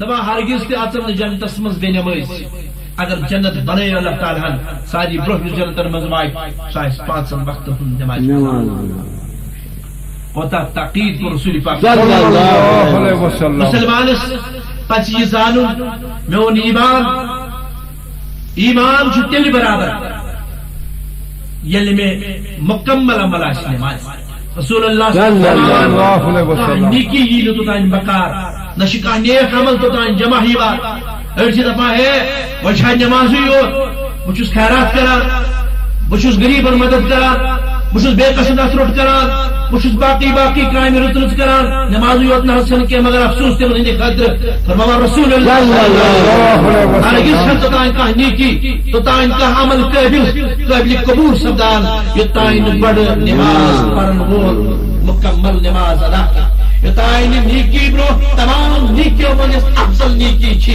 دبا ہرگز تہ اژن جنتس مز بے نماز اگر جنت بنے اللہ تعالیٰ ساری برہ جنتن مز وات سہ 5 وقتن نماز کوتاہ تاکید کو رسول پاک صلی اللہ علیہ وسلم مسلمانس پچ یہ زانن میون ایمان چھ تیل برابر یل میں مکمل عمل آس نماز رسول اللہ صلی اللہ علیہ وسلم نیکی ہی نہ توتان بکار نہ کانٛہہ نیک عمل توتان جمع ہی بات أڑۍ چھِ دپان ہے وۄنۍ چھا نمازٕے یوت بہٕ چھُس خیرات کران بہٕ چھُس غریٖبن مدد کران بہٕ چھُس بے قسم روٚٹ کران بہٕ چھُس باقی کامہِ رٕژ رٕژ کران نمازٕے یوت نہ حظ چھنہٕ کینٛہہ مگر افسوس تِمن ہٕنٛدِ خٲطرٕ فرماوان رسول اللہ ہرگز چھنہٕ توتان کانٛہہ نیکی توتان کانٛہہ عمل قٲبل قبول سپدان یوتانۍ نہٕ گۄڈٕ نماز پرن وول مکمل نماز ادا کرِ یوتانۍ نہٕ نیکی برونٛہہ تمام نیکیو منٛز افضل نیکی چھِ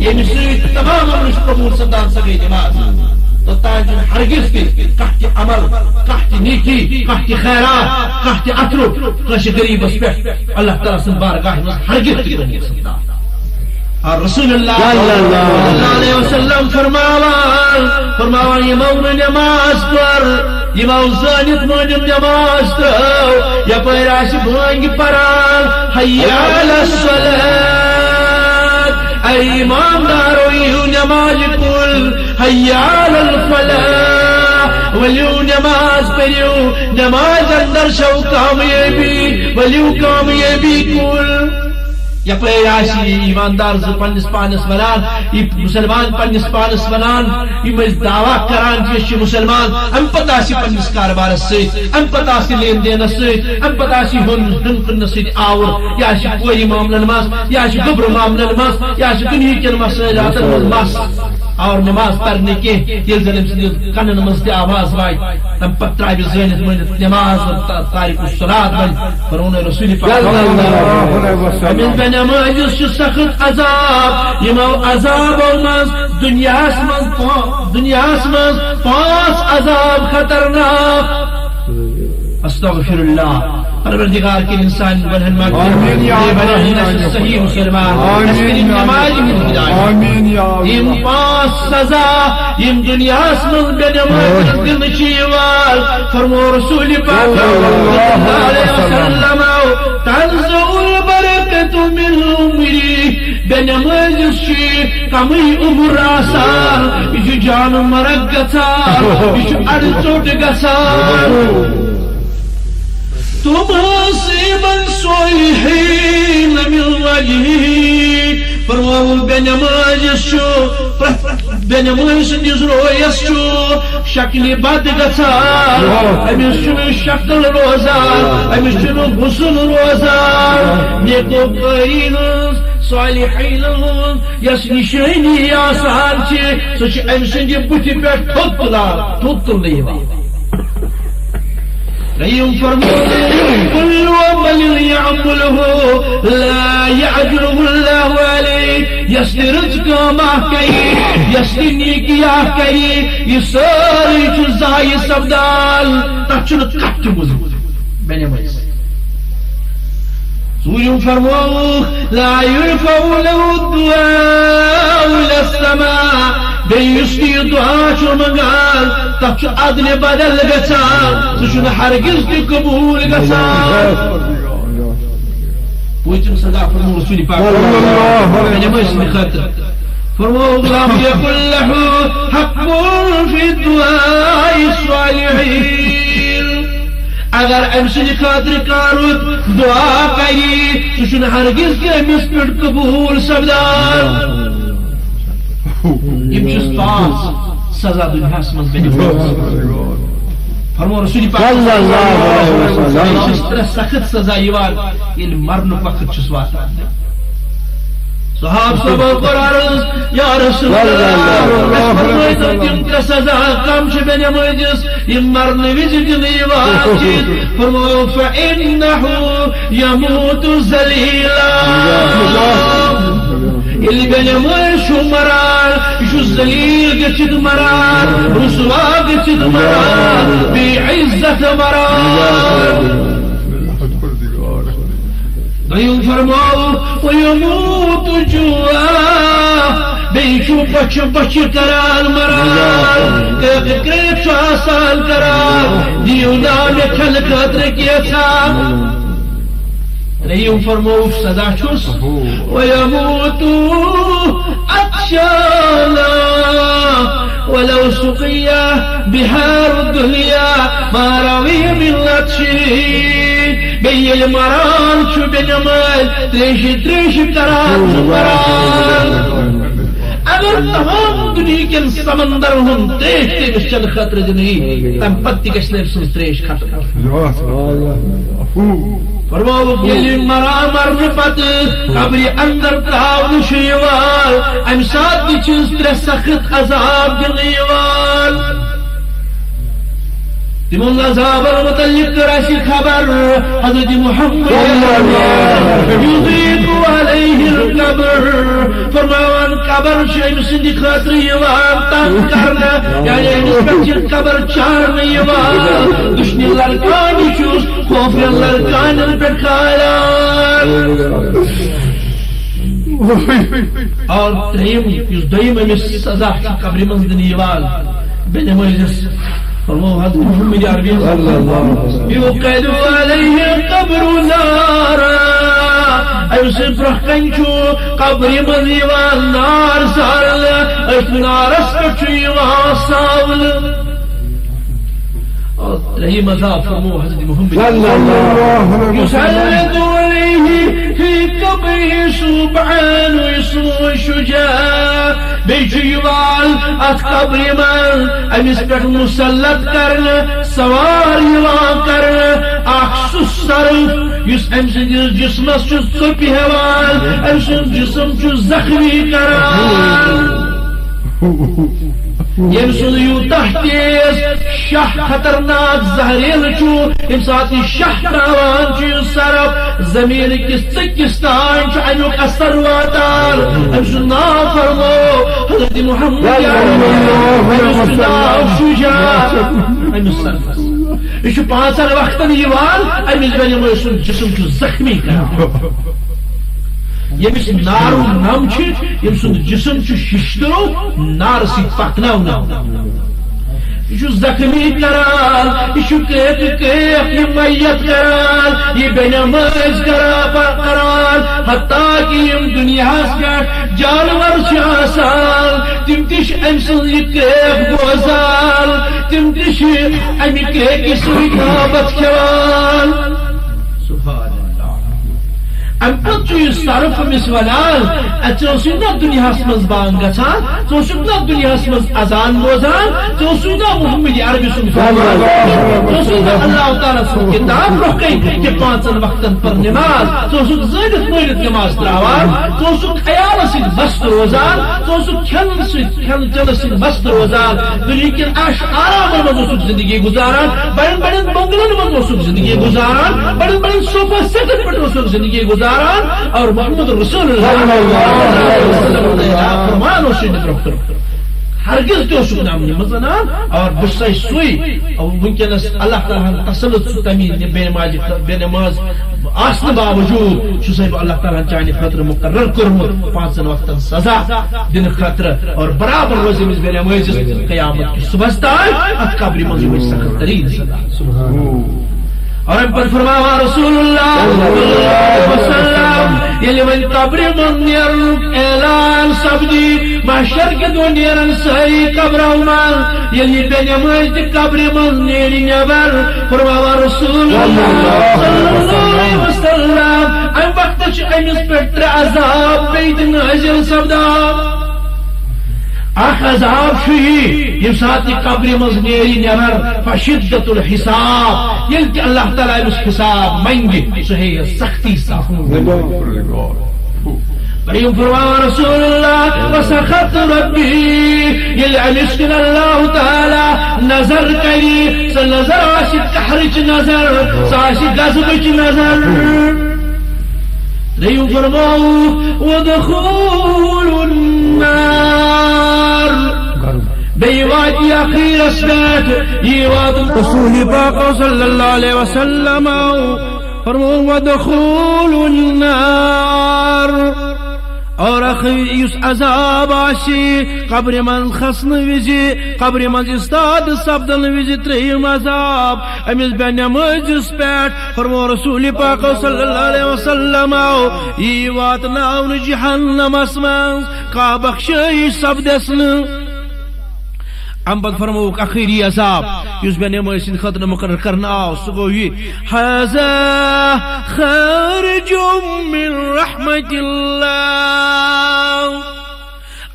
ییٚمہِ سۭتۍ تمام عمل چھُ قبول سپدان سۄ گٔے نماز توتان چھُنہٕ ہرگز تہِ کانٛہہ تہِ عمل کانٛہہ تہِ نیکی کانٛہہ تہِ خیرات کانٛہہ تہِ اطرُف کٲنٛسہِ غریٖبس پٮ۪ٹھ اللہ تعالیٰ سٕنٛز بارگاہہِ منٛز ہرگز تہِ قبول سپدان اور رسول اللہ صلی اللہ علیہ وسلم فرماوان یمو نہ نماز پر یمو زانت مٲنِم نماز ترٲو یپٲرۍ آسہِ بٲنٛگہِ پران حی علی الصلاة اے ایماندارو یِیِو نمازِ کُن حی علی الفلاح ؤلِو نماز پٔرِو نماز اندر چھو کامیٲبی ؤلِو کامیٲبی کُن یپٲرۍ آسہِ ایماندار زٕ پننس پانس ونان یہ مسلمان پننس پانس ونان یم أسۍ دعوا کران کہ أسۍ چھِ مسلمان ام پتہٕ آسہِ پننس کاربارس سۭتۍ ام پتہٕ آسہِ لین دینس سۭتۍ ام پتہٕ آسہِ ہیوٚن کٕننس سۭتۍ آوُر یا آسہِ کورِ معاملن منٛز یا آسہِ گوٚبرٕ معاملن منٛز یا آسہِ دُنہِکٮ۪ن مسٲیلاتن منٛز مس اور نماز پرنے کے یل زن أمۍ کنن منٛز تہِ آواز واتہِ تم پتہٕ ترٛاوِ زٲنِتھ مٲنِتھ نماز تاریک الصلاۃ بنہِ فرمون رسول پاک امِس بے نمازِس چھُ سخت عذاب یمو عذابو منٛز دنیاہس منٛز 5 عذاب خطرناک استغفر اللہ پروردگار کے انسان بنہن مغفرت صحیح مسلمان نماز یم 5 سزا یم دنیاہس منٛز بے نماز دِنہٕ چھِ یِوان فرمو رسول پاک صلی اللہ علیہ وسلم تنزع البرکۃ من عمری بے نمازِس چھِ کمٕے عمر آسان یہِ چھُ جان مرگ گژھان یہِ چھُ اڑٕ ژوٚٹ گژھان تماصيبا صالحين من وجهي فرمو بے نمازِس چھُ بے نمازِ سٕنٛدِس رویس چھُ شکلہِ بد گژھان أمِس چھُنہٕ شکل روزان أمِس چھُنہٕ حُسن روزان نیکوکٲری ہٕنٛز صالحین ہٕنٛز یۄس نِشٲنی آسان چھِ سۄ چھِ أمۍ سٕنٛدِ بُتھِ پٮ۪ٹھ تھوٚد تُلنہٕ یِوان ریم فرمود كل عمل يعمله لا يعجله الله عليه یس رزق ماہ کری یس نیکیاہ کری یہ ساری چھُ ضایع سپدان تتھ چھُنہٕ کتھ تہِ بوٗزمُت بے نماز ژوٗرِم فرمووُکھ لا يرفع له الدعاء الى السماء بیٚیہِ یُس تہِ یہِ دعا چھُ منٛگان تتھ چھُ ادلہِ بدل گژھان سُہ چھُنہٕ ہرگز تہِ قبوٗل گژھان پوٗژِم سزا فرموو رسول پاک نمازِ سٕنٛدِ خٲطرٕ فرموو لم يكن له حق في الدعاء الصالحين اگر أمۍ سٕنٛدِ خٲطرٕ کانٛہہ دعا کرِ سُہ چھُنہٕ ہرگز تہِ أمِس پٮ۪ٹھ قبوٗل سپدان یم چھُس 5 سزا دنیاہس منٛز بے نماز فرمو رسول پاک صلی اللہ علیہ وسلم چھُس 3 سخت سزا یِوان ییٚلہِ مرنُک وقت چھُس واتان صحاب صبو کوٚر عرض یا رسول اللہ فرمٲیتو تِم 3 سزا کم چھِ بے نمازِس یِم مرنہٕ وِزِ دِنہٕ یِوان چھِ فرمو فإنه يموت ذلیلا ییٚلہِ بے نماز چھُ مران یہِ چھُ ذلیل گٔژھِتھ مران رسوا گٔژھِتھ مران بے عزت مران دویم فرماو ویموت جوا بیشو بچ بچ کرال مرال کریت آسان کرال دیونان کھل خطر کیتا تریم فرماو صدا چوس ویموت عطشانا ولو سقيا بحار الدنيا ما روي من لطشي بي المران شو بنمال تريش کران مران اگر تمام دنیا کے سمندر ہم تریش چل خطر زندگی تم پتی کشنر سن تریش خطر فرماو یلی مران مرن پت قبری اندر تراؤن شیوال ام ساتھ دی چیز تر سخت عذاب دلیوال تمون عذاب المتعلق راسی خبر حضرت محمد یضیق علیہ القبر فرماوان قبر شیم سندی خاطر یوان تنگ کرنا یعنی نسبت قبر چارنا یوان دشنی لرکانی چوس خوفی لرکانی پر خالان اور دیم امیس سزا قبر منزدنی یوان بین مجلس فرمو حضرت محمد عربی يوقد عليه قبر نارا يوسف رحكنشو قبر مذيوان نار سارل اشنار اسكتشي وصاول رہی مذاب فرمو حضرت محمد يسلط عليه في قبره سبحان ويسوع شجاع بيجيوال ات قبر من امس پہ مسلط کرنا سوار یوان کرنا اخصص صرف یس ام سندس جسمس ثپی ہیوان ام سند جسم زخمی کران یم سن یوتہ تیز شاہ خطرناک زہریل یم سات شاہ تراوان سرف زمین کس ٹکس تان امیک اثر واتان ام سن نام فرمو حضرت محمد امس نام شجاع امس سرفس یہ پانچن وقتن یوان امس بنیو سن جسم زخمی کران یمس نار نم یم سند جسم ششترو نار سی پکناو یہ زخمی کران یہ میت کران یہ بے نماز کران حتیٰ کہ یم دنیا پہ جانور آسان تم تش ام سن یہ بوزان تم تش امہ کی سابت کھوان سبحان ام پتہ صرف امس ونان ژے نا دنیا مز بانگ گژھان ژے نا دنیا مز اذان بوزان ژے نا محمد عربی سن ژے نا اللہ تعالیٰ سن کتاب برونٛہہ کن کہ پانچن وقتن پر نماز ژے زٲنِتھ مٲنِتھ نماز تراوان ژے خیال سۭتۍ مست روزان ژے کھٮ۪ن چٮ۪نہٕ سۭتۍ مست روزان دنیا کٮ۪ن عش آرامن منٛز زندگی گزاران بڑٮ۪ن بڑٮ۪ن بنگلن منٛز زندگی گزاران بڑٮ۪ن بڑٮ۪ن صوفہ سیٹن پٮ۪ٹھ زندگی گزاران اور محمد رسول اللہ فرمان ہرگز تہ نام نمازان اور بس سوئی ونکس اللہ تعالیٰ تسلط تمی بے نماز آسن باوجود چھ اللہ تعالیٰ چانہ خاطر مقرر کورمت پانچن وقتن سزا دن خاطر اور برابر روز امس بے نماز قیامت کی صبح تان ات قبر مز سخت ترین سزا اور ام پر فرماوا رسول اللہ صلی اللہ علیہ وسلم یلی ون قبر من نیرن اعلان سبدی محشر کے دو نیرن سہی قبر من یلی بے نماز قبر من نیری نبر فرماوا رسول اللہ صلی اللہ علیہ وسلم ام وقت امس پہ عذاب پید نازل سبدا اخ عذاب یم سات قبر مز نیری نبر فشدت الحساب یل کہ اللہ تعالیٰ امس حساب منگی سہ سختی سا بریم فرما رسول اللہ وسخط ربی یل امسکن اللہ تعالیٰ نظر کری سا نظر آشد کحرچ نظر ساشد غزبچ نظر ریم فرماؤ ودخول النار بیوادی اخیر اسبات یواد رسول پاک صلی اللہ علیہ وسلم فرمو ودخول النار یس عذاب آسی قبر من خسن وزی قبر من استاد سبدن وزی تریم عذاب امس بے نمازس پیٹ فرمو رسول پاک صلی اللہ علیہ وسلم یہ واتناون جہنم اسمان کا بخشی سبدسن ام پت فرموک اخیری عذاب یس بے نماز سند خاطر مقرر کرنا آو سہ گو یہ ھذا خارج من رحمت اللہ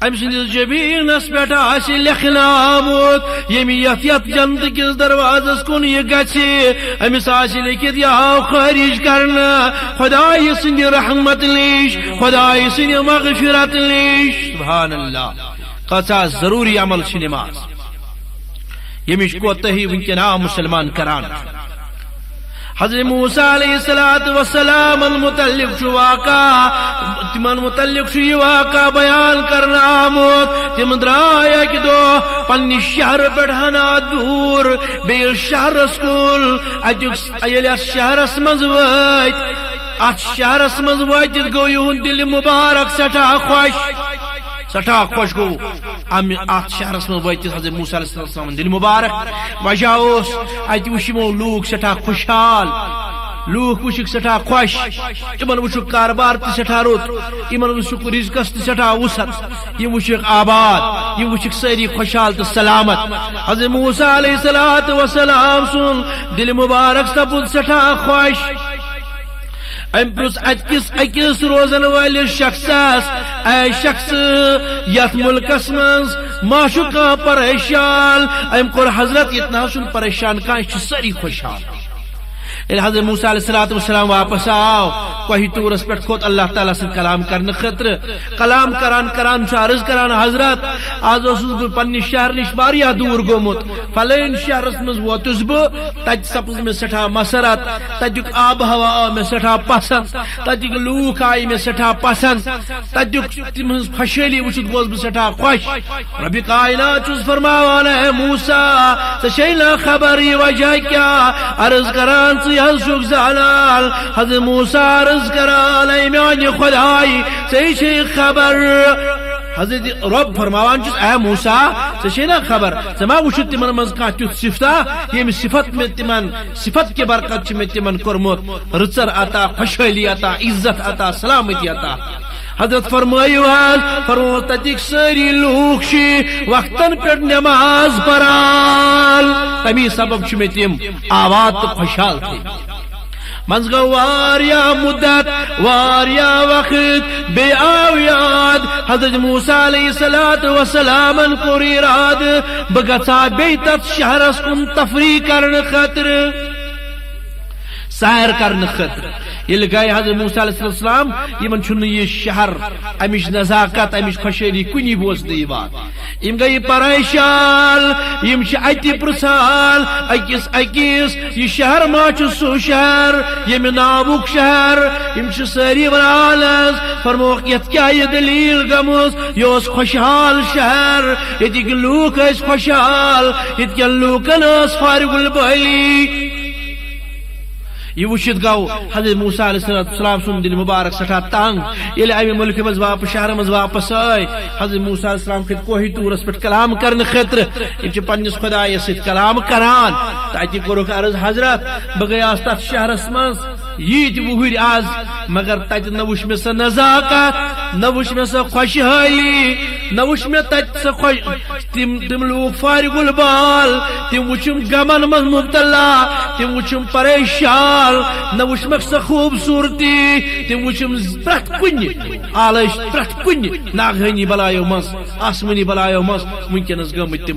ام سندس جبینس پہ آس لکھنا آمت یمی یت جنت کس دروازس کن یہ گژھِ امس آس لکھت یہ آو خارج کرنا خدای سند رحمت نش خدای سند مغفرت نش سبحان اللہ کچا ضروری عمل چھ نماز یمش کوتہی ونکن عام مسلمان کران حضرت موسیٰ علیہ السلام المتعلق واقع تمن متعلق یہ واقع بیان کرنا آمت تم درائے کہ دو پنی شہر پڑھانا دور بیل شہر اسکول ایل شہرس مز ویت ات شہرس مز ویت گو یہن دل مبارک سٹھا خوش گو ات شہرس من ویت حضرت موسیٰ علیہ السلام دل مبارک وجہ اس ات وشمو لوگ سٹھا خوشحال لوگ وشک سٹھا خوش امن وشک کاربار تہ سٹھا رت امن وشک رزقس تہ سٹھا وسعت یہ وشک آباد یہ وشک ساری خوشحال تو سلامت حضرت موسیٰ علیہ السلام سن دل مبارک سپد سٹھا خوش ام پرس اتکس اکس روزن والس شخصس اے شخص یت ملکس مز ماشو کان پریشان ام کور حضرت اتنا سن پریشان کان ساری خوشحال حضرت موسیٰ علیہ السلام واپس آو کوہی طورس پہ کھوت اللہ تعالیٰ سے کلام کرنے خطر کلام کران عرض کران حضرت آز بہ پنہ شہر نش واریاہ دور گومت فلین شہرس مز ووتس بہ تت سپز میں سٹھا مسرت تتک آب ہوا آو میں سٹھا پسند تتک لوک آئی میں سٹھا پسند تتک تم خوشحالی وچھت گوس بہ سٹھا خوش رب کائنات چھ فرماوان اے موسیٰ ژے نا خبر یہ وجہ کیا عرض کران شک زالال حضرت موسیٰ عرض کران اے میانی خدای ژے خبر حضرت رب فرماوان چھ اے موسیٰ ژے نا خبر ژے ما وچھت تمن مز کانٛہہ تیُتھ صفتا یم صفت میں تمن صفت کے برکت چھ میں تمن کورمت رژر عطا خوشحالی عطا عزت عطا سلامتی عطا حضرت فرمائیو فرمو تتک ساری لوگ وقتن پر نماز پران تمی سبب چھ میں تم آباد تو خوشحال تھے منز گو واریا مدت واریا وقت بے آو یاد حضرت موسیٰ علیہ السلام کو اراد بگتا بیتت شہرس کن تفریح کرن خطر سیر کرن خطر یل گئے حضرت موسیٰ علیہ السلام یمن چھن یہ شہر امش نزاکت امش خوشحالی کنی بوزن یم گئی پریشان یم اتی پرسان اکس یہ شہر ما سو شہر یم نابک شہر یم ساری ونان فرموک یت کیا یہ دلیل گمس یہ خوشحال شہر یتک لوک خوشحال یت کن لوکن فارغ البالی یہ وشت گو حضرت موسیٰ علیہ السلام سن دل مبارک سٹھا تنگ یل امی ملک مز واپس شہر مز واپس آئی حضرت موسیٰ علیہ السلام کھت کوہی طورس پہ کلام کرنے خطر یہ پنس خدای ست کلام کران تاکہ کورک عرض حضرت بہ گیاس تر شہرس مز یت وہر آز مگر تت نہ وچھ مے سہ نزاکت نہ وچھ مے سہ خوشحالی نہ وچھ مے تت سہ تم لوگ فارغ البال تم وچھم غمن مز مبتلا تم وچھم پریشان نہ وچھ مے سہ خوبصورتی تم وچھم پرت کن آلائش پرت کن ناگہانی بلایو مز آسمانی بلایو مز ونکس گمت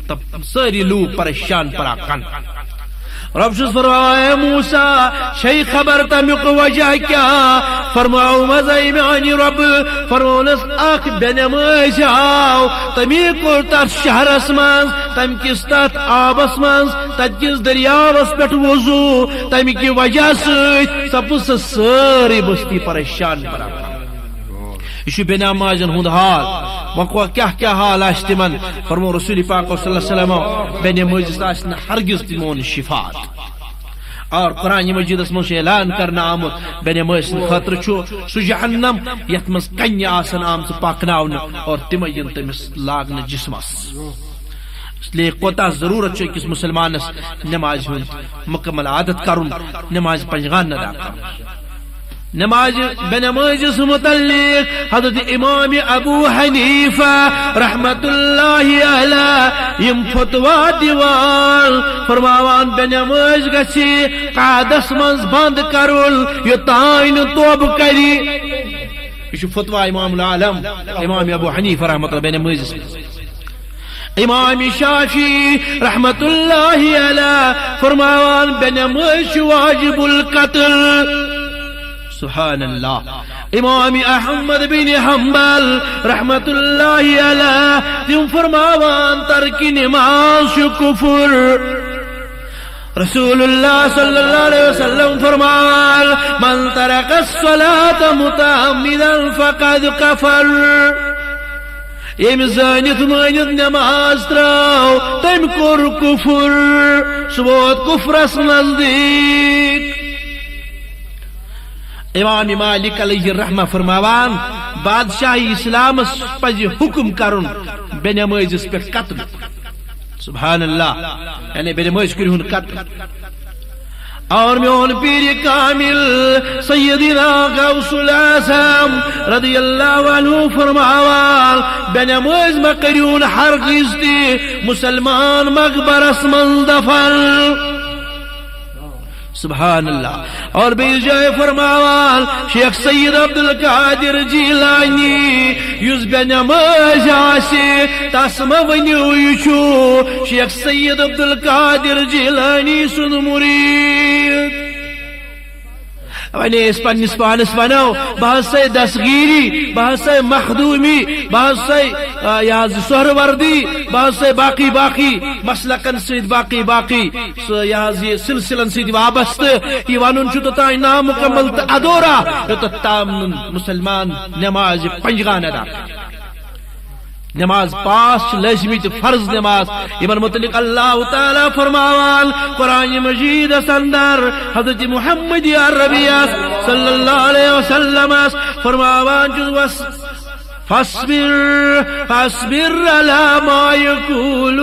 تم ساری لوگ پریشان پراکن رب چھس فرمایا موسیٰ شی خبر تمیق وجہ کیا فرماؤ مزائی میانی رب فرمونس اخ بنماز آو تمیق تر شہرس منز تم کس تت آبس منز تت کس دریاوس پیٹ وضو تمی کی وجہ سیت سپس ساری بستی پریشان پراکن یہ بے نمازن ہند حال وقوع کیا حال آس تمن فرمو رسول پاک صلی اللہ علیہ وسلم بے نمازس آس ہرگز تمون شفات اور قرآن مجیدس من اعلان کرنا آمت بین ماس خاطر سہ جہنم یت مز کنہ آسن آمت پکناون اور تم ین تمس لاگن جسمس. اس لیے کوتاہ ضرورت أکس مسلمانس نماز ہند مکمل عادت کرن نماز پنجگان ادا کرن. نماز بنماز متعلق حضرت امام ابو حنیفہ رحمت اللہ علیہ یم فتوا دیوان فرماوان بنماز گسی قعدس منز بند کرول یوتان توب کری. یہ فتوا امام العالم امام ابو حنیفہ رحمت اللہ بنماز. امام شافعی رحمت اللہ علیہ فرماوان بنماز واجب القتل. سبحان اللہ. امام احمد بن حنبل رحمت اللہ علیہ تم فرماوان ترک نماز کفر. رسول اللہ صلی اللہ علیہ وسلم فرمان من ترک الصلاة متعمدا فقد کفر. یم زانت مانت نماز تراو تم کور کفر. سبوت کفرس نزدیک. امام مالک علیہ الرحمہ فرماوان بادشاہی اسلام پز حکم کرن بے نمازس پہ قتل. سبحان اللہ. یعنی بے نماز کرن قتل. اور میون پیر کامل سیدنا غوث الاعظم رضی اللہ عنہ فرماوان بے نماز مکریون ہرگز تی مسلمان مقبرس من دفن. سبحان اللہ. اور بے جائے فرماوان شیخ سید عبد القادر جیلانی یس بے نماز آسی تس مونیو یہ شیخ سید عبد القادر جیلانی سن مرید. ونی اس پنس پانس ونو بہت سے دستگیری بہت سے مخدومی بہت سے سہروردی بہت سے باقی مسلکن سید باقی یہ سلسلن سید وابست یہ ونن چھو توتائی نامکمل تا ادورا توتام مسلمان نماز پنجگان ادا. نماز پاس لازمی فرض نماز یمن متعلق اللہ تعالی فرماوان قرآن مجید اندر حضرت محمد عربی صلی اللہ علیہ وسلم فرماوان فاصبر على ما يقولون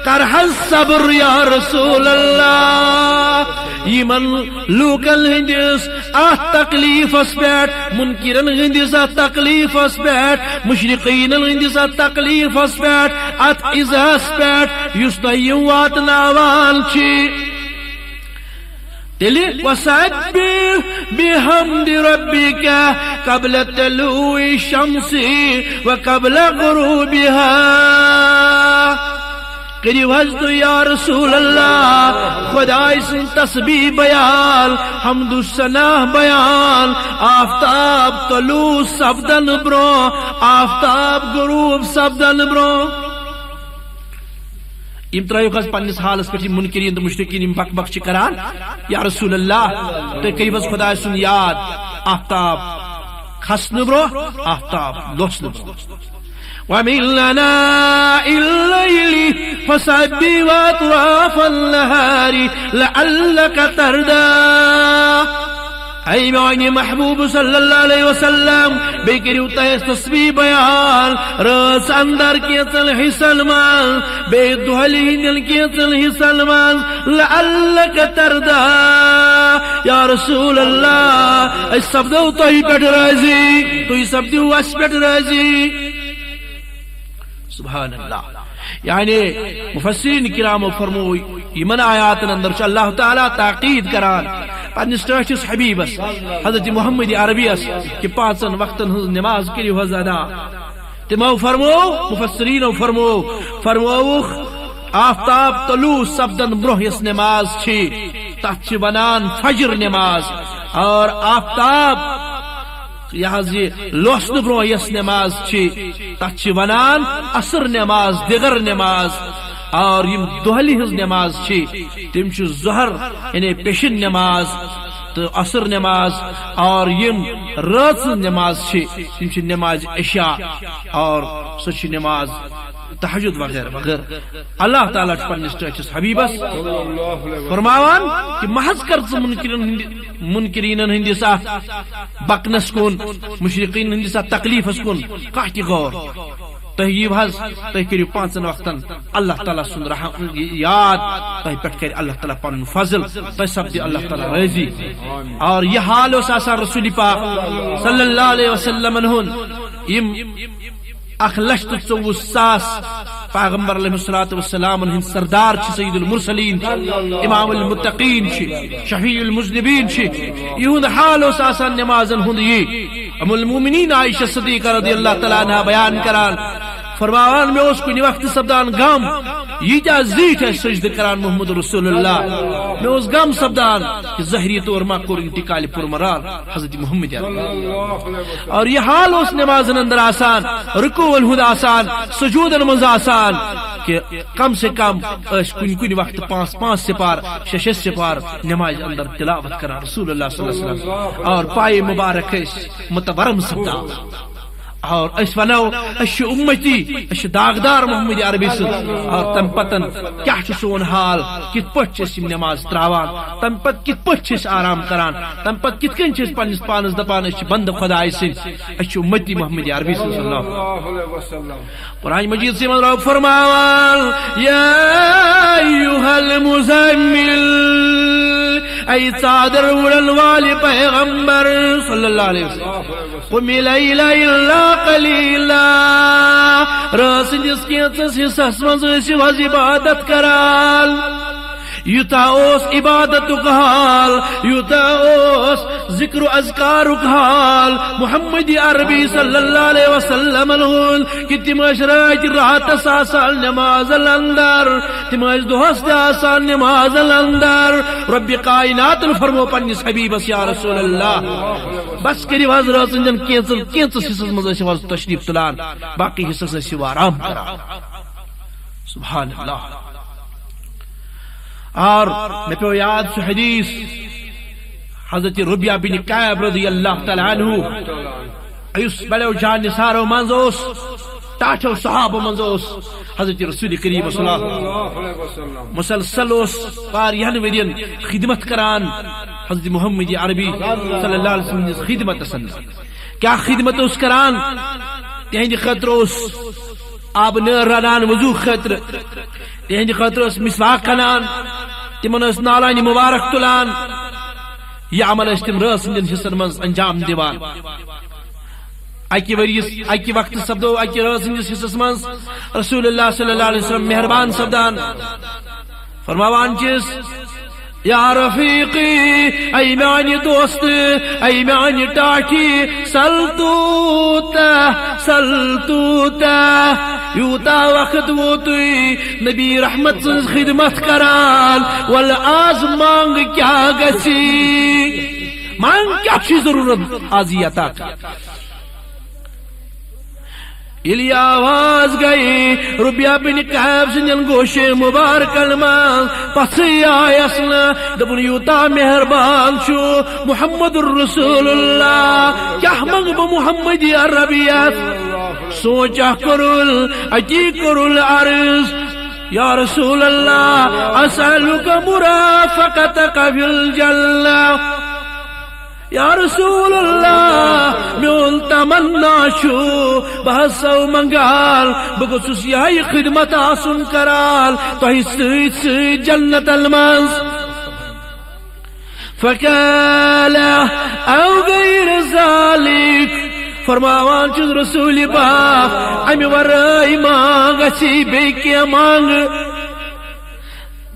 کرح الصبر یا رسول اللہ. یمن لوکل ہندس ات تکلیف اس پیٹ منکرن ہندس ات تکلیف اس پیٹ مشرقین ہندس ات تکلیف اس پیٹ ات ازاس پیٹ یس تیم واتناوان چی تیلی وسبح بحمد ربک قبل طلوع الشمس وقبل غروبها. کریو حضرت یا رسول اللہ خدای سن تسبیح بیان حمد و ثنا بیان آفتاب طلوع سبدن برو آفتاب غروب سبدن برو. یم ترایو خاص پنس حالس پہ منکرین تو مشرکین بک بک کران یا رسول اللہ تو کریو خدای سن یاد آفتاب کھسن برو آفتاب لوسن برو. ومن لنا الليل فسبح وأطراف النهار لعلك ترضى. اے میانی محبوب صلی اللہ علیہ وسلم بے کریو تیس تسبیح بیان رس اندر کیتل حسن مان بے دہلی ہندل کیتل حسن مان لعلک تردا. یا رسول اللہ اے سبدو تو ہی پیٹ رازی تو ہی سبدو اس پیٹ رازی. سبحان اللہ. یعنی مفسرین کرام فرمو یمن آیات اندر اللہ تعالی تاکید کران پنس ٹاٹس حبیبس حضرت محمد عربیس کہ پانچن وقتن ہز نماز کریو حز ادا. تمو فرمو مفسرین فرمو آفتاب طلوع سبدن برہ یس نماز چھ تتھ چھ ونان فجر نماز. اور آفتاب یہ لوسن برو یس نماز تتھ چھ ونان عصر نماز دگر نماز. اور یم دہلی ہز نماز تم چھ ظہر یعنی پیشن نماز تو عصر نماز. اور یم رات نماز تم چھ نماز عشاء اور سہ نماز تہجد وغیرہ وغیرہ اللہ تعالیٰ پنس ٹچس حبیبس فرماوان کہ محض کر منکرین ہندس بکنس کن مشرقین ہندس تکلیفس کن کھاہ غور تہ یو حض تہ کرو 5 وقتن اللہ تعالیٰ سن یاد تہ پہ کر اللہ تعالیٰ پن فضل تہ سپدی اللہ تعالیٰ راضی اور یہ حال اس آسان رسول پاک صلی اللہ علیہ وسلم یم 1,24,000 پیغمبر علیہ الصلوۃ والسلام ہند سردار سید المرسلین امام المتقین شفیع المذنبین یہ حال اس آسان نمازن ہند یہ ام المومنین عائشہ صدیقہ رضی اللہ تعالیٰ عنہ بیان کران فرماوان میں اس کو وقت سپدان غم یہ کیا زیٹ ہے سجدہ کران محمد رسول اللہ میں اس غم سپدان کہ ظاہری طور ما کور انتقال پرمرال حضرت محمد اور یہ حال اس نماز اندر آسان رکوع الہد آسان سجود المز آسان کہ کم سے کم کن وقت 5 سپار 6 سپار نماز اندر تلاوت کرا رسول اللہ صلی اللہ علیہ وسلم اور پائے مبارک متورم سپدا اور اس ونو اش امتی اش داغدار محمد عربی سے اور تم پتن کیا سون حال کت پچ نماز تراوان تم پت کت پچ آرام کران تم پت کت کن پنس پانس دپان اس بند خدا سن اش امتی محمد عربی صلی اللہ علیہ وسلم قرآن مجید سے من فرماوان یا ایھا المزمل ای صادر ولن والی پیغمبر صلی اللہ علیہ وسلم قم اللیل الا قلیلا راس جس کی حصص مز عبادت کرال یوتا اوس عبادت حال یوتا اوس ذکر اذکار حال محمد عربی صلی اللہ علیہ وسلم کہ تم رات رات آسان نماز اندر تم دہس آسان نماز اندر رب کائنات فرمو پنس حبیبس یا رسول اللہ بس کرو حض راتن کینچس حصص مز تشریف تلان باقی حصص آرام کران سبحان اللہ اور میں پہ یاد سو حدیث حضرت ربیہ بن کعب رضی اللہ تعالی عنہ ایس بڑو جان نثارو منزوس ٹاٹو صحابہ منزوس حضرت رسول کریم صلی اللہ علیہ وسلم مسلسل اس واریہن ورین خدمت کران حضرت محمد عربی صلی اللہ علیہ وسلم خدمت سن کیا خدمت اس کران تہندی خطر اس آب نر رنان وضو خطر تہند خطر اس مسواک کنان تمن اس نالانی مبارک تلان یہ عمل اس تم رس حصن من انجام دیوان اکی وقت سپدو اکی رس حصس من رسول اللہ صلی اللہ علیہ وسلم مہربان سپدان فرماوان چیز یا رفیقی ای میانی دوست ای میانی ٹاٹھی سلطوتا یوتا وقت ووتوی نبی رحمت خدمت کران والآز مانگ کیا گسی مانگ کیا چی ضرورت آزی عطا کر یلی آواز گئی ربیہ بن کعب سنجن گوشے مبارک المان پسی آیسن دبن یوتا مہربان شو محمد الرسول اللہ کیا منگ محمد عربیت سوچا کرل اجی کرل عرض یا رسول اللہ اسألک مرافقتک فی الجنہ یا رسول اللہ میون تمنا شو بحثو منگال بگوسس یہی خدمت آسن کرال توہی سید سید جنت المنز فکالا او غیر ذالک فرماوان چیز رسول پاک امی ورائی مانگ اسی بے کیا مانگ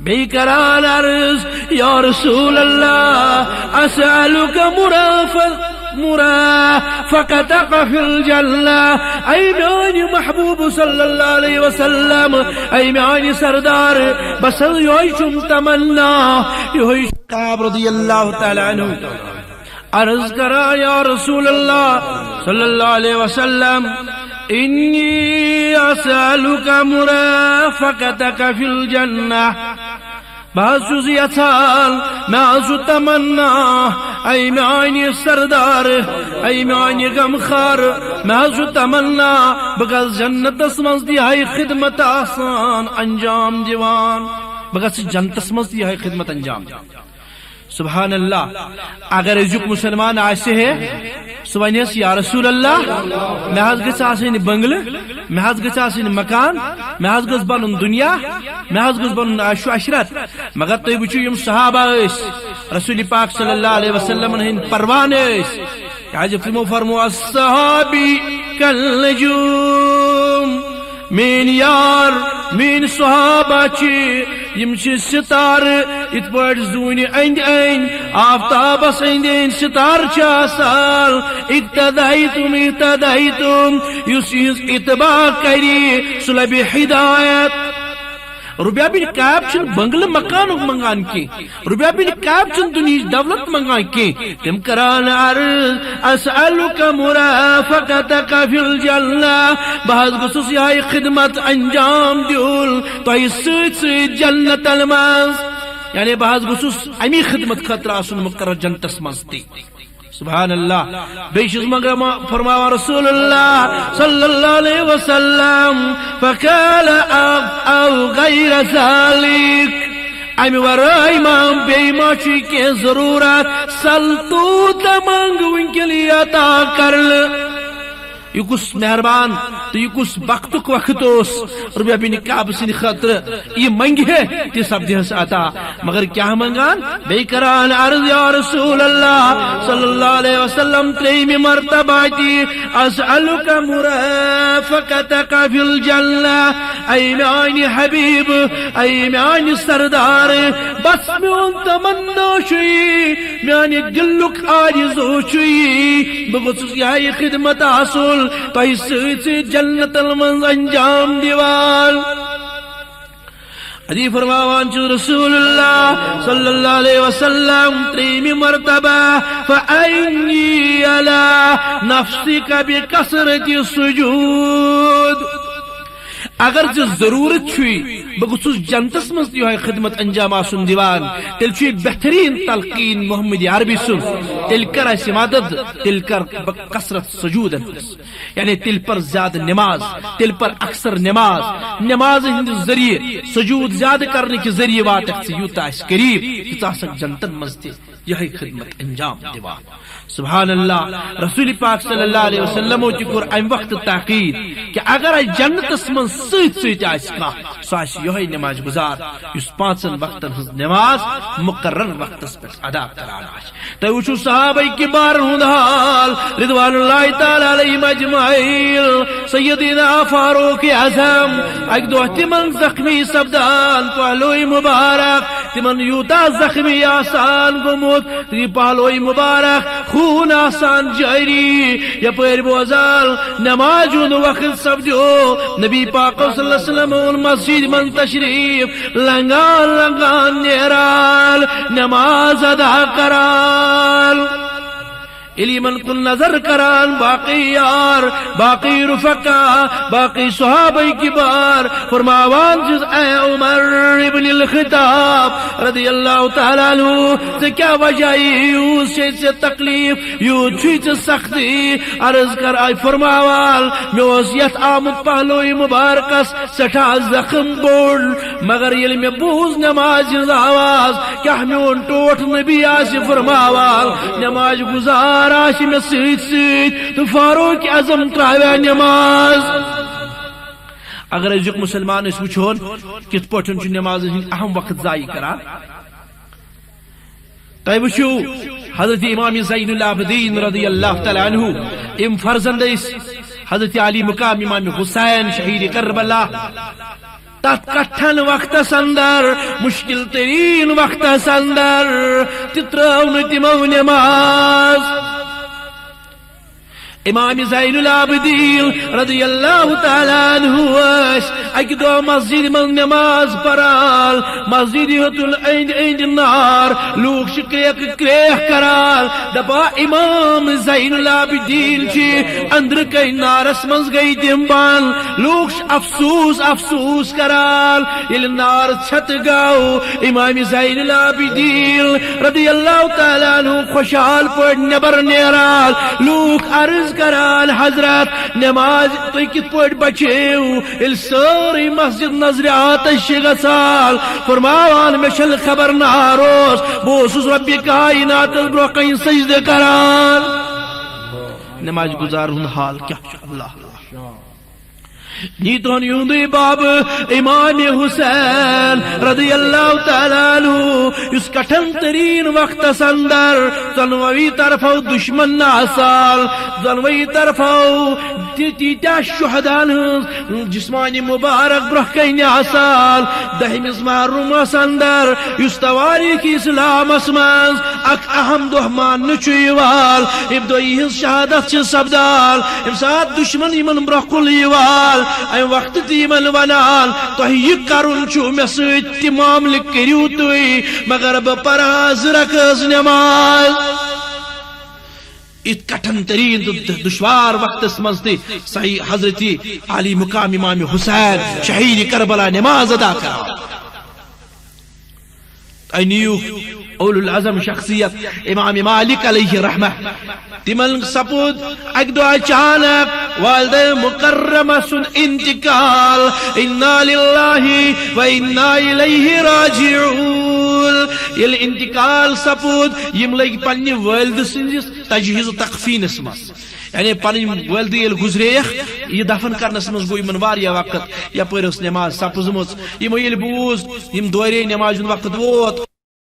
بیکران عرض یا رسول اللہ اسألک مرافقتک فی الجنہ ای میانی محبوب صلی اللہ علیہ وسلم ای میانی سردار بس یویشم تمنا یویشم کعب رضی اللہ تعالی عنہ عرض کرا یا رسول اللہ صلی اللہ علیہ وسلم انی اسألک مرافقتک فی الجنہ بہت یژھان مےٚ تمنا اے میانہِ سردار اے میانہِ غمخار مےٚ تمنا بہٕ گژھٕ جنتس منٛز یِہے خدمت آسان انجام دِوان بہٕ گژھٕ جنتس منٛز یِہے خدمت انجام دِوان سبحان اللہ اگر أزیُک مسلمان آسہِ ہے سُہ ونیس یا رسول اللہ مےٚ حظ گژھِ آسٕنۍ بنگلہٕ مےٚ حظ گژھِ آسٕنۍ مکان مےٚ حظ گژھِ بنُن دنیا مےٚ حظ گژھِ بنُن عیش و عشرت مگر تُہۍ وٕچھِو یِم صحابہ ٲسۍ رسول پاک صلی اللہ علیہ وسلمن ہٕنٛدۍ پروان ٲسۍ کیازِ تِمو فرمو الصحابی کالنجوم میٲنۍ یار میٲنۍ صحابہ چھِ یم چھ ستارٕ یِتھ پٲٹھۍ زوٗنہِ أنٛدۍ أنٛدۍ آفتابس أنٛدۍ أنٛدۍ ستارٕ چھِ آسان اِقتدیتُم یُس یِہنٛز اتباع کرِ سُہ لبہِ ہدایت ربیہ بن کعب چھنہٕ بنگلہٕ مکانُک منگان کینٛہہ ربیہ بن کعب چھنہٕ دُنہِچ دولت منگان کینٛہہ تِم کران عرض اسألُک مرافقتک فی الجنہ بہٕ حظ گوٚژھُس یِہے خدمت انجام دیُن تۄہہِ سۭتۍ سۭتۍ جنتن منٛز یعنی بہٕ حظ گوٚژھُس امی خدمت خٲطرٕ آسُن مقرر جنتس منٛز تہِ سبحان اللہ بیٚیہِ چھُس مگر فرماوان رسول اللہ صلی اللہ علیہ وسلم فقال او غیر ذلك امہ ورٲے ما بیٚیہِ ما چھُے کینٛہہ ضروٗرت سل تو تہٕ منگ وٕنکیٚن یی عطا کرنہٕ یہ کس مہربان تو یہ کس وقتک وقت اوس ربیہ بن کعب سٕنٛدِ خٲطرٕ یہ منگہِ ہے تہِ سپدِہس عطا مگر کیا منگان بیٚیہِ کران عرض یا رسول اللہ صلی اللہ علیہ وسلم ترٛیٚیمہِ مرتبہ تہِ اسألُک مرافقتک فی الجنہ اے میانہِ حبیب اے میانہِ سردار بس میون تمنا چھُ یی میانہِ دلُک آرزوٗ چھُ یی بہٕ گوٚژھُس یِہے خدمت آسُن تۄہہِ سۭتۍ سۭتۍ جنتن منٛز انجام دِوان ادی فرماوان چھُ رسول اللہ صلی اللہ علیہ وسلم ترٛیٚیمہِ مرتبہ فأعنی علی نفسک بکثرت السجود اگر ژےٚ ضروٗرت چھُے بہٕ گوٚژھُس جنتس منٛز تہِ یِہے خدمت انجام آسُن دِوان تیٚلہِ چھُ یہِ بہتریٖن تلقیٖن محمد عربی سُنٛد تیٚلہِ کر اسہِ مدد تیٚلہِ کر بہٕ کثرت سجوٗدن ہٕنٛز یعنی تیٚلہِ پر زیادٕ نماز تیٚلہِ پر اکثر نماز نماز ہٕنٛدِ ذریعہ سجوٗد زیادٕ کرنٕکہِ ذریعہ واتکھ ژٕ یوٗتاہ آسہِ قریٖب کہِ ژٕ آسکھ جنتن منٛز تہِ یِہے خدمت انجام دِوان سبحان اللہ رسول پاک صلی اللہ علیہ وسلمو تہِ کوٚر امہِ وقتہٕ تاکید کہ اگر اسہِ جنتس منٛز سۭتۍ سۭتۍ آسہِ کانٛہہ سُہ آسہِ یِہے نماز گزار یُس پانٛژن وقتن ہٕنٛز نماز مقرر وقتس پٮ۪ٹھ ادا کران آسہِ تُہۍ وٕچھِو صحابہ کبارن ہُنٛد حال رضوان اللہ تعالیٰ علیہم اجمعین سیدنا فاروق اعظم اکہِ دۄہ تِمن زخمی سپدان پہلوے مبارک تِمن یوٗتاہ زخمی آسان گوٚمُت یہِ پہلوے مبارک خوٗن آسان جٲری یپٲرۍ بوزان نماز ہُنٛد وقت سپدیو نبی پاک صلی اللہ علیہ وسلم اوٚن مسجد منٛز تشریف لنگان لنگان نیران نماز ادا کران ییٚلہِ کُن نظر کران باقی یار باقی رفقا باقی صحابہ کبار فرماوان چھِس اے عمر ابن الخطاب رضی اللہ تعالیٰ عنہ ژےٚ کیٛاہ وجہ یوٗت چھے ژےٚ تکلیف یوٗت چھُے ژےٚ سختی عرض کر آے فرماوان مےٚ اوس یتھ آمُت پہلوے مبارکس سٹھاہ زخم بوٚڑ مگر ییٚلہِ مےٚ بوٗز نماز ہٕنٛز آواز کیٛاہ میون ٹوٹھ نبی آسہِ فرماوان نماز گزار آسہِ مےٚ سۭتۍ سۭتۍ تہٕ فاروق اعظم ترٛاوے نماز اگر أزیُک مسلمان أسۍ وٕچھون کِتھ پٲٹھۍ چھُ نمازن ہٕنٛدۍ اہم وقت ضایع کران تُہۍ وٕچھِو حضرت امام زین العابدین رضی اللہ تعالیٰ عنہ یِم فرزند ٲسۍ حضرت علی مقام امام حسین شہید کربلا تتھ کٹھن وقتس اندر مشکل ترین وقتس اندر تہِ ترٲو نہٕ تِمو نماز امام زین العابدین رضی اللہ تعالی عنہ اکہ دو مسجد من نماز پران مسجد اند نار لوگ کریک کران دپا امام زین العابدین چی اندر کئی نارس منز گئی تم بان لوگ افسوس افسوس کران یل نار چھت گاو امام زین العابدین رضی اللہ تعالی عنہ خوشحال پڑ نبر نیران لوگ عرض کران حضرت نماز تو کت پڑ بچیو ال ساری مسجد نظر آتش گسال فرماوان مشل خبر ناروس بوسوس رب کائنات برقین سجد کران نماز گزار ہن حال کیا اللہ نیتون یوندی باب امام حسین رضی اللہ تعالیٰ عنہ اس کٹھن ترین وقت سندر زنوی طرفو دشمن ناسال زنوی طرفو تیتیا شہدان جسمانی مبارک برحکین آسال دہم ازمارم سندر اس تواریخ اسلام اسمانز اک اہم دہمان نچویوال ابدوئی ہز شہادت چھ سبدال امساد دشمن ایمن برحکل ایوال اے وقت تیمن ونان تو یہ کرن چھو میں سویت تی معامل کریو توی مگر بپراز رکز نماز ات کٹھن ترین دشوار وقت سمجھتی صحیح حضرتی علی مقام امام حسین شہید کربلا نماز ادا کرا اینیو اول العظم شخصیت امام مالک علیہ رحمہ تمن سپود اکدو اچانک والدہ مکرمہ سن انتقال انا للہ و انا الیہ راجعون یل انتقال سپود یم لگ پنی والد سنجس تجہیز و تقفین اسمس یعنی پنی والد یل گزریخ یہ دفن کرنس مز گو یمن واریا وقت یا پرس نماز سپزمز یم یل بوز یم دوری نماز وقت ووت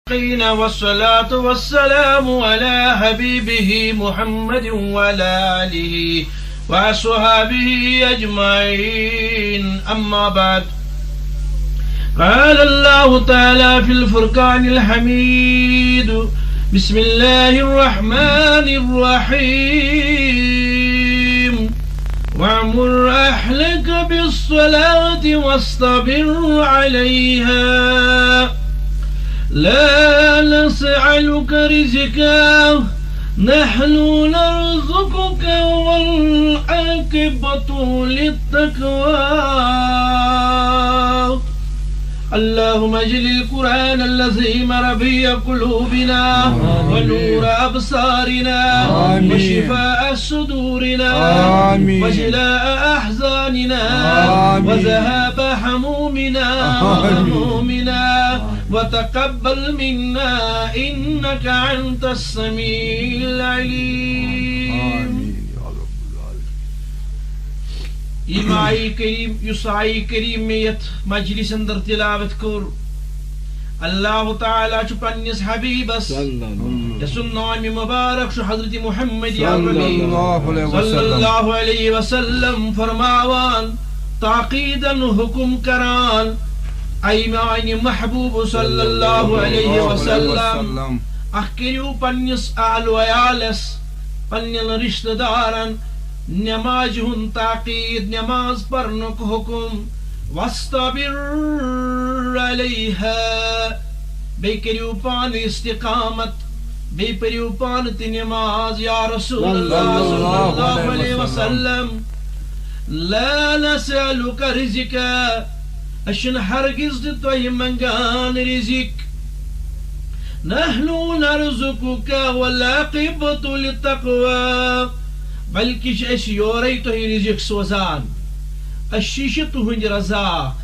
والصلاة والسلام على حبيبه محمد وعلى آله وصحبه أجمعين أما بعد قال الله تعالى في الفرقان الحميد بسم الله الرحمن الرحيم وأمر أهلك بالصلاة واصطبر عليها لا نسألك رزقا نحن نرزقك والعاقبة للتقوى اللهم اجعل القرآن العظيم ربيع قلوبنا ونور أبصارنا وشفاء صدورنا وجلاء أحزاننا وذهاب همومنا وهمومنا وتقبل منا إنك أنت السميع العليم آئی کریم یس آئی کریم میں یت مجلس اندر تلاوت کور اللہ تعالیٰ چھ پنس حبیبس یسن نام مبارک شو حضرت محمد صلی اللہ علیہ وسلم فرماوان تاقیدا حکم کران ای معنی محبوب صلی اللہ علیہ وسلم اخکریو پنس آل و عیالس پنن رشتہ دارن نماز ہن تاقید نماز پرنک حکم واستبر علیہا بے کریو پان استقامت بے پریو پان تی نماز یا رسول اللہ صلی اللہ علیہ وسلم لا نسألک رزقا اشن ہرگز تو منگان رزق نحنو نرزقک والعاقبۃ للتقوى بلکہ اس یوری تو ہی رزق سوزان اشیش تو ہنج رزاق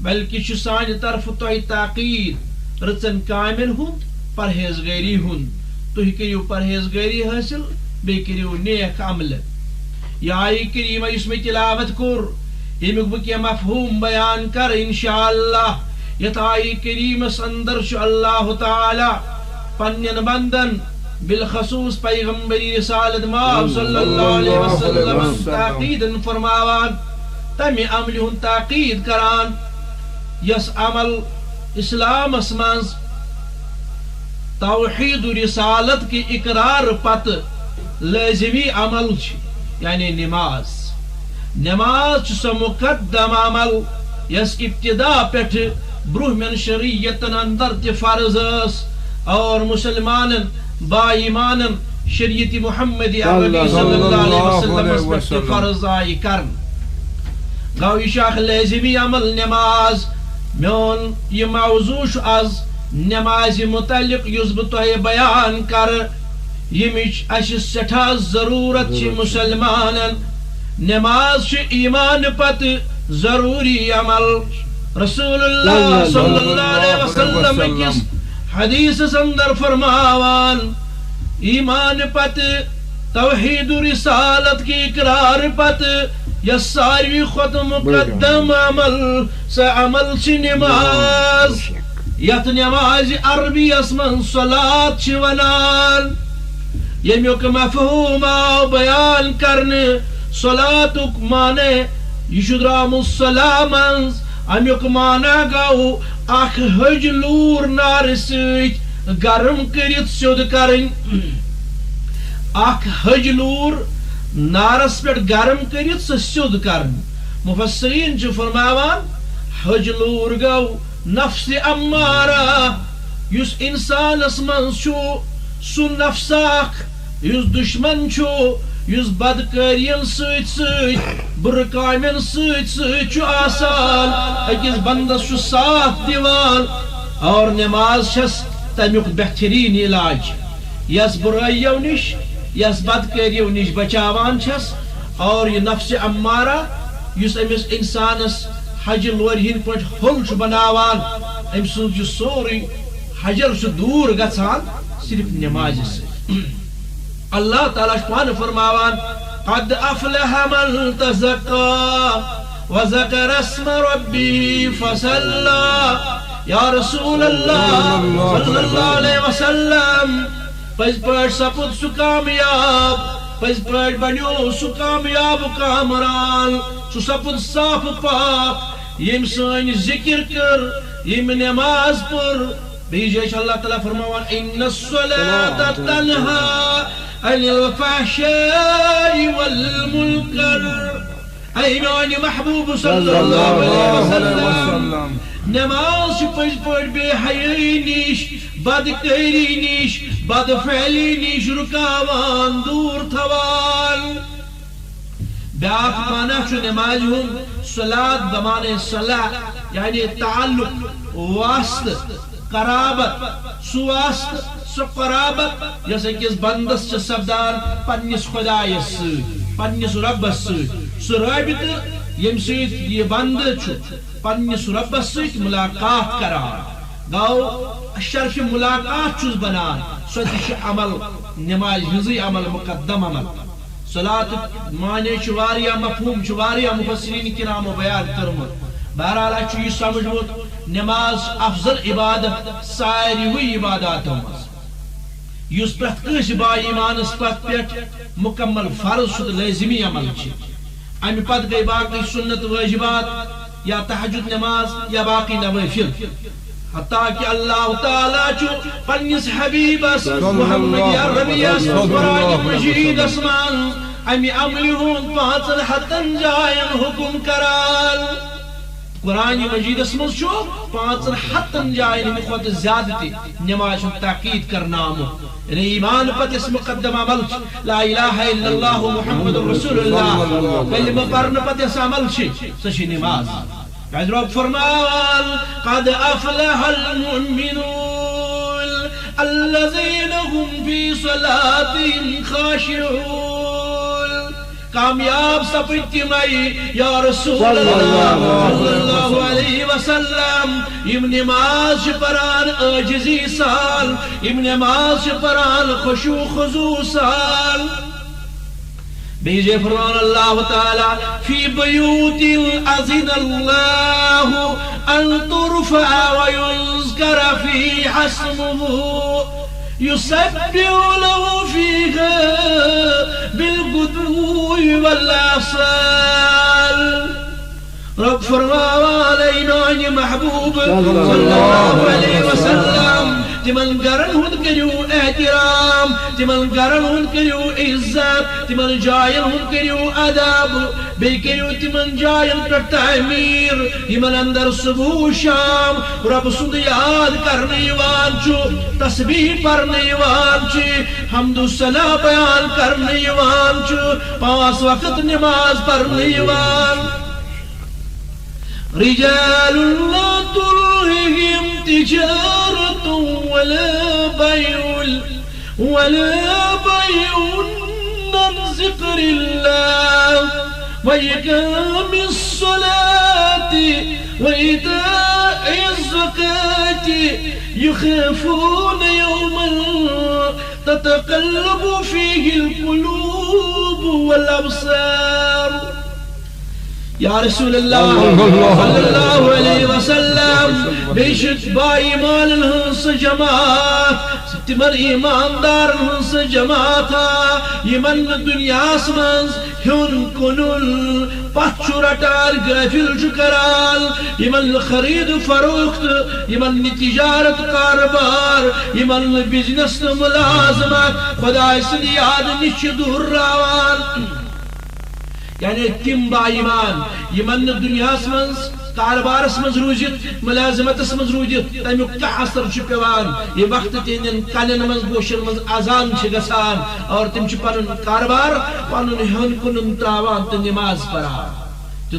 بلکہ سان طرف تو ہی تاقید رچن کامل ہند پرہیزگاری ہند تو ہی کریو پرہیزگاری حاصل بے کریو نیک عمل یا آئی کریمہ اس میں تلاوت کر امیک بکیا مفہوم بیان کر انشاءاللہ یت آئی کریمہ اندر شو اللہ تعالی پنین بندن بالخصوص پیغمبری رسالت ماب صلی اللہ علیہ وسلم تاقید فرماوان تمی عملی ہن تاقید کران یس عمل اسلام اسمانز توحید و رسالت کی اقرار پت لازمی عمل چھ یعنی نماز نماز سو مقدم عمل یس ابتدا پیٹھ برہمن شریعتن اندر تہ فرض اور مسلمان با ایمان شریعت محمد عربی صلی اللہ علیہ وسلم فرض آئی کرن گو یہ اخ لازمی عمل نماز میون یہ موضوع آز نماز متعلق یس بہ تہ بیان کر یمچ اس سٹھا ضرورت مسلمانن نماز ایمان پت ضروری عمل رسول اللہ صلی اللہ علیہ وسلم کس حدیث اندر فرماوان ایمان پت توحید رسالت کی اقرار پت یا ساروی خود مقدم عمل سا عمل چھ نماز یت نماز عربی اسمن صلاة چھ ونان یمیک مفہوم آو بیان کرنے صلاتک مانے یہ درام السلام امیک مانا گو اخ حج لور نار سیت گرم کرت سیود کرن اخ حج لور نارس پیٹ گرم کرت سیود کرن مفسرین چھ فرماوان حج لور گو نفس امارہ یس انسان اسمن چھو سو نفس اخ یس دشمن چھو یس بدکارین سیت سیت برکامن سیت سیت چھو آسان اکس بندس چھو ساتھ دیوان اور نماز چھس تمیک بہترین علاج یس برائیو نش یس بدکاریو نش بچاوان چھس اور یہ نفس امارہ یس امس انسانس حج لور ہند پٹ ہل چھ بناوان ام سن سوری حجر چھ دور گژھان صرف نماز سے اللہ تعالیٰ پان فرماوان قد افلح من تزکا وذکر اسم ربی فصلی یا رسول اللہ صلی اللہ علیہ وسلم پز پاٹ سپد سو کامیاب پز پاٹ بنیو سو کامیاب کامران سو سپد صاف پاک یم سن ذکر کر یم نماز پر بیجیش اللہ تعالیٰ فرماوان ان الصلاة تنہا عن الفحشاء والمنکر اے میون محبوب صلی اللہ علیہ وسلم نماز پز پاٹ بے حیائی نیش بدکاری نیش بدفعلی نیش رکاوان دور تھوان بیاق مانا چو نماز ہم صلاة بمانے صلاة یعنی تعلق واسط قرابت سواست سو قرابت جیسے کہ اس بندس چھ سبدان پنیس خدایس پنیس ربس سو رابط یم سیت یہ بند چھو پنیس ربس سیت ملاقات کران گو شرف ملاقات چھوز بنان سو تیش عمل نماز ہزی عمل مقدم عمل صلاة معنی چواریا مفہوم چواریا مفسرین کرام و بیان کرمت بہرحال اچھو یہ سمجھوت نماز افضل عبادت ساری ہوئی عبادات یس پرت کس با ایمان اس پت پیٹ مکمل فرض شد لازمی عمل چھ امی پت گئی باقی سنت واجبات یا تحجد نماز یا باقی نوافل حتیٰ کہ اللہ تعالیٰ چو پنیس حبیب اس محمد عربی اس قرآن مجید اسمان امی عملی ہون پانچن حتن جائن حکم کرال قرآن مجید اسمز چھو پانچن حتن جائن خود زیادتی نماز تاقید کرنا یعنی ایمان پت اس مقدم عمل لا الہ الا اللہ محمد رسول اللہ کلمہ پرن پت اس عمل سشی نماز بعد رب فرمان قد افلح المؤمنون الذين هم في صلاتهم خاشعون کامیاب سپتی مئی یا رسول اللہ صلی اللہ علیہ وسلم ام نماز پران عاجزی سال ام نماز پران خشوع خضوع سال بیجے فرمان اللہ تعالی فی بیوت اذن اللہ ان ترفع وینذکر فی اسمہ يسبح له فيها بالغدو والآصال رب فرما علينا محبوب صلى الله عليه وسلم تمن گرن ہند کریو احترام تمن گرن ہند کریو عزت تمن جائن ہند کریو ادب بی کریو تمن جائن پر تعمیر یمن اندر صبح شام رب سند یاد کرنے یوان چھو تسبیح پڑھنے یوان چھ حمد و ثنا بیان کرنے یوان چھو 5 وقت نماز پڑھنے یوان رجال لا تلههم تجارة ولا بيع عن ذكر الله وإقام الصلاة وإيتاء الزكاة يخافون يوما تتقلب فيه القلوب والأبصار یا رسول اللہ صلی اللہ علیہ وسلم بیشک با ایمان ہنس جماعت تمن ایماندار ہنس جماعت یمن دنیا منز ہن کنل پچھو رٹال غافل کرال یمن خرید فروخت یمن تجارت کاروبار یمن بزنس ملازمت خدا سند یاد نش دور راوان یعنی تم با ایمان یمن دنیا منز کاربارس مز روزت ملازمت مز روزت تمیک کیا اثر پیوان یہ وقت تہندین کنن مز گوشن مز اذان گسان اور تم پن کاربار پن ہن کن تراوان تو نماز پڑھان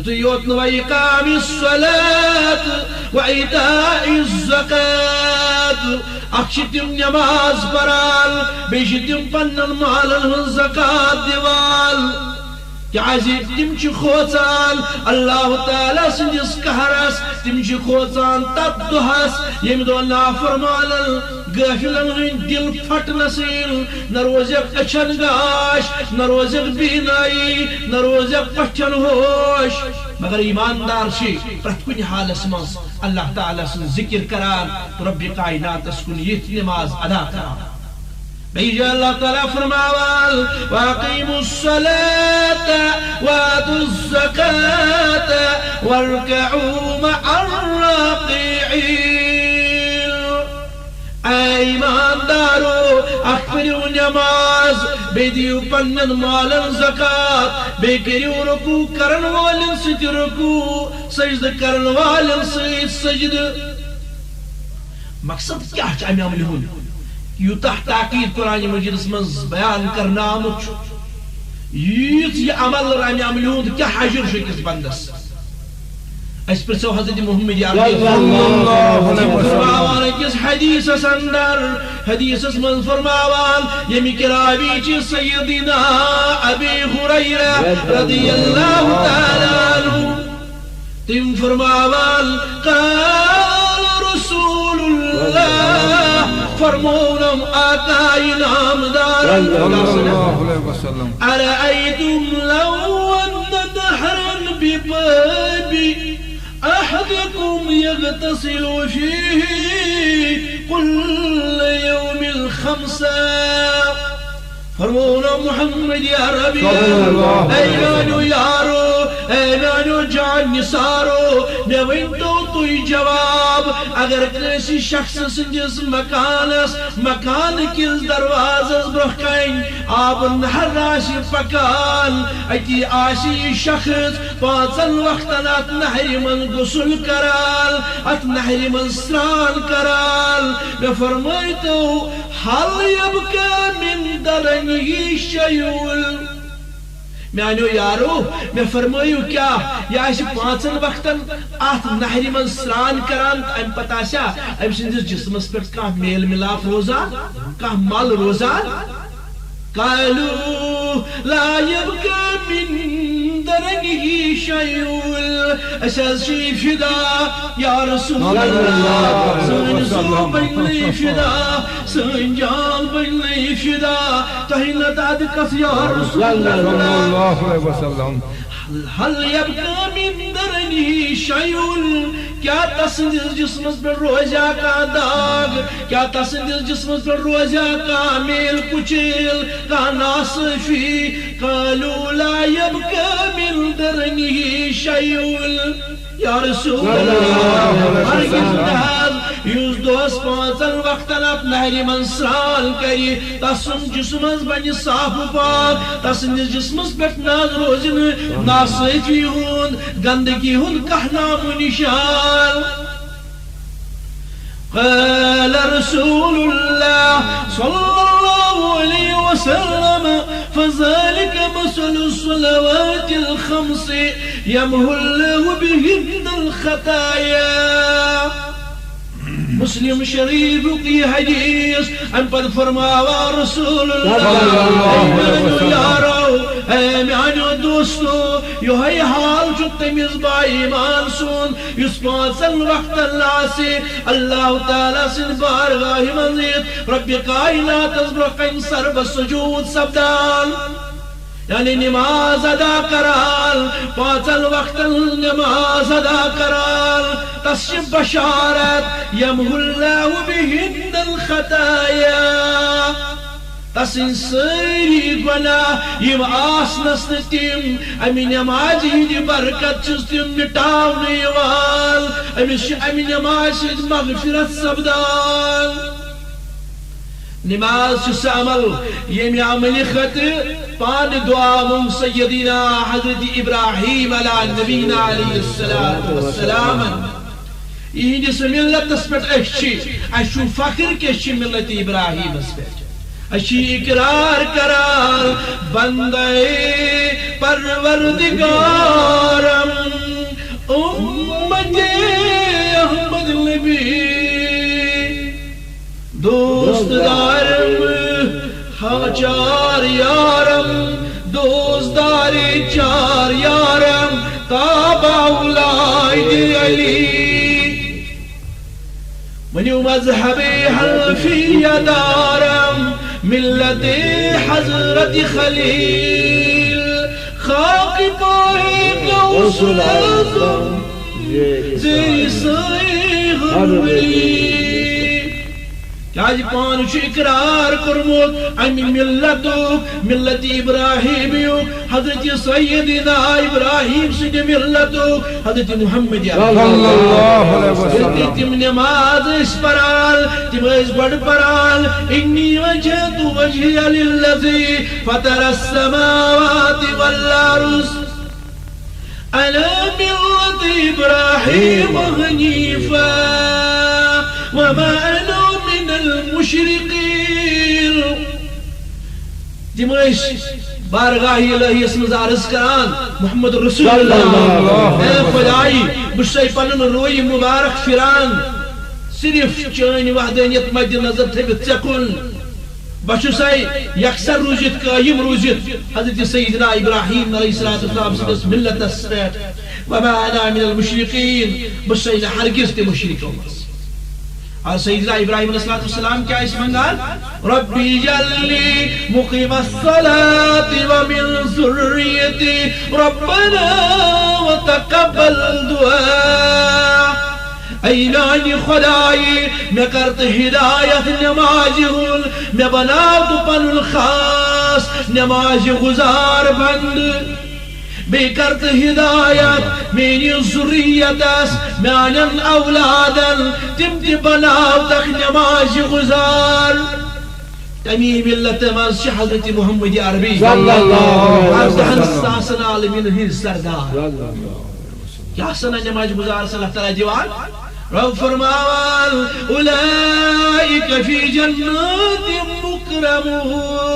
تو یوت نو اقام الصلاة و ایتاء الزکاة اخش تم نماز پڑھان بیش تم پنن مالن ہن زکات دیوال تم کھوچان اللہ تعالیٰ سندس قہرس تم کھوچان تب دہس یم دہ نافرمانن غافلن ہند دل پھٹنس نہ روزک اچھن گاش نہ روزک بینائی نہ روزک پچھن ہوش مگر ایماندار پرت کن حالس مز اللہ تعالیٰ سن ذکر کران تو رب کائنات کن یت نماز ادا کران بیجا اللہ تعالیٰ فرماوال وَاقِيمُوا الصَّلَاةَ وَآتُوا الزَّكَاةَ وَارْكَعُوا مَعَ الرَّاقِعِينَ اے ایماندارو اخبریو نماز بیدیو پنن مالن زکاة بے کریو رکو کرن والن ست رکو سجد کرن والن ست سجد مقصد کیا چاہمی عملی ہوں یوتہ تاکید قرآن مجید مز بیان کرنا آمد یوت یہ عمل رانی عملیون کیا حجر شکس بندس اس پر سو حضرت محمد فرماوان کس حدیث سندر حدیث من فرماوان یمی کراوی چی سیدنا ابی حریرہ رضی اللہ تعالی عنہ تم فرماوان قال رسول اللہ فرمونم آقای نامدار ارأیتم لو ان نهرا بباب احدكم يغتسل فيه كل يوم 5 فرمونا محمد یا ربی اینانو یارو اینانو جان نسارو نوینتو توی جواب اگر کسی شخص سنجس مکان کل دروازز برخکین آب نهر راشی پکان ایتی آشی شخص 5 وقتن ات نهری من غسل کرال ات نهری من سران کرال بفرمائیتو حل یبکا من درنگی شیول میانو یارو میں فرمائیو کیا یا ایسی 5 وقتن آت نہری من سران کران ام پتاشا ام سندس جسمس پر کا میل ملاف روزان کا مال روزان قالوا لا يبقى من درنگی شیول اساس شی فدا یا رسول اللہ سن زو بگلی فدا سن جان بگلی فدا تہین داد کس یا رسول اللہ هل يبقى من درنی شیول کیا تسندس جسمس پر روزہ کا داغ کیا تسندس جسمس پر روزہ کا میل کچیل کا ناصفی قالوا لا يبقى من درنه شیء یا رسول اللہ ہرگز نہاز یوز دو گوس پانچن وقتن ات نہر من سران کری تسن جسمس بن صاف پاک تسندس جسمس پہ ناز روزن ناصافی ہند گندگی ہند کہ نام و نشان قال رسول الله صلى الله عليه وسلم فذلك مثل الصلوات الخمس يمحو الله بهن الخطايا مسلم شریف کی حدیث ان پر فرماوا رسول اللہ یارو اے میانو دوستو یہ حال جو تمیز با ایمان سن یس پانچن وقت اللہ سے اللہ تعالیٰ سن بارگاہ منزید رب کائنات ازبرقین سر بسجود سبدان یعنی نماز ادا کرال پانچن وقت نماز ادا کرال تسجب بشارت یمحو اللہ بہن الخطایا تسن سری گناہ یم آسنس تم امی نماز ہندی برکت چس تم مٹاؤن یوال امی نماز مغفرت سبدان نماز چھ عمل یم عمل خطر پان دعا من سیدنا حضرت ابراہیم علی نبینا علیہ السلام یہندس ملتس پہ اچھو فخر کہ ملت ابراہیم اس پہ اچھی اقرار کرال بندے پروردگارم امت احمد نبی دوست دارم چار یارم دوست داری چار یارم تابا اولاد علی منو مذہب حنفی دارم ملت حضرت خلیل خاک پائے غوث الاعظم زیر سائے غربی آج پانچ اقرار کرمت امی ملت ابراہیمیو حضرت سیدنا ابراہیم سید ملتو حضرت محمد صلی اللہ علیہ وسلم تم نماز اس پرال تم اس بڑ پرال انی وجہت وجہی للذی فطر السماوات والارض على ملة إبراهيم حنيفا وما أنا من المشرقين تمش بارگاہ الہی اسمز عرض کران محمد رسول اللہ اے خدائی بشائی پنن روی مبارک فران صرف چین وحدانیت مد نظر تھبت چکن بچوسائی یکسر روزت قائم روزت حضرت سیدنا ابراہیم علیہ السلام سدس ملت اسفیت وما انا من المشرقین بشائی ہرگز تے مشرکوں اور سیدنا ابراہیم علیہ السلام کیا اس منگال ربی جلی مقیم الصلاة ومن ذریتی ربنا وتقبل دعا اے میانی خدائی میں کرت ہدایت نماز ہون میں بناو تو پن الخاص نماز گزار بند بے کرت ہدایت میری ذریت اس میانن اولادن تم تی بناو تک نماز گزار تمی ملت مز حضرت محمد عربی صلی اللہ علیہ وسلم عالمین ہی سردار کیا سنہ نماز گزار صلی اللہ تعالی دیوان رب فرماوال اولئک فی جنات مکرمون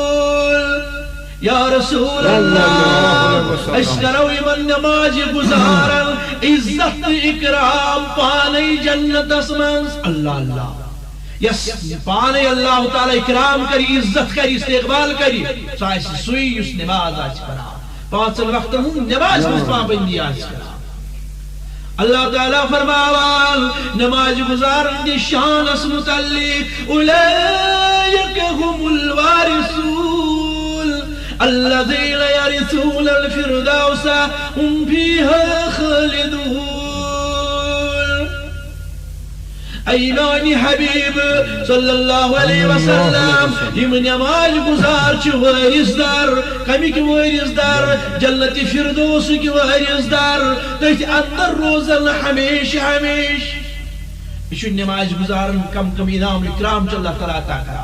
یا رسول اللہ اشکروی من نماز گزارا عزت اکرام پانی جنت اسمنس اللہ اللہ یس پانی اللہ تعالی اکرام کری عزت کری استقبال کری سائس سوئی اس نماز آج کرا پانچ وقت ہوں نماز مصفا بندی آج کرا اللہ تعالیٰ فرماوال نماز گزارن دی شان اس متعلق اولئک هم الوارثون الذين يرثون الفردوس هم فيها خالدون ایمانی حبیب صلی اللہ علیہ وسلم یم نماز گزار چھ وارث در کمی کی وارث در جنت فردوس کی وارث در تیت اندر روزن ہمیش ہمیش یہ نماز گزارن کم کم انعام اکرام چ اللہ تعالیٰ عطا کرا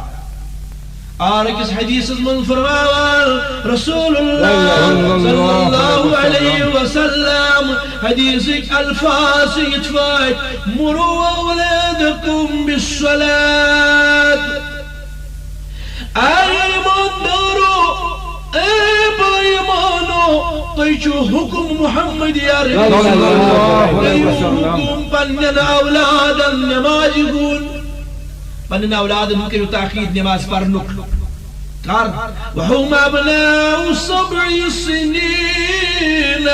اور کس حدیث من فرمان رسول اللہ صلی اللہ علیہ وسلم حدیث الفاظ اتفاق مروا اولادکم بالصلاة ایمان دارو اے بایمانو تیچو حکم محمد یا رسول اللہ حکم پنن اولادا نماز گون پنن اولادن کریو تاخید نماز پرنک کار وهم ابناء 7 سنین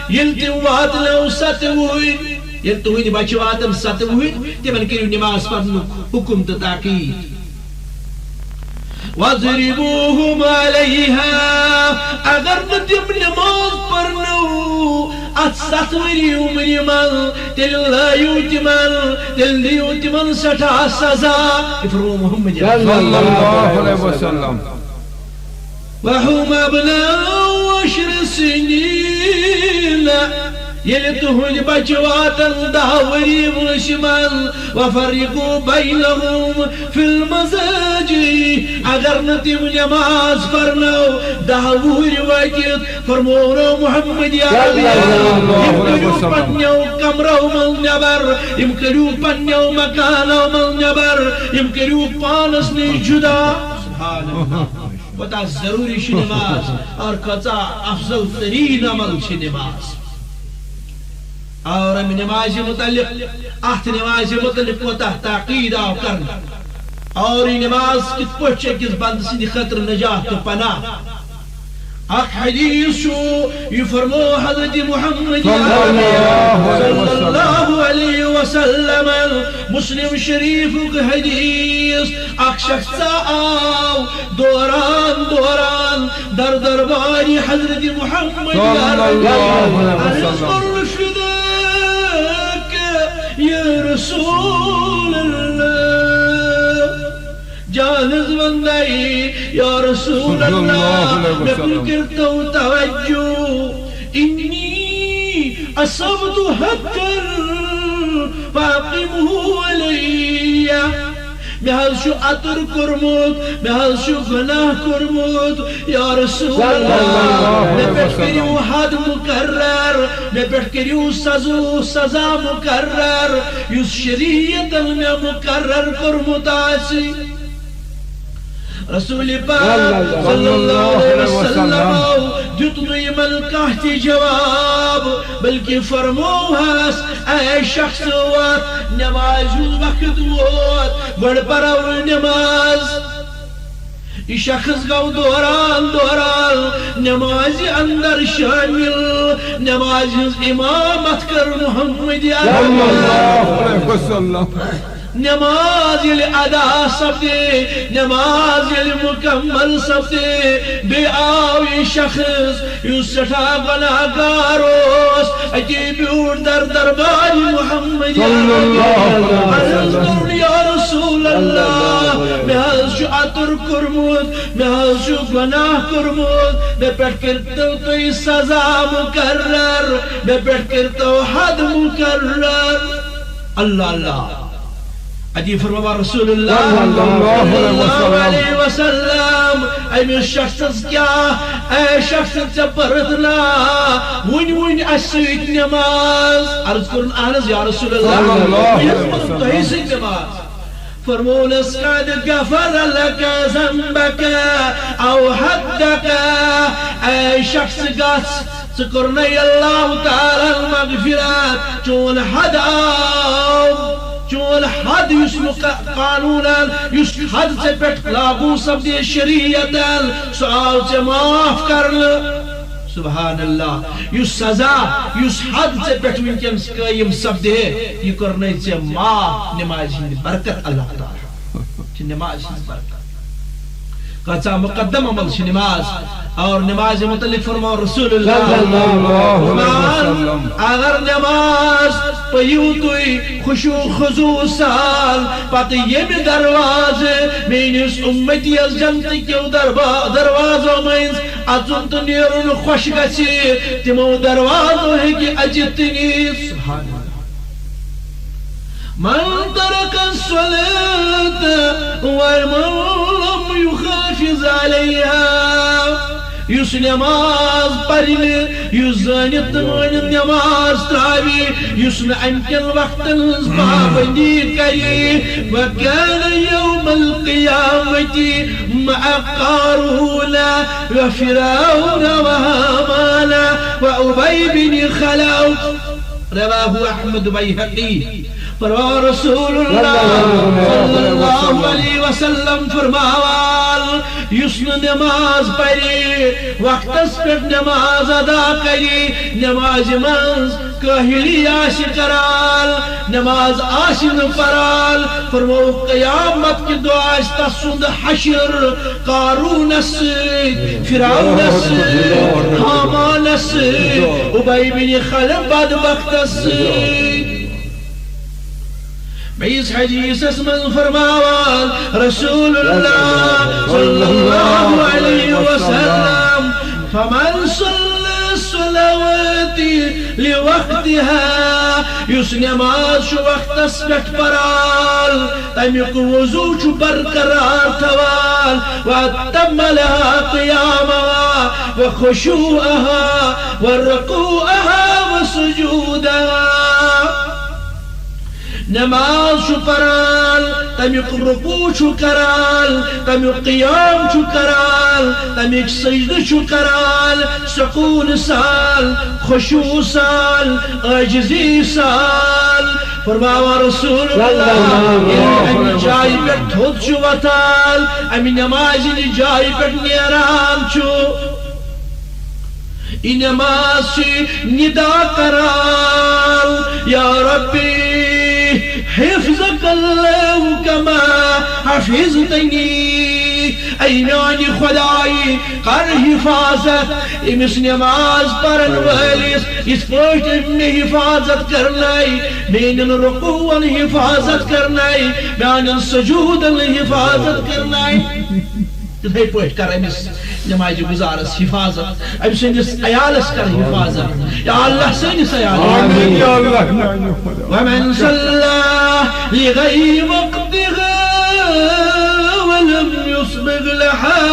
یلتی واتلو 7 وین یلتی وین بچ واتم 7 وین تمن کریو نماز پرنک حکم تاخید وَضْرِبُوهُمْ عَلَيْهَا اگر نتم نماز پرنو ات 7 وری عمر من تل لا یوتمن تل لیوتمن سٹھا سزا فرمو محمد صلی اللہ علیہ وسلم وَهُمْ أَبْنَاءُ 10 سنین يلتهن بجواتا داوري مشمل وفرقوا بينهم في المزاج اگر نتم نماز فرنو داوري وقت فرمونو محمد يا ربي يمكنوا پنيو کمرو مل نبر يمكنوا پنيو مكانو مل نبر يمكنوا پانس نی جدا سبحان اللہ وتا ضروری چھ نماز اور قطع افضل ترین عمل چھ نماز اور ہم نماز متعلق نماز متعلق کوتاہ تاقید آو کرنا اور یہ نماز کت پوچھ کس بند سندی خطر نجات تو پناہ اک حدیث شو یفرمو حضرت محمد صلی اللہ علیہ وسلم مسلم شریف کا حدیث اک شخص آو دوران دوران در درباری حضرت محمد یا رسول اللہ جانز بندائی یا رسول اللہ میں کل کرتا ہوں توجہ انی اصبت حقر فاقمہ علیہ میں حض شو عطر کرمود میں حض شو گناہ کرمود یا رسول اللہ میں پیٹ کریو حد مقرر میں پیٹ کریو سزا مقرر یس شریعت میں مقرر کرمود آسی رسول پاک صلی اللہ علیہ وسلم جتنی ملکہتی جواب بلکہ فرموہاس اے شخص وات نماز وقت وات بڑھ پراو نماز یہ شخص گو دوران دوران نماز اندر شامل نماز امامت کر محمد صلی اللہ علیہ وسلم نماز یل ادا سپدے نماز یل مکمل سپدے بے آو یہ شخص یو سٹھا گناہگاروس اتی بیور در درباری محمد یا رسول اللہ میں حض شو عطر کرمود میں حض شو گناہ کرمود میں پیٹ کرتا ہوں تو یہ سزا مقرر میں پیٹ کرتا ہوں حد مقرر اللہ اللہ ادی فرما رسول اللہ صلی اللہ علیہ وسلم اے میں شخص کیا اے شخص چپردنا ون اسیت نماز عرض کرن آنز یا رسول اللہ تو ہی سیت نماز فرمون اسقاد غفر لك ذنبك او حدك اے شخص گاس سکرنی اللہ تعالی المغفرات چون حد آو چون حد یس قانونا یس حد سے پیٹ لاغو سب دے شریعتا سؤال سے معاف کرل سبحان اللہ یس سزا یس حد سے پیٹ ونکن قائم سب دے یہ کرنے سے معاف نماز ہند برکت اللہ تعالی نماز ہند برکت قصہ مقدم عمل چھ نماز اور نماز متعلق فرما رسول اللہ اگر نماز پیوتوی خشوع خضوع سال پتہ یم درواز مینس امتی از جنت کیو دروازو مینز اژن تو نیرن خوش گچی تمو دروازو ہے کہ اجت نیز من ترك الصلاة ومن لم يحافظ عليها يس نماز پرن يس زانت نماز تراوي يس نمكن وقت پابندی کری وكان يوم القيامة مع قارون وفرعون وهامان وأبي بن خلف رواه أحمد بيهقي فرما رسول اللہ صلی اللہ علیہ وسلم فرماوال یسن نماز پری وقتس پر نماز ادا کری نماز منز کاہلی آش کرال نماز آشن پرال فرمو قیامت کی دعاش تسند حشر قارون السید فرعون السید حامان السید ابی بن خلف بدبخت السید بيس حديث اسم فرماوان رسول الله صلى الله عليه وسلم فمن صلى الصلوات لوقتها يسنماز شو وقت اسبت برال تميق وضوء شو برقرار توال واتم لها قيامها وخشوعها ورقوعها وسجودها نماز شو پرال تمیق رکوع شو کرال تمیق قیام شو کرال تمیق سجد شو کرال سکون سال خشوع سال عاجزی سال فرماوا رسول اللہ امی جائی پر تھوت شو وطال امی نمازی جائی پر نیران شو این نماز شی ندا کرال یا ربی حفظك الله كما حفظتني اي میانی خدای کر حفاظت امس نماز پرن وٲلِس یِتھ پٲٹھۍ مےٚ حفاظت کرنائی میانٮ۪ن رکوعن حفاظت کرنائی میانٮ۪ن سجوٗدن حفاظت کرنائی تِتھے پٲٹھۍ کر أمِس نماز گزارس حفاظت ام سندس عیالس کر حفاظت یا اللہ سندس عیالس ومن صلى لغير وقتها ولم يسبغ لها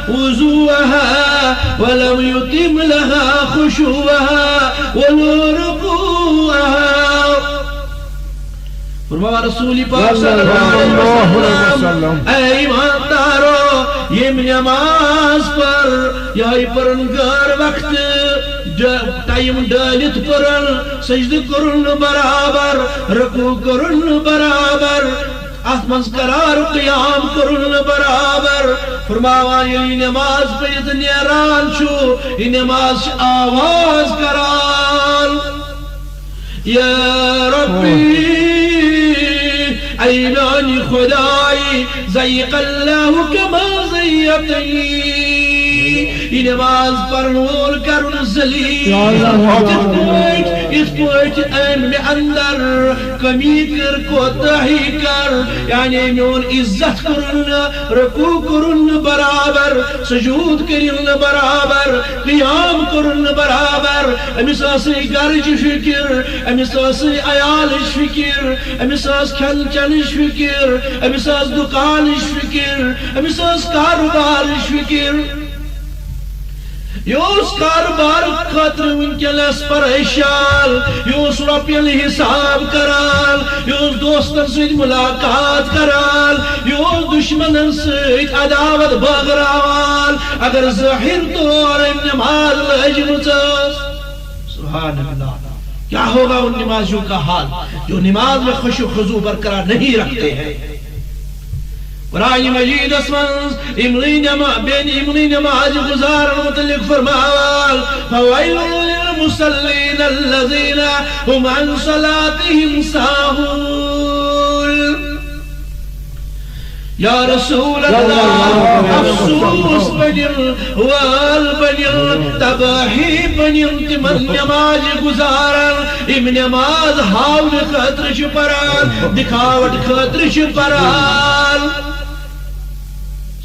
وضوءها ولم يتم لها خشوعها ولا ركوعها فرما رسول پاک صلی اللہ علیہ وسلم اے ایماندارو یم نماز پر یہ پرن غیر وقت ٹائم ڈالت پرن سجد کرن برابر رکوع کرن برابر اتمنز قرار قیام کرن برابر فرماوان یہ نماز پہ نیران چھو یہ نماز آواز کرال یا ربی اے میانی خدائی زیق اللہ کما زیقنی یہ نماز پرن وول کرن ذلیل اس پوچھ میں اندر کمی کر کوتاہی کر یعنی میون عزت کرن رکوع کرن برابر سجود کرن برابر قیام کرن برابر امس آسی گرج فکر امس آسی عیالش فکر امس آس کھن چنش فکر امس آس دکانش فکر امس آس کاروبارش فکر یوس کاروبار خاطر ونکلس پریشان یوس رپین حساب کران یوس دوستن سۭتۍ ملاقات کران یوس دشمنن سۭتۍ عداوت بٲگراوان اگر ظاہر طور نماز لجمٕژ ٲس سبحان اللہ کیا ہوگا ان نمازیوں کا حال جو نماز میں خشوع و خضوع برقرار نہیں رکھتے ہیں قرآن مجید اسمنز بین املی نماز گزار متعلق فرماوال فویل للمصلین الذین هم عن صلاتهم ساہون یا رسول اللہ افسوس بنل وال بنل تباہی بنل تمن نماز گزارن ام نماز ہاون خطر چھ پران دکھاوٹ خطر چھ پران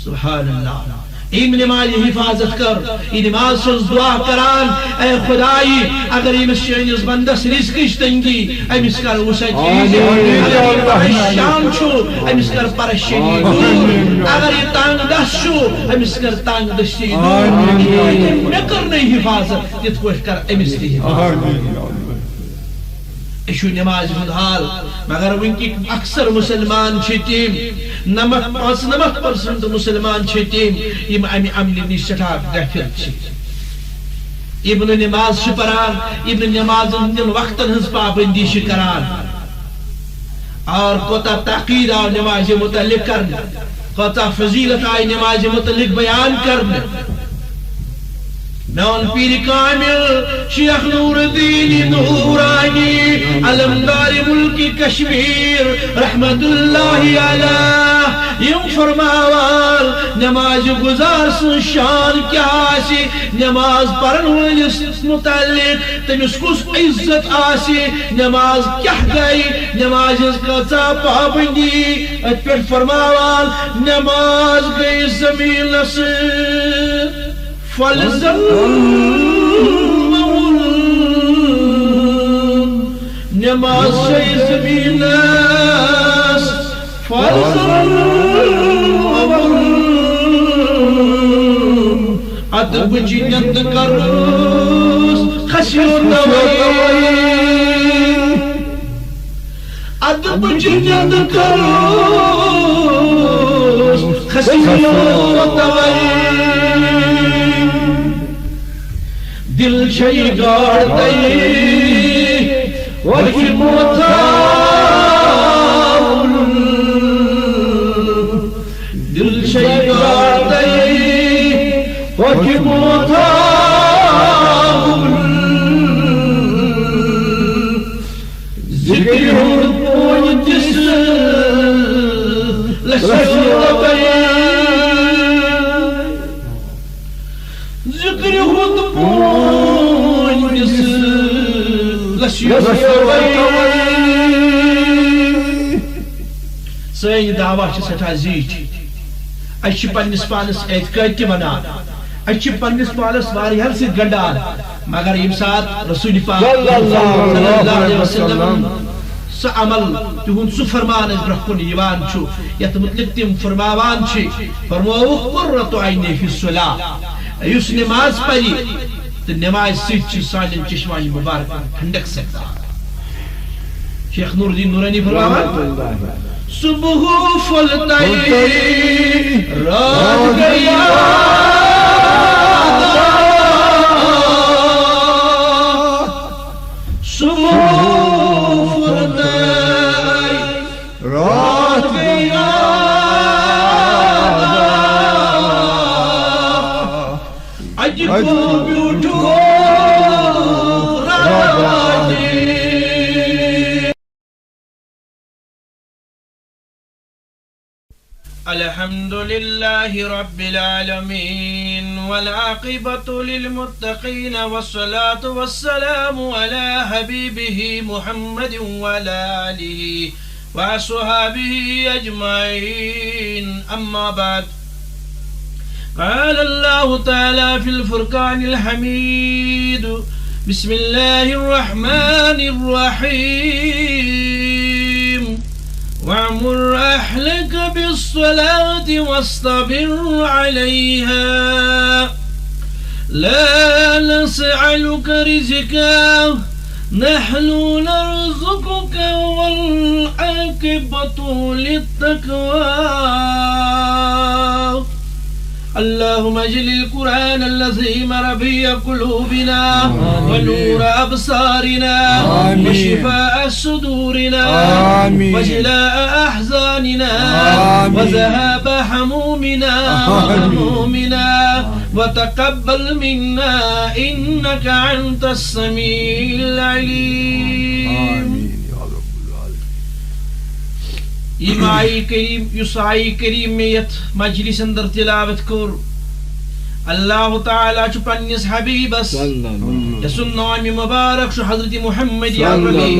سبحان اللہ یم نماز حفاظت کر یہ نماز سز دعا کران اے خدائی اگر امس چٲنِس بندس رزقٕچ تنگی امس کر وسعت اگر پریشان چھُ امس کر پریشانی دور اگر یہ تنگ دست چھُ امس کر تنگ دستی دور مے کرنے حفاظت تِتھ پٲٹھۍ کر امس تہِ حفاظت یہ نماز ہند حال مگر ونکی اکثر مسلمان تم 95% مسلمان تم یم امہ عمل نش سٹھا غافل ابن نماز پران ابن نماز ہندین وقتن ہز پابندی کران اور کوتا تاکید آو نماز متعلق کرنے کوتا فضیلت آئی نماز متعلق بیان کرنے میون پیر کامل شیخ نور الدین نورانی علمدار ملک کشمیر رحمت اللہ علیہ یم فرماوال نماز گزار سن شان کیا آسی نماز پرن ولس متعلق تمس کس عزت آسی نماز کیا گئی نماز کتا پابندی ات پر فرماوال نماز گئی زمین نصر فلزم نماز شئی زمین فلزم ادب جنت کروس خشیو دوئی ادب جنت کروس خشیو دوئی دل شئی گاڑ دئی وکی موتاول دل شئی گاڑ دئی وکی موتاول ذکر ہون پوئی جس لشیو دئی ذکر ہون پوئی جس سین دعویٰ سٹھا زیچ اچھ پنس پانس اعتقاد ونان اچھ پنس پانس واریاہن ست گنڈان مگر یم سات رسول پاک صلی اللہ علیہ وسلم سہ عمل تہند سہ فرمان اس برہ کن یوان چھُ یتھ متعلق تم فرماوان چھ فرمووُکھ قرۃ عینی فی الصلاۃ یس نماز پری تو نماز ست سان چشمان مبارک ٹھنڈک سکتا شیخ نور الدین نورانی فرماوان صبح پھلتائی رات گیا صبح پھلتائی رات گیا اج کو بیوٹھو راجی الحمد لله رب العالمين والعاقبة للمتقين والصلاة والسلام على حبيبه محمد وعلى آله وصحبه أجمعين أما بعد قال الله تعالى في الفرقان الحميد بسم الله الرحمن الرحيم وَأْمُرْ أَهْلَكَ بِالصَّلَاةِ وَاصْطَبِرْ عَلَيْهَا لَا نَسْأَلُكَ رِزْقًا نَحْنُ نَرْزُقُكَ وَالْعَاقِبَةُ لِلتَّقْوَى اللهم اجعل القرآن العظيم ربيع قلوبنا ونور أبصارنا وشفاء صدورنا وجلاء أحزاننا وذهاب همومنا وغمومنا وتقبل منا إنك أنت السميع العليم آئی کریم یس آئی کریم میں یت مجلس اندر تلاوت کور اللہ تعالیٰ چھ پنس حبیبس یسن نام مبارک چھ حضرت محمد عربی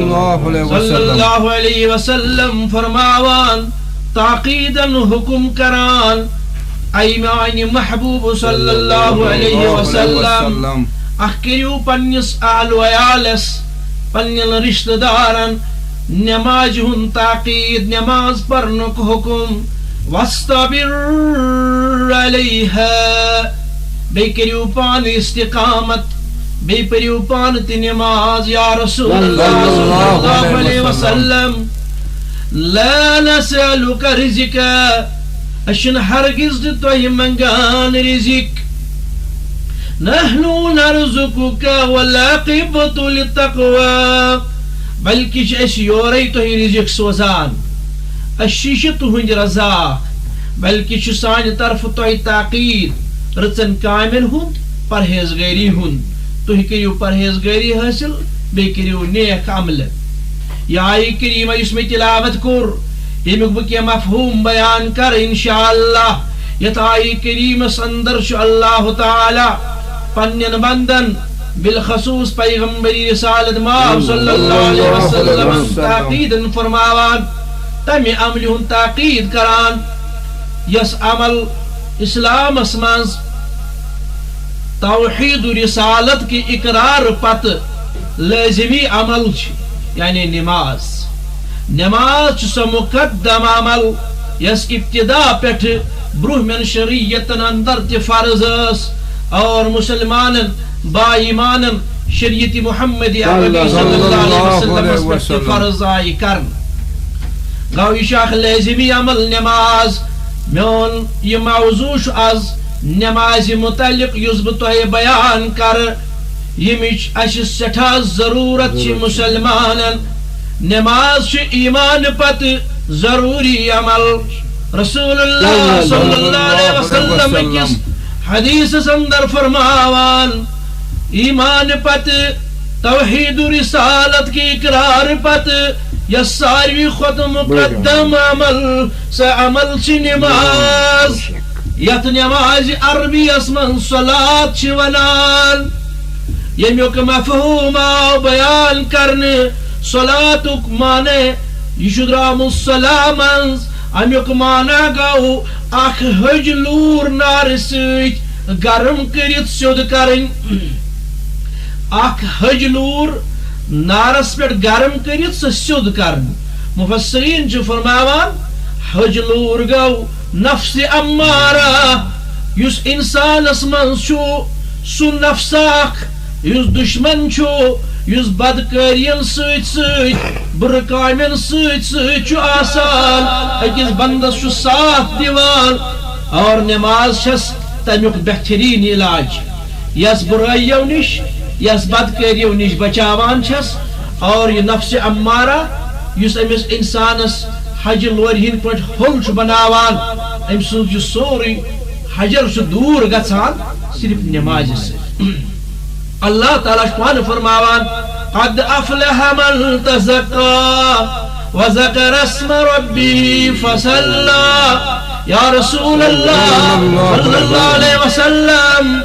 صلی اللہ علیہ وسلم فرماوان تاقیدن حکم کران اي میانہِ محبوب صلی اللہ علیہ وسلم اخ کٔرِو پننِس اہل و عیالس پننٮ۪ن رشتہ دارن نماز ہُنٛد تاکید نماز پرنُک حکم واصطبر علیہا بیٚیہِ کٔرِو پانہٕ استقامت بیٚیہِ پٔرِو پانہٕ تہِ نماز یا رسول اللہ صلی اللہ علیہ وسلم لا نسألك رزقا أسۍ چھِنہٕ ہرگز تہِ تۄہہِ منگان رزق نحن نرزقك والعاقبة للتقوى بلکہ چھِ أسۍ یورے تۄہہِ رزق سوزان أسۍ چھِ تُہنٛدۍ رزاق بلکہ چھُ سانہِ طرفہٕ تۄہہِ تاکید رٕژن کامٮ۪ن ہُنٛد پرہیزگٲری ہُنٛد تُہۍ کٔرِو پرہیزگٲری حٲصِل بیٚیہِ کٔرِو نیک عملہٕ یہ آیہِ کریٖمہ یُس مےٚ تلاوت کوٚر ییٚمیُک بہٕ کینٛہہ مفہوٗم بیان کرٕ انشاءاللہ یتھ آیہِ کریٖمس اندر چھُ اللہ تعالیٰ پننٮ۪ن بندن بالخصوص پیغمبری رسالت مآب صلی اللہ علیہ وسلم تاکیدن فرماوان تمہِ عملہِ ہُنٛد تاکید کران یس عمل اسلامس منٛز توحید رسالت کی اقرار پتہٕ لٲزمی عمل چھُ یعنی نماز نماز سۄ مقدم عمل یس ابتدا پٮ۪ٹھٕ برٛونٛہمٮ۪ن شریعتن اندر تہِ فرض ٲس اور مسلمانن با ایمانن شریعت محمد عربی صلی اللہ علیہ وسلم پٮ۪ٹھ تہِ فرض آیہِ کرنہٕ گوٚو یہِ چھُ اکھ لٲزمی عمل نماز میون یہِ موضوع چھُ آز نمازِ متعلق یُس بہٕ تۄہہِ بیان کرٕ ییٚمِچ اسہِ سٮ۪ٹھاہ ضروٗرت چھِ مُسلمانن نماز چھُ ایمان پتہٕ ضروٗری عمل رسول اللہ صلی اللہ علیہ وسلم أکِس حدیثس اندر فرماوان ایمان پتہٕ توحید رسالت کی اقرار پتہٕ یس ساروی کھۄتہٕ مقدم عمل سۄ عمل چھِ نماز یتھ نمازِ عربیس منٛز صلات چھِ ونان ییٚمیُک مفہوٗم آو بیان کرنہٕ صلاتُک معنی یہِ چھُ درٛامُت صلا منٛز امیُک معنی گوٚو اکھ حج لوٗر نارٕ سۭتۍ گرم کٔرِتھ سیوٚد کرٕنۍ اکھ حج لوٗر نارس پٮ۪ٹھ گرم کٔرِتھ سۄ سیوٚد کرٕنۍ مُفسریٖن چھِ فرماوان حج لوٗر گوٚو نفسِ امارہ یُس انسانس منٛز چھُ سُہ نفس اکھ یُس دشمن چھُ یُس بدکٲرین سۭتۍ سۭتۍ بُرٕ کامٮ۪ن سۭتۍ سۭتۍ چھُ آسان أکِس بندس چھُ ساتھ دِوان اور نماز چھس تمیُک بہترین علاج یس برٲیو نِش یس بدکٲریو نِش بچاوان چھس اور یہِ نفسِ امارہ یُس أمِس انسانس حجہِ لورِ ہٕنٛدۍ پٲٹھۍ ہوٚل چھُ بناوان أمۍ سُنٛد یہِ سورُے حجر چھُ دوٗر گژھان صرف نمازِ سۭتۍ اللہ تعالیٰ چھُ پانہٕ فرماوان قد افلح من تزکا وذکر اسم ربی فصلی یا رسول اللہ صلی اللہ علیہ وسلم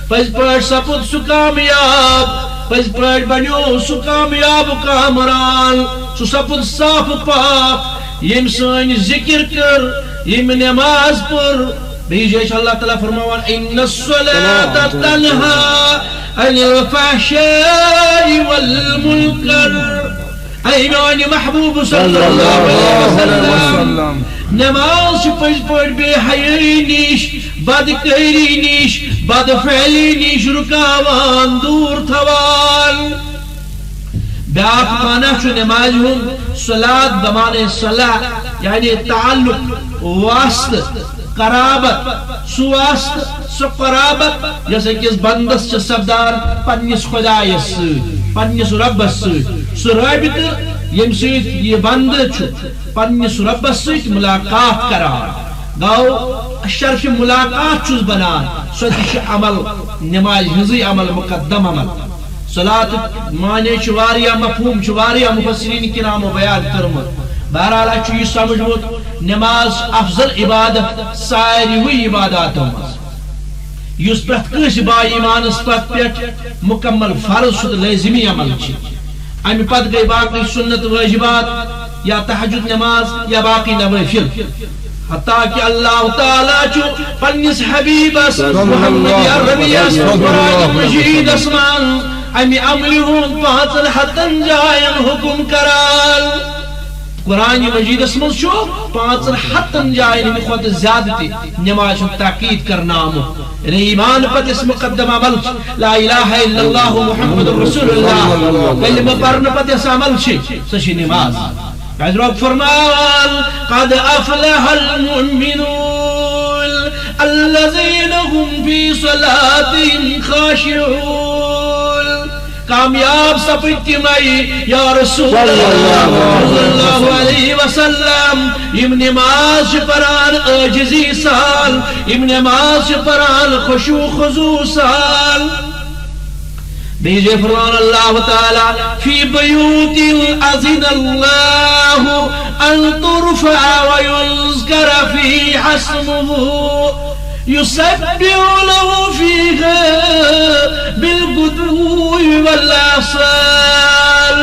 پٔزۍ پٲٹھۍ سپُد سُہ کامیاب پٔزۍ پٲٹھۍ بنیو سُہ کامیاب کامران سُہ سپُد صاف پاک ییٚمۍ سٲنۍ ذکر کٔر ییٚمۍ نماز پٔر بیٚیہِ جایہِ چھُ اللہ تعالیٰ فرماوان ان الصلاة تنہا عن الفحشاء والمنکر اے میانہِ محبوب صلی اللہ علیہ وسلم نماز چھِ پٔزۍ پٲٹھۍ بے حیٲیی نِش بدکٲری نِش بدفعلی نِش رُکاوان دوٗر تھاوان بیاکھ معنی چھُ نمازِ ہُنٛد صلات بمعنی صلاح یعنی تعلق واسطہٕ قرابت سُہ واسطہٕ سۄ قرابت یۄس أکِس بندس چھِ سپدان پننِس خۄدایس سۭتۍ پننِس رۄبس سۭتۍ سُہ رٲبطہٕ ییٚمہِ سۭتۍ یہِ بندٕ چھُ پننِس رۄبس سۭتۍ مُلاقات کران گوٚو شرفِ مُلاقات چھُس بنان سۄ تہِ چھِ عمل نمازِ ہٕنٛزٕے عمل مقدم عمل صلاتُک معنی چھُ واریاہ مفہوٗم چھُ واریاہ مُفسریٖن کرامو بیان کٔرمٕژ بہرحال اَسہِ چھُ یہِ سمجھمُت نماز افضل عبادت ساروٕے عباداتو منٛز یُس پرٛٮ۪تھ کٲنٛسہِ با ایمانس پٮ۪ٹھ مکمل فرض چھُ تہٕ لٲزمی عمل چھِ امہِ پتہٕ گٔے باقٕے سنت وٲجبات یا تہجد نماز یا باقٕے نوٲفل حتى کہ اللہ تعالیٰ چھو پنس حبیبس محمد عربیس قرآن مجید اسمان امی عملی ہون 5 جائن حکم کرال قرآن مجید اسمان چھو 5 جائن میں خود زیادتی نماز تاکید کرنا یعنی ایمان پت اس مقدم عمل لا الہ الا اللہ محمد رسول اللہ کلمہ پرن پت اس عمل سشی نماز بعد رب فرمان قد افلح المؤمنون الذين هم في صلاتهم خاشعون کامیاب سپتی مائی یا رسول اللہ صلی اللہ علیہ وسلم یم نماز پران عاجزی سال یم نماز پران خشوع خضوع سال بیجے فرمان اللہ تعالی فی بیوت اذن اللہ ان ترفع ويذكر فيها اسمه يسبح له فيها بالغدو والآصال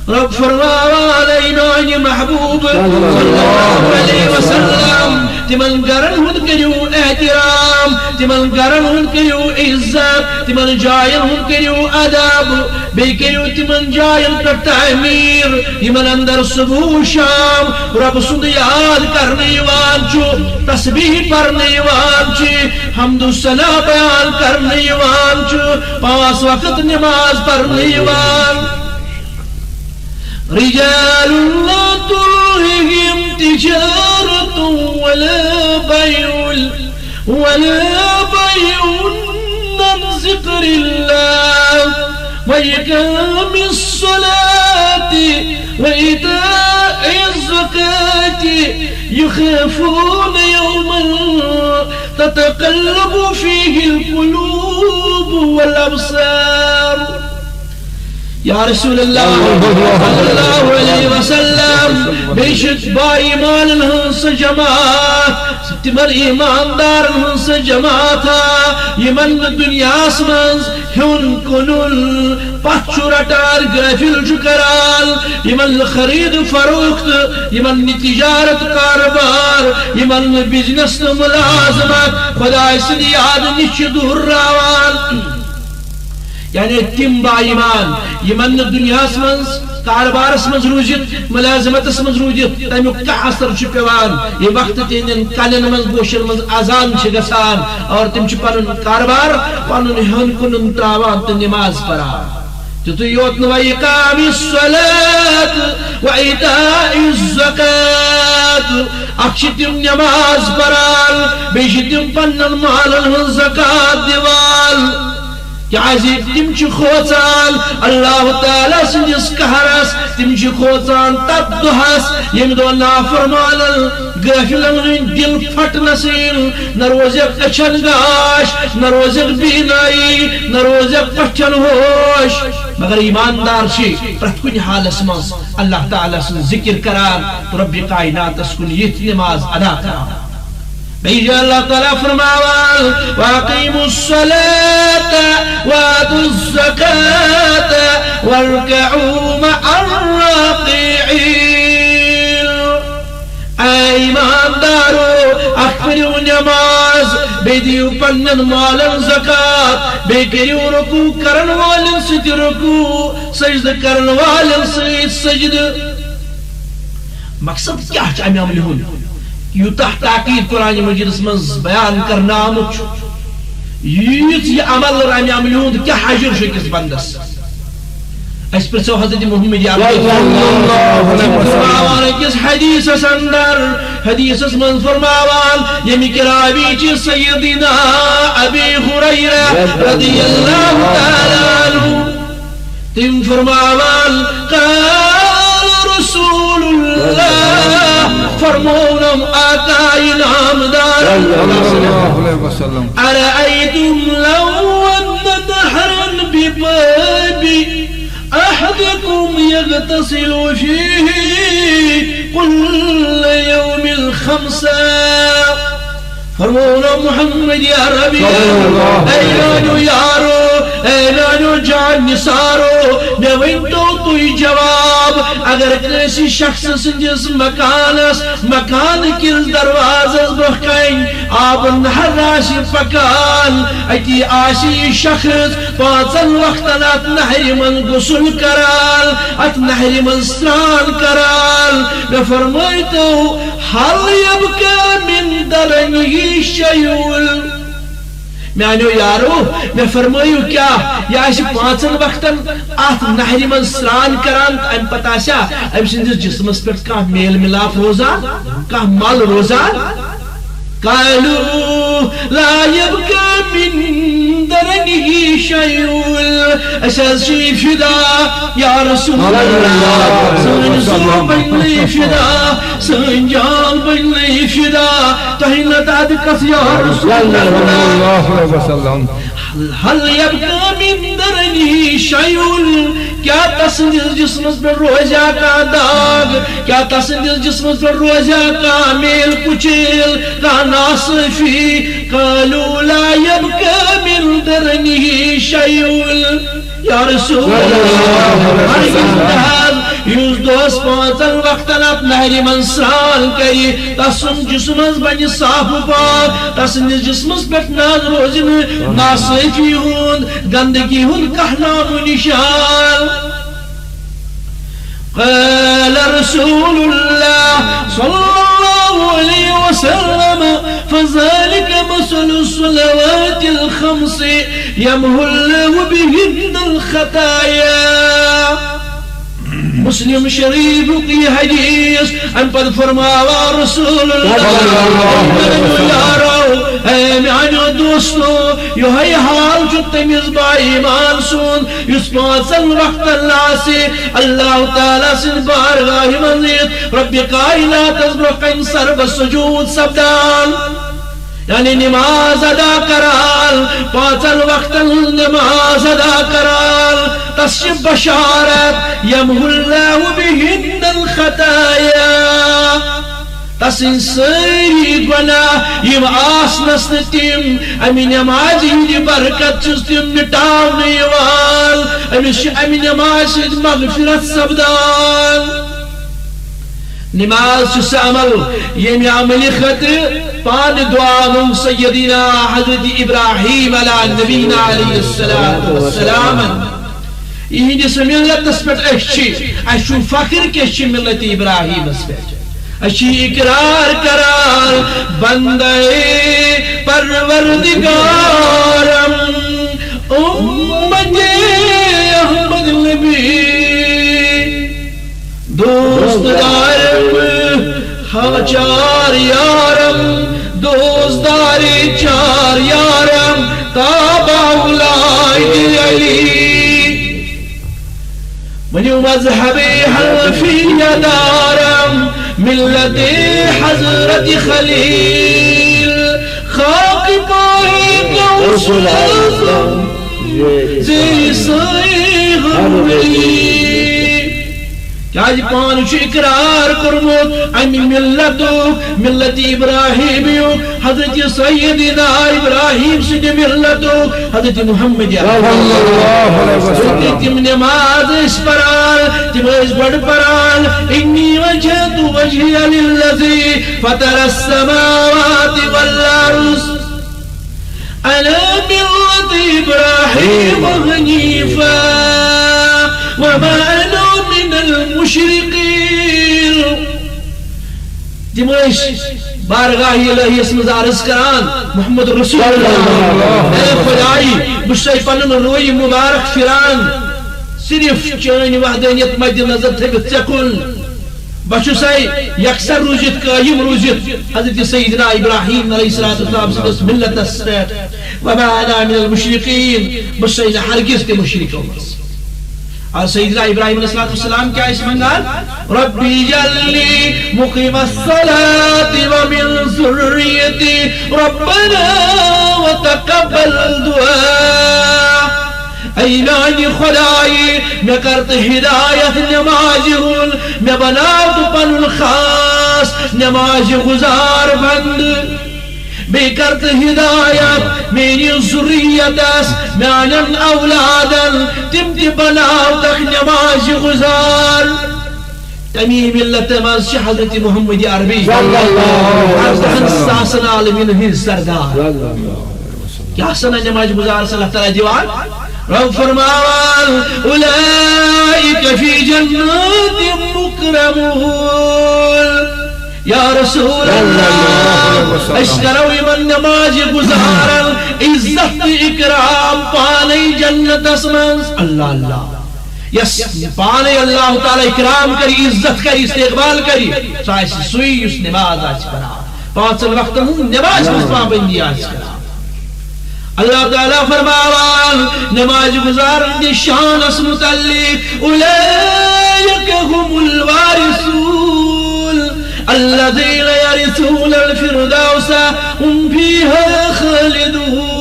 رب فرمان محبوب صلی اللہ علیہ وسلم تمن گرن ہن کریو احترام تمن گرن ہن کریو عزت تمن جائن ہن کریو ادب بے کریو تمن جائن پر تعمیر یمن اندر صبح شام رب سند یاد کرنے وان چھو تسبیح پڑھنے وان چھو حمد و ثنا بیان کرنے وان چھو 5 وقت نماز پڑھنے وان رجال لا تلههم تجارة ولا بيع عن ذكر الله وإقام الصلاة وإيتاء الزكاة يخافون يوما تتقلب فيه القلوب والأبصار یا رسول اللہ صلی اللہ علیہ وسلم بیشک با ایمان ہنس جماعت تمر ایماندار ہنس جماعت یمن دنیا اسمنز ہن کنل پچھو رٹار غافل چکرال یمن خرید فروخت یمن تجارت کاروبار یمن بزنس ملازمت خدا سن یاد نش دور راوال یعنی تم با ایمان یمن دنیا منز کاروبار منز روزت ملازمت منز روزت تمیک کیا اثر پیوان یہ وقت تہندین کلن منز بوشن منز اذان گژھان اور تم پنن کاروبار پنن ہن کنن تراوان تو نماز پران تیتو یوت نو اقام الصلاة و ایتاء الزکاة اکھ تم نماز پران بیش تم پنن مالن ہن زکات دیوال کیازِ تم چھ کھوژان اللہ تعالیٰ سندس قہرس تم چھ کھوژان تتھ دۄہس ییٚمہِ دۄہ نافرمانن غٲفلن ہٕنٛدۍ دل پھٹنسٕے نہ روزیکھ أچھن گاش نہ روزیکھ بینایی نہ روزیکھ پچھن ہوش مگر ایماندار چھ پرٛٮ۪تھ کُنہِ حالس منٛز اللہ تعالیٰ سُنٛد ذکر کران تہٕ رۄبِ کائناتس کُن یِتھ نماز ادا کران بیجا اللہ تعالیٰ فرماوال وَاقِيمُوا الصَّلَاةَ وَآتُوا الزَّكَاةَ وَارْكَعُوا مَعَ الرَّاكِعِينَ اے ایماندارو اخبریو نماز بیدیو پنن مالن زکات بے کریو رکوع کرن والن ست رکوع سجد کرن والن ست سجد مقصد کیا امی عملی ہون یوتہ تاکید قرآن مجید منز بیان کرنا آمد یوت یہ عمل رانی عملی ہون کیا حجر شکس بندس اس پر سو حضرت محمد فرماوان کس حدیث سندر حدیث من فرماوان یمی کرابی چی سیدنا ابی حریرہ رضی اللہ تعالی عنہ تم فرماوان قال رسول اللہ فرمونم آقا انعام دار ارأيتم لو ان نهرا بباب احدكم يغتسل فيه كل يوم الخمسة فرمونا محمد یا ربی اینانو یارو اینانو جان نسارو نوین تو توی جواب اگر کسی شخص سندس مکان کس دروازس برکن آب نہر آسی پکان اتی آسی شخص 5 وقتن ات نہر من غسل کران ات نہر من سران کران میں فرمائیتو حل یبکا من درنہی شیول میانو یارو میں فرمائیو کیا یہ آسی 5 وقتن ات نہر من سران کران ام پتہ سا ام سندس جسمس پر کا میل ملاپ روزان کا مل روزان قالوا لا يبقى من درنه شيء أساس شيء فدا يا رسول الله سنزور بيني فدا سنجال بيني فدا تهينا تعدك يا رسول الله هل يبقى من درنه شيء کیا تسندس جسمس پر روزہ کا داغ کیا تسندس جسمس پر روزہ کا میل کچیل کا ناصفی قالوا لا يبقى من درنه شيء یا رسول اللہ یوز دوست 5 وقتن ات نہر من سران کری تسن جسمس بنی صاف پاک تسندس جسمس پر ناز روزن ناصفی ہون گندگی ہون کہنام و نشان قال رسول الله صلى الله عليه وسلم فذلك مثل الصلوات الخمس يمحو الله بهن الخطايا مسلم شریف کی حدیث ان پر فرماوا رسول اللہ اے میانو دوستو یہ ہے حال جو تمیز با ایمان سن اس 5 وقت اللہ سے اللہ تعالیٰ سے بارگاہ منزید رب کائنات ازبرقین سرب سجود سبدان یعنی نماز ادا کرال 5 وقت نماز ادا کرال تشب بشارت یمحو اللہ بہن الخطایا تسن سری گناہ یم آسنس تم امی نماز ہندی برکت چس تم مٹاو نیوال امی نماز مغفرت سبدان نماز چس عمل یم عمل خطر پان دعا سیدنا حضرت ابراہیم علی نبینا علیہ السلام یہ ملت پہ اچھو فخر کہ ملت ابراہیم پہ اچھی اقرار کرار بندے پروردگارم امت احمد نبی دوست دارم چار یارم دوست داری 4 یارم تابع اولاد علی منو مذہب حنفی دارم ملت حضرت خلیل خاک پائے غوث اعظم زی سائے غملی کیا جی پانچ اقرار کرمت امی ملت ابراہیمیو حضرت سیدنا ابراہیم سے ملتو حضرت محمد تم نماز اس پرال تم اس بڑ پرال انی وجہت وجہی للذی فطر السماوات والارض على ملت ابراہیم حنیفا وما انا من المشرقین تمش بارگاہ الہی اسم عرض کران محمد رسول اللہ اے خدائی بشتائی پنن روی مبارک فران صرف چین وحدانیت مد نظر تھبت ژکن بچو سائی یکسر روزت قائم روزت حضرت سیدنا ابراہیم علیہ السلام سدس ملت اسپیٹ وما انا من المشرقین بشتائی ہرگز کے مشرکوں اور سیدنا ابراہیم علیہ السلام کیا اس منگال ربی جلی مقیم الصلاة ومن ذریتی ربنا وتقبل دعا اینانی خدائی میں کرت ہدایت نماز ہون میں بناوت پن الخاص نماز گزار بند بے کرت ہدایت میری ذریت اس میانن اولادن تم تی بناو تک نماز گزار تمی ملت مز حضرت محمد عربی ساسن عالمین ہند سردار کیا سنا نماز گزار صلی اللہ تعالی دیوان رب فرمان اولئک فی جنات مکرمون یا رسول اللہ اشکرو من نماز گزارن عزت اکرام پانی جنت اسمانس اللہ اللہ یس پانے اللہ تعالی اکرام کری عزت کری استقبال کری سوئی اس نماز آج کرا پانچ وقت نماز مسلمان بندی آج کرا اللہ تعالیٰ فرماوان نماز گزارن دی شان اس متعلق اولئک هم الوارثون الذین یرثون الفردوس هم فیها خالدون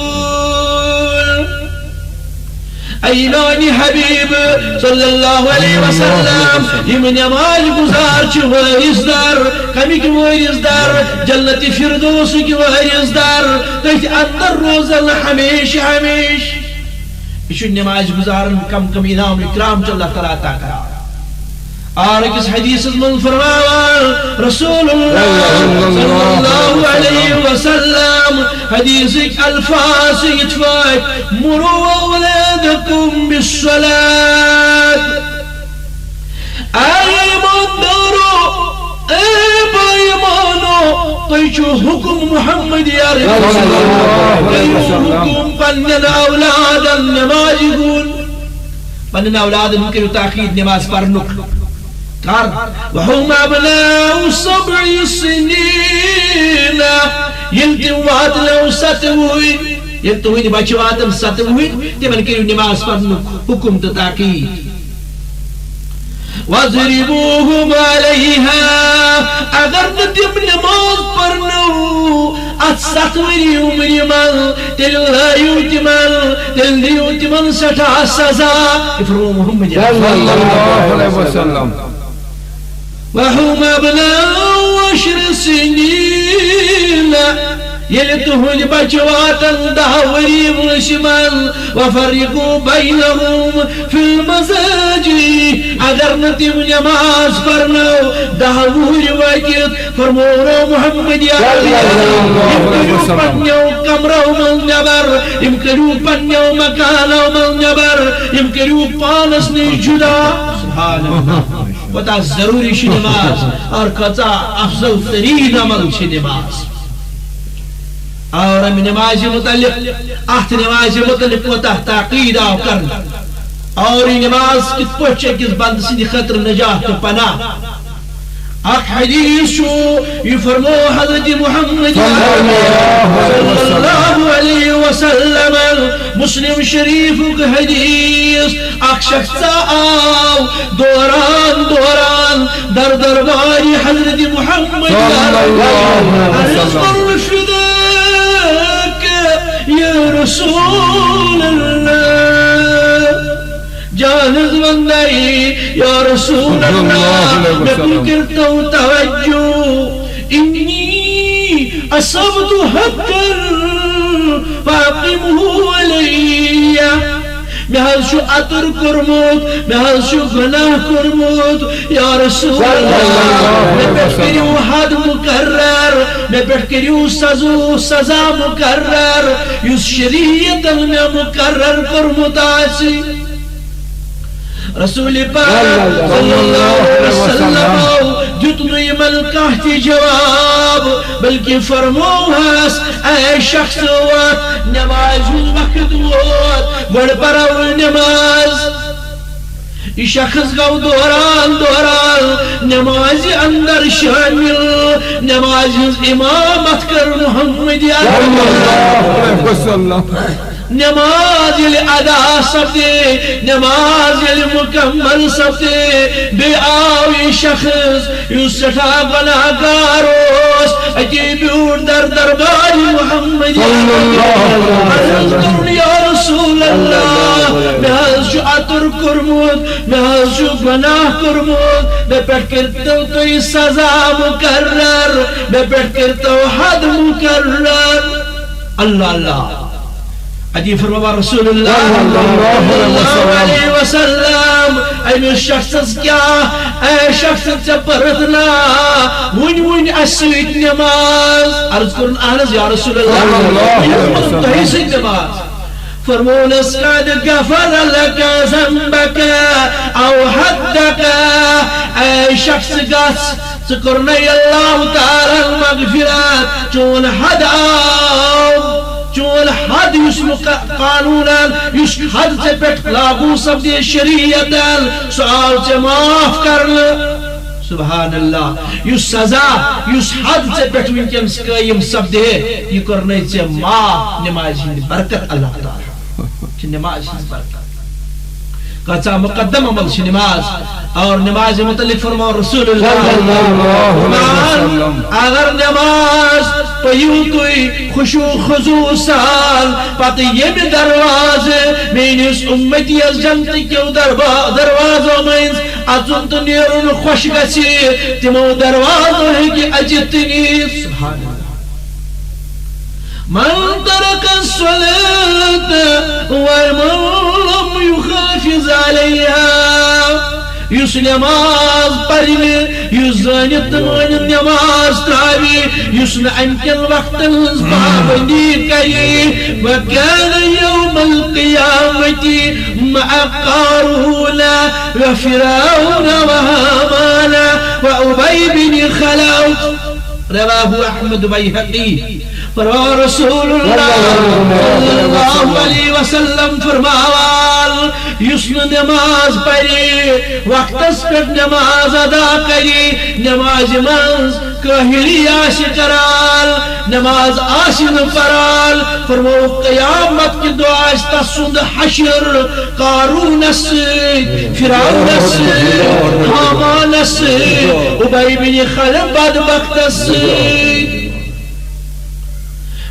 ایمانی حبیب صلی اللہ علیہ وسلم یم نماز گزار چھ وارث در کمی کی وارث در جنت فردوس کی وارث در تیت اندر روزن ہمیش ہمیش یہ نماز گزارن کم کم انعام اکرام چھ اللہ تعالیٰ عطا کرا اور کس حدیث من فرماوان رسول اللہ صلی اللہ علیہ وسلم حدیث الفاظ اتفاق مروا اولادکم بالصلاة اے مدرو اے بایمانو تیچو حکم محمد یا رسول اللہ حکم پنن اولادا نماز گون پنن اولادا ممکن تاخید نماز پرنک وهم ابناء 7 سنين يلتم وات لو ستوين يلتوين بچواتم ستوين تمن كيو نماز پڑھنو حکم تو تاکید وَضْرِبُوهُمْ عَلَيْهَا اگر تم نماز پڑھنو ات ستوری عمری من تل دیوتمن سٹھا سزا افرمو محمد صلی اللہ علیہ وسلم وهم ابناء 10 سنين يلتهن بجواتا دهوري مشمل وفرقوا بينهم في المزاج اگر نتم نماز فرنو دهوري وجد فرمورو محمد يا يمكنوا پنيو کمرو من نبر يمكنوا پنيو مكانو من نبر يمكنوا پانسني جدا سبحان اللہ وتا ضروری چھ نماز اور قطع افضل ترین عمل چھ نماز اور ہم نماز متعلق نماز متعلق وتا تاقید آو کرنا اور یہ نماز کت پوچھے کس بند سندی خطر نجات تو پناہ اک حدیث شو یفرمو حضرت محمد صلی اللہ علیہ وسلم مسلم شریف کا حدیث اک شخص آو دوران در درباری حضرت محمد یا رسول اللہ جانز بندائی یا رسول اللہ میں کل کرتا ہوں توجہ انی اصبت حقا فاقمہ علیہ میں حض شو عطر کرمود میں حض شو گناہ کرمود یا رسول اللہ میں بیٹھ کریو حد مقرر میں بیٹھ کریو سزا مقرر یس شریعت میں مقرر کرمود آسی رسول پاک صلی اللہ علیہ وسلم جتنو یمن کہتی جواب بلکہ فرموہاس اے شخص وقت نماز وقت وقت بڑھ پراؤ نماز یہ شخص گو دوران نماز اندر شامل نماز امامت کر محمد نماز ادا سبتے نماز مکمل سبتے بے آوی شخص یوں سٹھا گناہ گاروس اجیبیور در دربار محمد یا رسول اللہ میں حض شو عطر کرمود میں حض شو گناہ کرمود میں پیٹ کرتا ہوں تو یہ سزا مقرر میں پیٹ کرتا ہوں حد مقرر اللہ اللہ عجیب فرما رسول اللہ صلی اللہ علیہ وسلم امس شخص کیا اے شخص ژے پرتنا ون اسیت نماز عرض کرن اہنز یا رسول اللہ تہی سۭتۍ نماز فرمونس قد غفر لك ذنبك او حدك اے شخص گژھ ژٕ کوٚرنَے اللہ تعالی مغفرت چون حد آو چون حد یس قانون یس حد ژے پٮ۪ٹھ لاگو سپدے شریعت سُہ آو ژےٚ معاف کرنہٕ سبحان اللہ یس سزا یس حد ژے پٮ۪ٹھ وٕنکٮ۪نس قٲیِم سپدے یہِ کوٚرنَے ژےٚ معاف نمازِ ہٕنٛدِ برکت اللہ تعالی نماز کچا مقدم عمل چھ نماز اور نماز متعلق فرماؤ رسول اللہ اگر نماز پہیو توی خشوع خضوع سال پتہ یم درواز مینس امتی از جنت کیو دروازو منز اژن تو نیرن خوش گژھِ تمو دروازو ہیکہِ اجت نیٖرِتھ سبحان اللہ من ترك الصلاة ومن لم يحافظ عليها یس نماز پرنہ یس زانت نماز تراوی یس نہ ام کن وقتن ہز پابندی کری وكان يوم القيامة مع قارون وفرعون وهامان وأبي بن خلف رواه احمد بيهقي فرما رسول اللہ صلی اللہ علیہ وسلم فرماوال یسن نماز پری وقتس پر نماز ادا کری نماز منز کاہلی آش کرال نماز آشن پرال فرمو قیامت کی دعا تسند حشر قارون السید فرعون السید حامان السید ابی بن خلف بدبخت السید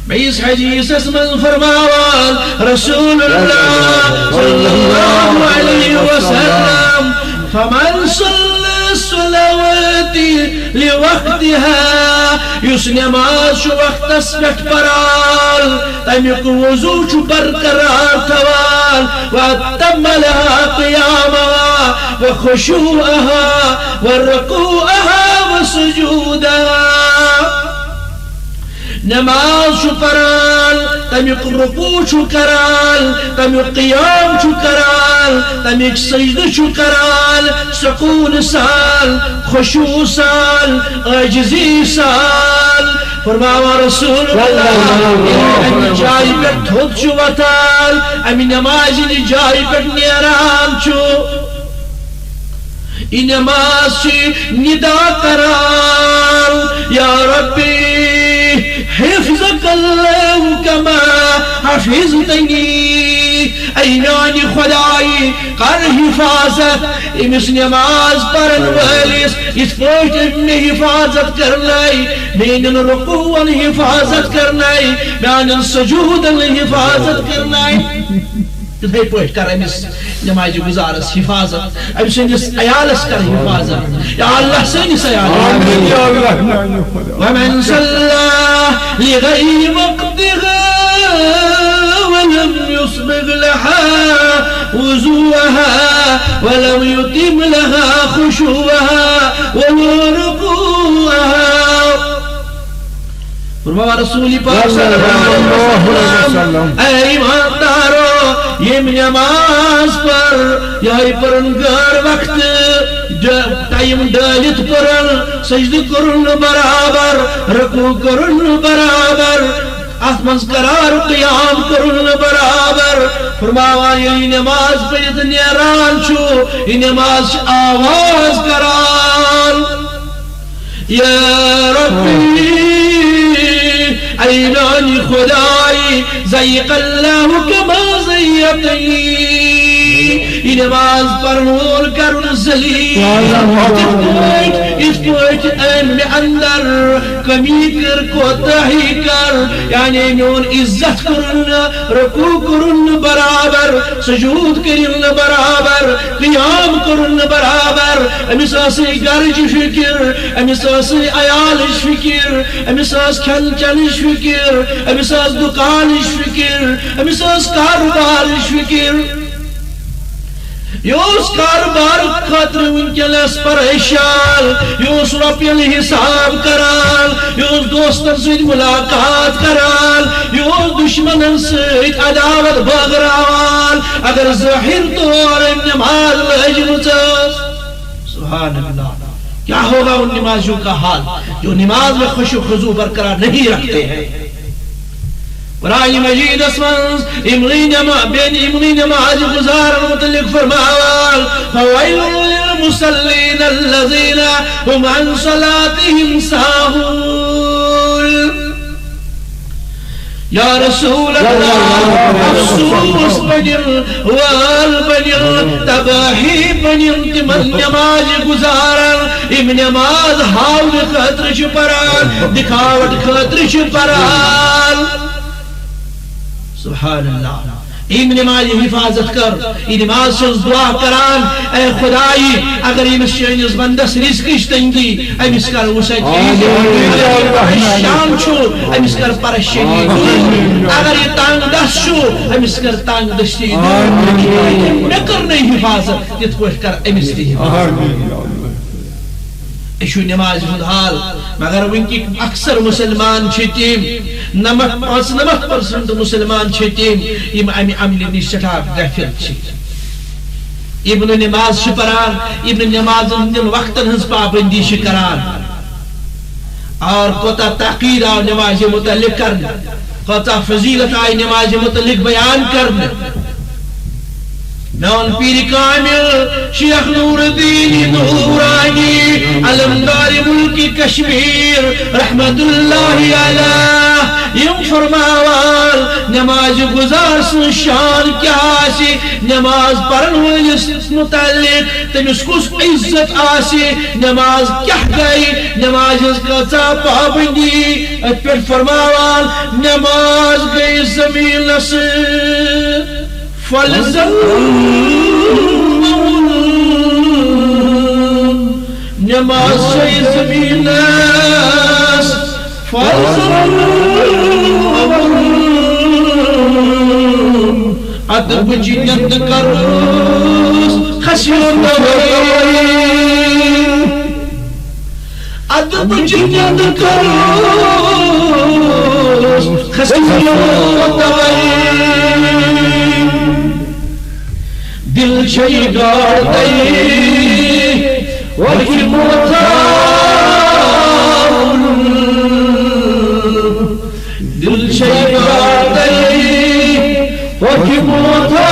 بیس حدیث اسمن فرماوال رسول اللہ صلی اللہ علیہ وسلم فمن صلی الصلوات لوقتها یس نماز شو وقت اسپٹ پرال تمیق وضو شو برقرار توال واتم لها قیامها وخشوعها ورقوعها وسجودها نماز شو کرال تمیق رکوع شو کرال تمیق قیام شو کرال تمیق سجد شو کرال سکون سال خشوع سال عاجزی سال فرماوا رسول اللہ امی جائی پر تھوک شو وطال امی نمازی جائی پر نیران شو ای نماز شی ندا کرال یا ربی حفظك الله كما حفظتني اي ناني خداي قر حفاظت امس نماز پرن والس اس پوٹ میں حفاظت کرنائی مین رکوعن حفاظت کرنائی مین سجودن حفاظت کرنائی تتھے پوٹ کر امس نماز گزارس حفاظت ام سندس عیالس کر حفاظت یا اللہ سندس عیالس ومن صلى لغير وقتها ولم يصبغ لها وضوءها ولم يتم لها خشوعها وركوعها فرما رسول پاک صلی اللہ علیہ وسلم اے ایماندارو یہ نماز پر یہ پرنگار وقت ٹائم ڈالت پرن سجد کرن برابر رکوع کرن برابر آسمانس قرار قیام کرن برابر فرماوان یہ نماز پہ نیران چھو یہ نماز آواز کرال یا ربی عینانی خدای زیق اللہ کما زیقنی یہ نماز پرمول کرن زلی اس پوٹ ان اندر کمی کر کوتاہی کر یعنی میون عزت کرن رکوع کرن برابر سجود کرن برابر قیام کرن برابر امس آسی گرج فکر امس آسی عیالش فکر امس آس کھن چنش فکر امس آس دکانش فکر امس آس کاروبارش فکر یہ کاروبار خاطر ونکس پریشان، یہ روپین حساب کران، یہ دوستن ست ملاقات کران، یہ دشمنن ست عداوت بٲگراوان، اگر ظاہر طور نماز لجمژ سبحان اللہ، کیا ہوگا ان نمازیوں کا حال جو نماز میں خشوع و خضوع برقرار نہیں رکھتے ہیں؟ قرآن مجید اسمنز بین املی نماز گزار متعلق فرماوال فویل للمسلین الذین هم عن صلاتهم ساہون یا رسول اللہ افسوس بنر وال بنر تباہی بنر تمن نماز گزارن ام نماز ہاؤن خطر چھ پران دکھاوٹ خطر چھ پران سبحان اللہ، این نماز حفاظت کر، این نماز سے دعا کران، اے خدائی اگر امس چانس بندس رزقش تنگی امس کر وسعت پریشان چھو امس کر پریشانی دور، اگر یہ تنگ دست چھو امس کر تنگ دستی دور، نہ کرنے حفاظت تت پٲٹھۍ کر امس تہ حفاظت۔ یہ نماز ہند حال، مگر ونکی اکثر مسلمان تم 95% مسلمان تم یم امہ عمل نش سٹھا غافل ابن نماز پران، ابن نماز ہندن وقتن ہز پابندی کران، اور کوتا تحقیر آو نماز متعلق کرنا، کوتا فضیلت آئی نماز متعلق بیان کرنا۔ نون پیر کامل شیخ نور الدین نورانی علمدار ملک کشمیر رحمت اللہ علیہ یم فرماوال نماز گزار سن شان کیا آسی، نماز پرن ولس متعلق تمس کس عزت آسی، نماز کیا گئی، نماز کتا پابندی پھر فرماوال نماز گئی زمین سے فلزم نماز سے زمین فلزم ادب جنت کروس خسیون دوئی ادب جنت کروس خسیون دوئی دل چھئی گاڑ دئی وکی موتا دل چھئی گاڑ دئی وکی موتا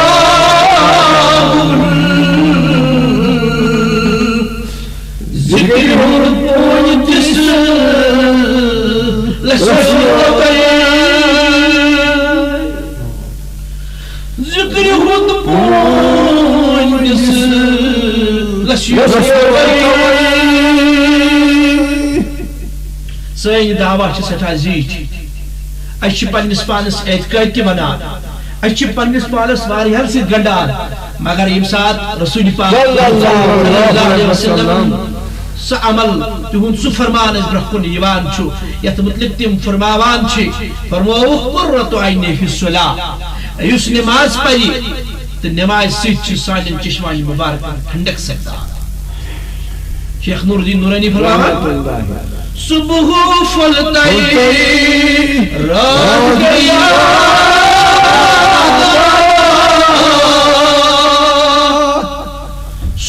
ذکر پوئی جس لسوئی ذکر خود پوئی سین دعویٰ سٹھا زیٹھ، اچھ پنس پانس اعتقاد تہ ونان، اچھ پنس پانس واریاہن سۭتۍ گنڈان، مگر یم سات رسول پاک صلی اللہ علیہ وسلم سہ عمل تہند سہ فرمان اس برہ کن یوان چھُ یتھ متعلق تم فرماوان چھ، فرمووُکھ قرۃ عینی فی الصلاۃ، یس نماز پری تو نماز سۭتۍ سانٮ۪ن چشمانہِ مبارکن ٹھنڈک سپدان۔ شیخ نور الدین نورانی فرماوان صبح پھلتائی رات گیا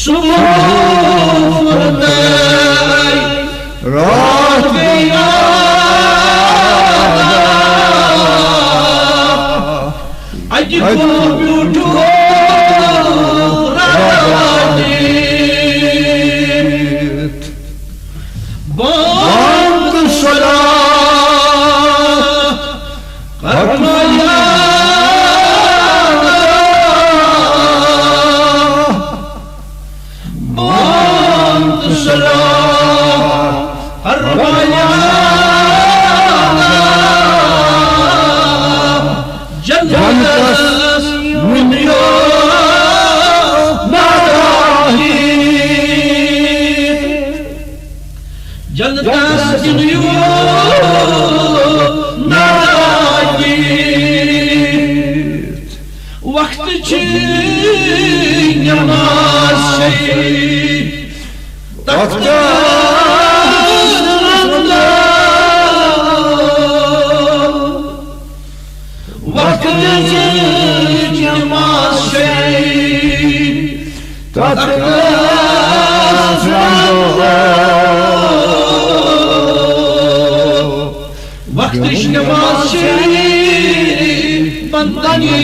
صبح پھلتائی رات گیا اج کو بیوٹھو وقت چھ نماز وقتش نماز شریف بندگی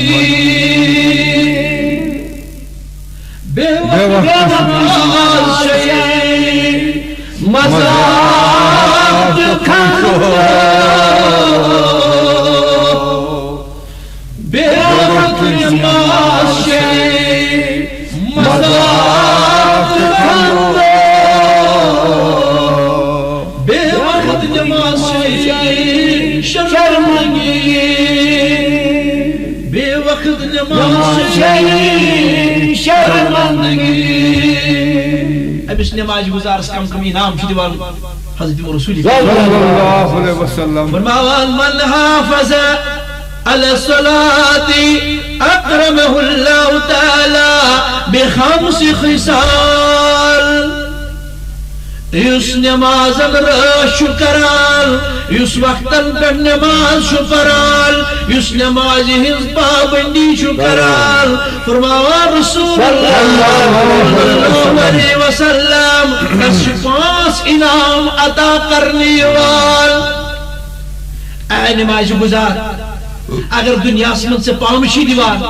بے وقت نماز شریف مذاق کھانا بے وقت نماز شریف مذاق کھانا بے وقت نماز شریف شرمندگی بے وقت نماز شریف شرمندگی امس نماز گزارس کم کم انعام دیوان حضرت رسول صلی اللہ علیہ وسلم فرماوان من حافظ على الصلاة أكرمه الله تعالى بخمس خصال یس نمازن رش کرال یس وقتن پر نماز شپرال یس نماز ہز پابندی شکرال فرماوا رسول اللہ صلی اللہ علیہ وسلم اس پانچ انعام عطا کرنے وال اے نماز گزار اگر دنیا من سے پامشی دیوان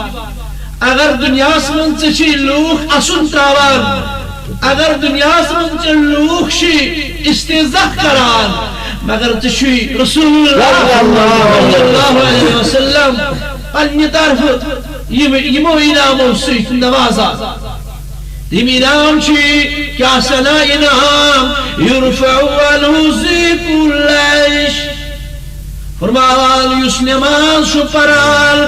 اگر دنیا من سے لوگ اسن تراوان اگر دنیا من لوگ استہزاء کران مگر تشوی رسول اللہ صلی اللہ علیہ وسلم پنی طرف یمو انعامو سیت نوازا تم انعام کیا سنا انعام یرفع عنہ ذکر العیش فرماوان یس نماز شو پرال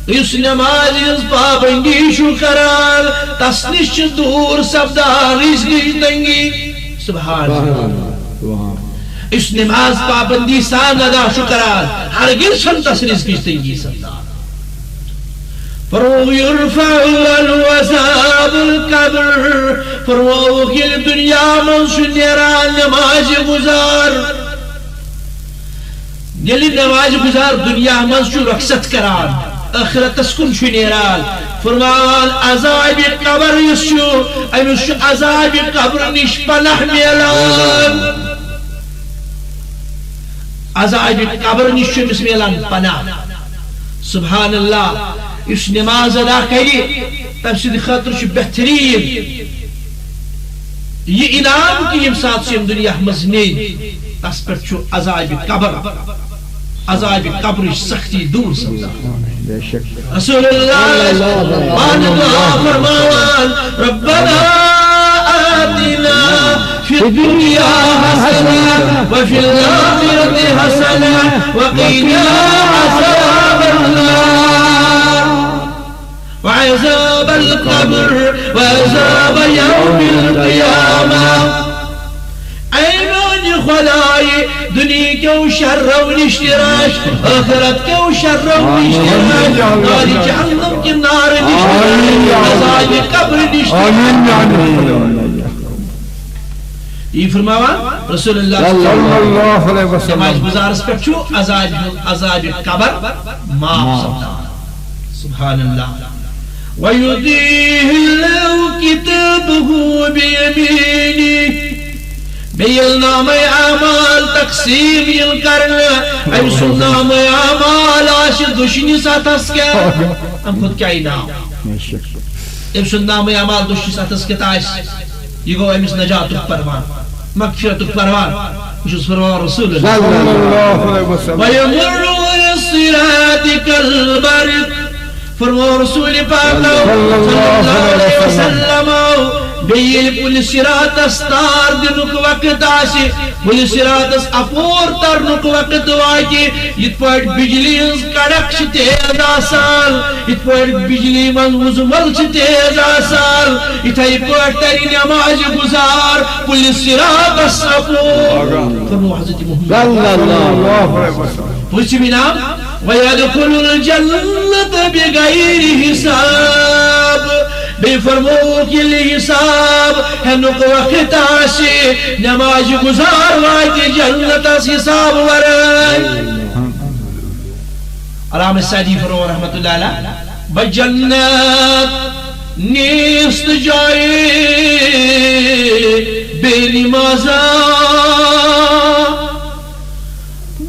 یس نماز پابندی شو کرال تس نش دور سپدان رزقی تنگی سبحان اللہ اس نماز پابندی سان ادا شو کرال ہرگز چھن تس رزقی تنگی سپدان فرو یرفع الوثاب القبر فرو گل دنیا من شنیران نماز گزار یلی نماز گزار دنیا من شو رخصت کران آخرت اسکن شو نیران فرمان عذاب قبر یسو امشو عذاب قبر نش پناہ میلان عذاب قبر نش مس میلان پناہ سبحان اللہ اس نماز ادا کری تب سے خاطر شو بہترین یہ انعام کی یم ساتھ سے دنیا مزنین اس پر چھو عذاب قبر عذاب قبر سختی دور سمجھا رسول اللہ فرمان ربنا آتنا في الدنيا حسنة وفي الآخرة حسنة وقنا عذاب النار وعذاب القبر وعذاب يوم القيامة خلائی دنیا کیوں شر و نشتراش آخرت کیوں شر و نشتراش ناری جہنم کی نار نشتراش عذاب قبر نشتراش یہ فرماوان رسول اللہ صلی اللہ علیہ وسلم نماز گزارس پر چھو عذاب قبر معاف سبتا سبحان اللہ وَيُدِيهِ اللَّهُ كِتَابُهُ بِيَمِينِهِ بیل نام اعمال تقسیم یل کرنا ام سن نام اعمال آشد دشنی ساتھ کیا ام خود کیا انعام ام سن نام اعمال دشنی ساتھ کیا یہ گو امس نجات پروان مغفرت پروان مجھے فرمان رسول اللہ صلی اللہ علیہ وسلم ویمر الصراط کالبرق فرمان رسول پاک صلی اللہ علیہ وسلم بیل پل صراط استار دنک وقت آسی پل صراط اس اپور ترنک وقت واجی یت پاٹ بجلی از کڑک چھ تیز آسال یت پاٹ بجلی من مزمل چھ تیز آسال یتھائی پاٹ تری نماز گزار پل صراط اس اپور فرمو حضرت محمد صلی اللہ علیہ وسلم پوچھ بنام وَيَدْخُلُ الْجَنَّةَ بِغَيْرِ حِسَاب بے تُہۍ فرمووُکھ ییٚلہِ حِساب ہٮ۪نُک وقت آسہِ نماز گُزار واتہِ جنتس حِساب ورٲے علامہ سعدی فرمو رحمت اللہ علیہ بجنت نیست جائے بے نمازا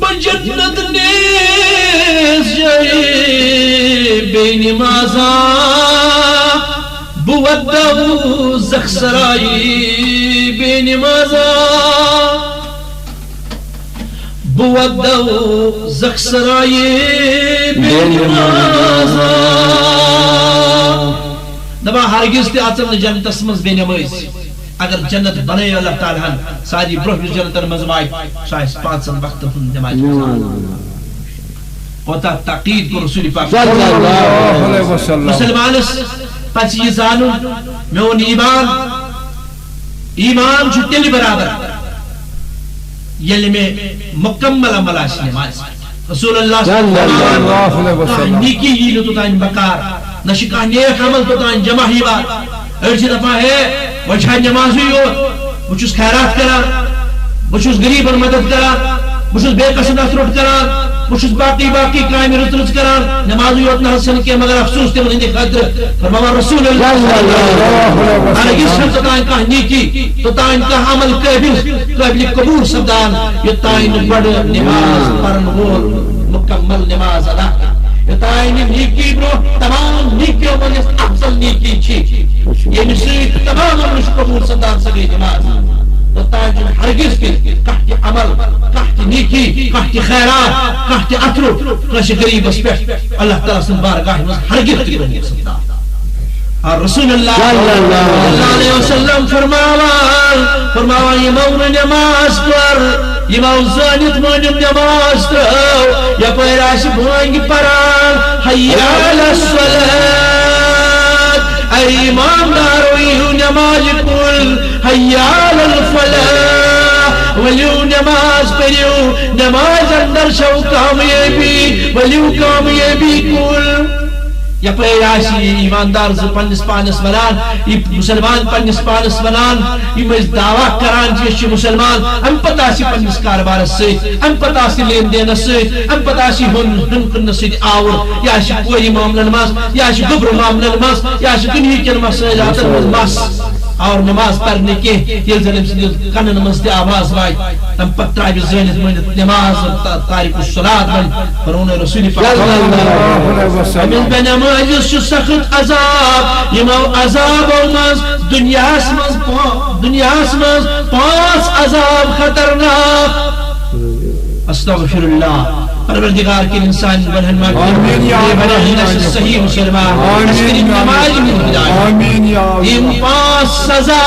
بجنت نیست جائے بے نمازا بودہو زخسرائی بے نمازا بودہو زخسرائی بے نمازا دبا ہرگز تہ اژن جنتس مز بے نماز اگر جنت بنائے اللہ تعالیٰ ساری برہ جنتن مز وائے سہ پانچن وقتن ہند نماز کوتاہ تاکید کو رسول پاک مسلمانس پس یہ زانو میون ایمان چھُ تیٚلہِ برابر ییٚلہِ مےٚ مکمل عمل آسہِ نماز رسول اللہ صلی اللہ علیہ وسلم نیکی یی نہٕ توٚتانۍ بکار نہ چھُ کانٛہہ نیک عمل توٚتانۍ جمع یِوان أڑۍ چھِ دپان ہے وۄنۍ چھا نمازٕے یوت بہٕ چھُس خیرات کران بہٕ چھُس غریٖبن مدد کران بہٕ چھُس بیٚیہِ کسن اَتھ روٚٹ کران بہٕ چھُس باقی کامہِ رٕژ رٕژ کران نمازٕے یوت نہ حظ چھنہٕ کینٛہہ مگر افسوس تِمن ہٕنٛدِ خٲطرٕ فرماوان رسول اللہ ہرگز چھنہٕ توٚتانۍ کانٛہہ نیکی توٚتانۍ کانٛہہ عمل قٲبلِ قبوٗل سپدان یوٚتانۍ نہٕ گۄڈٕ نماز پرن وول مکمل نماز ادا یوٚتانۍ نہٕ نیکی برونٛہہ تمام نیکیو منٛز یۄس افضل نیکی چھِ ییٚمہِ سۭتۍ تمام عمل چھُ قبوٗل سپدان سۄ گٔے نماز توٚتانۍ چھُنہٕ ہرگز تہِ کانٛہہ تہِ عمل کانٛہہ تہِ نیکی کانٛہہ تہِ خیرات کانٛہہ تہِ اَتھرٕ کٲنٛسہِ غریٖبس پٮ۪ٹھ اللہ تعالیٰ سٕنٛدِ بارگاہہِ منٛز ہرگز تہِ قبوٗل سپدان رسول اللہ صلی اللہ علیہ وسلم فرماوان یمو نہٕ نماز پر یمو زٲنِتھ مٲنِتھ نماز ترٲو یپٲرۍ آسہِ بٲنٛگہِ پران حی علی الصلاۃ اے ایماندارو یِیِو نمازِ کُن حی علی الفلاح ؤلِو نماز پٔرِو نماز اندر چھو کامیٲبی ؤلِو کامیٲبی کُن یپٲرۍ آسہِ ایماندار زٕ پننِس پانس ونان یہِ مسلمان پننِس پانس ونان یِم أسۍ دعوا کران چھِ أسۍ چھِ مسلمان امہِ پتہٕ آسہِ پننِس کاربارس سۭتۍ امہِ پتہٕ آسہِ لین دینس سۭتۍ امہِ پتہٕ آسہِ ہیوٚن کٕننس سۭتۍ آوُر یہِ آسہِ کورِ معاملن منٛز یہِ آسہِ گوٚبرٕ معاملن منٛز یہِ آسہِ دُنہِکٮ۪ن مسٲیلاتن منٛز مس اور نماز پرنے کے ییٚلہِ زن أمۍ سٕنٛدِس کنن منٛز تہِ آواز واتہِ تمہِ پتہٕ ترٛاوِ زٲنِتھ مٲنِتھ نماز تارِکُ الصلاۃ وَنہِ فرمون رسول پاک أمِس بے نمازِس چھُ سخت عذاب یِمو عذابو منٛز دُنیاہس منٛز پانٛژھ عذاب خطرناک استغفر اللہ پروردگار کے انسان بنہن مغفرت صحیح مسلمان نماز یم پانچ سزا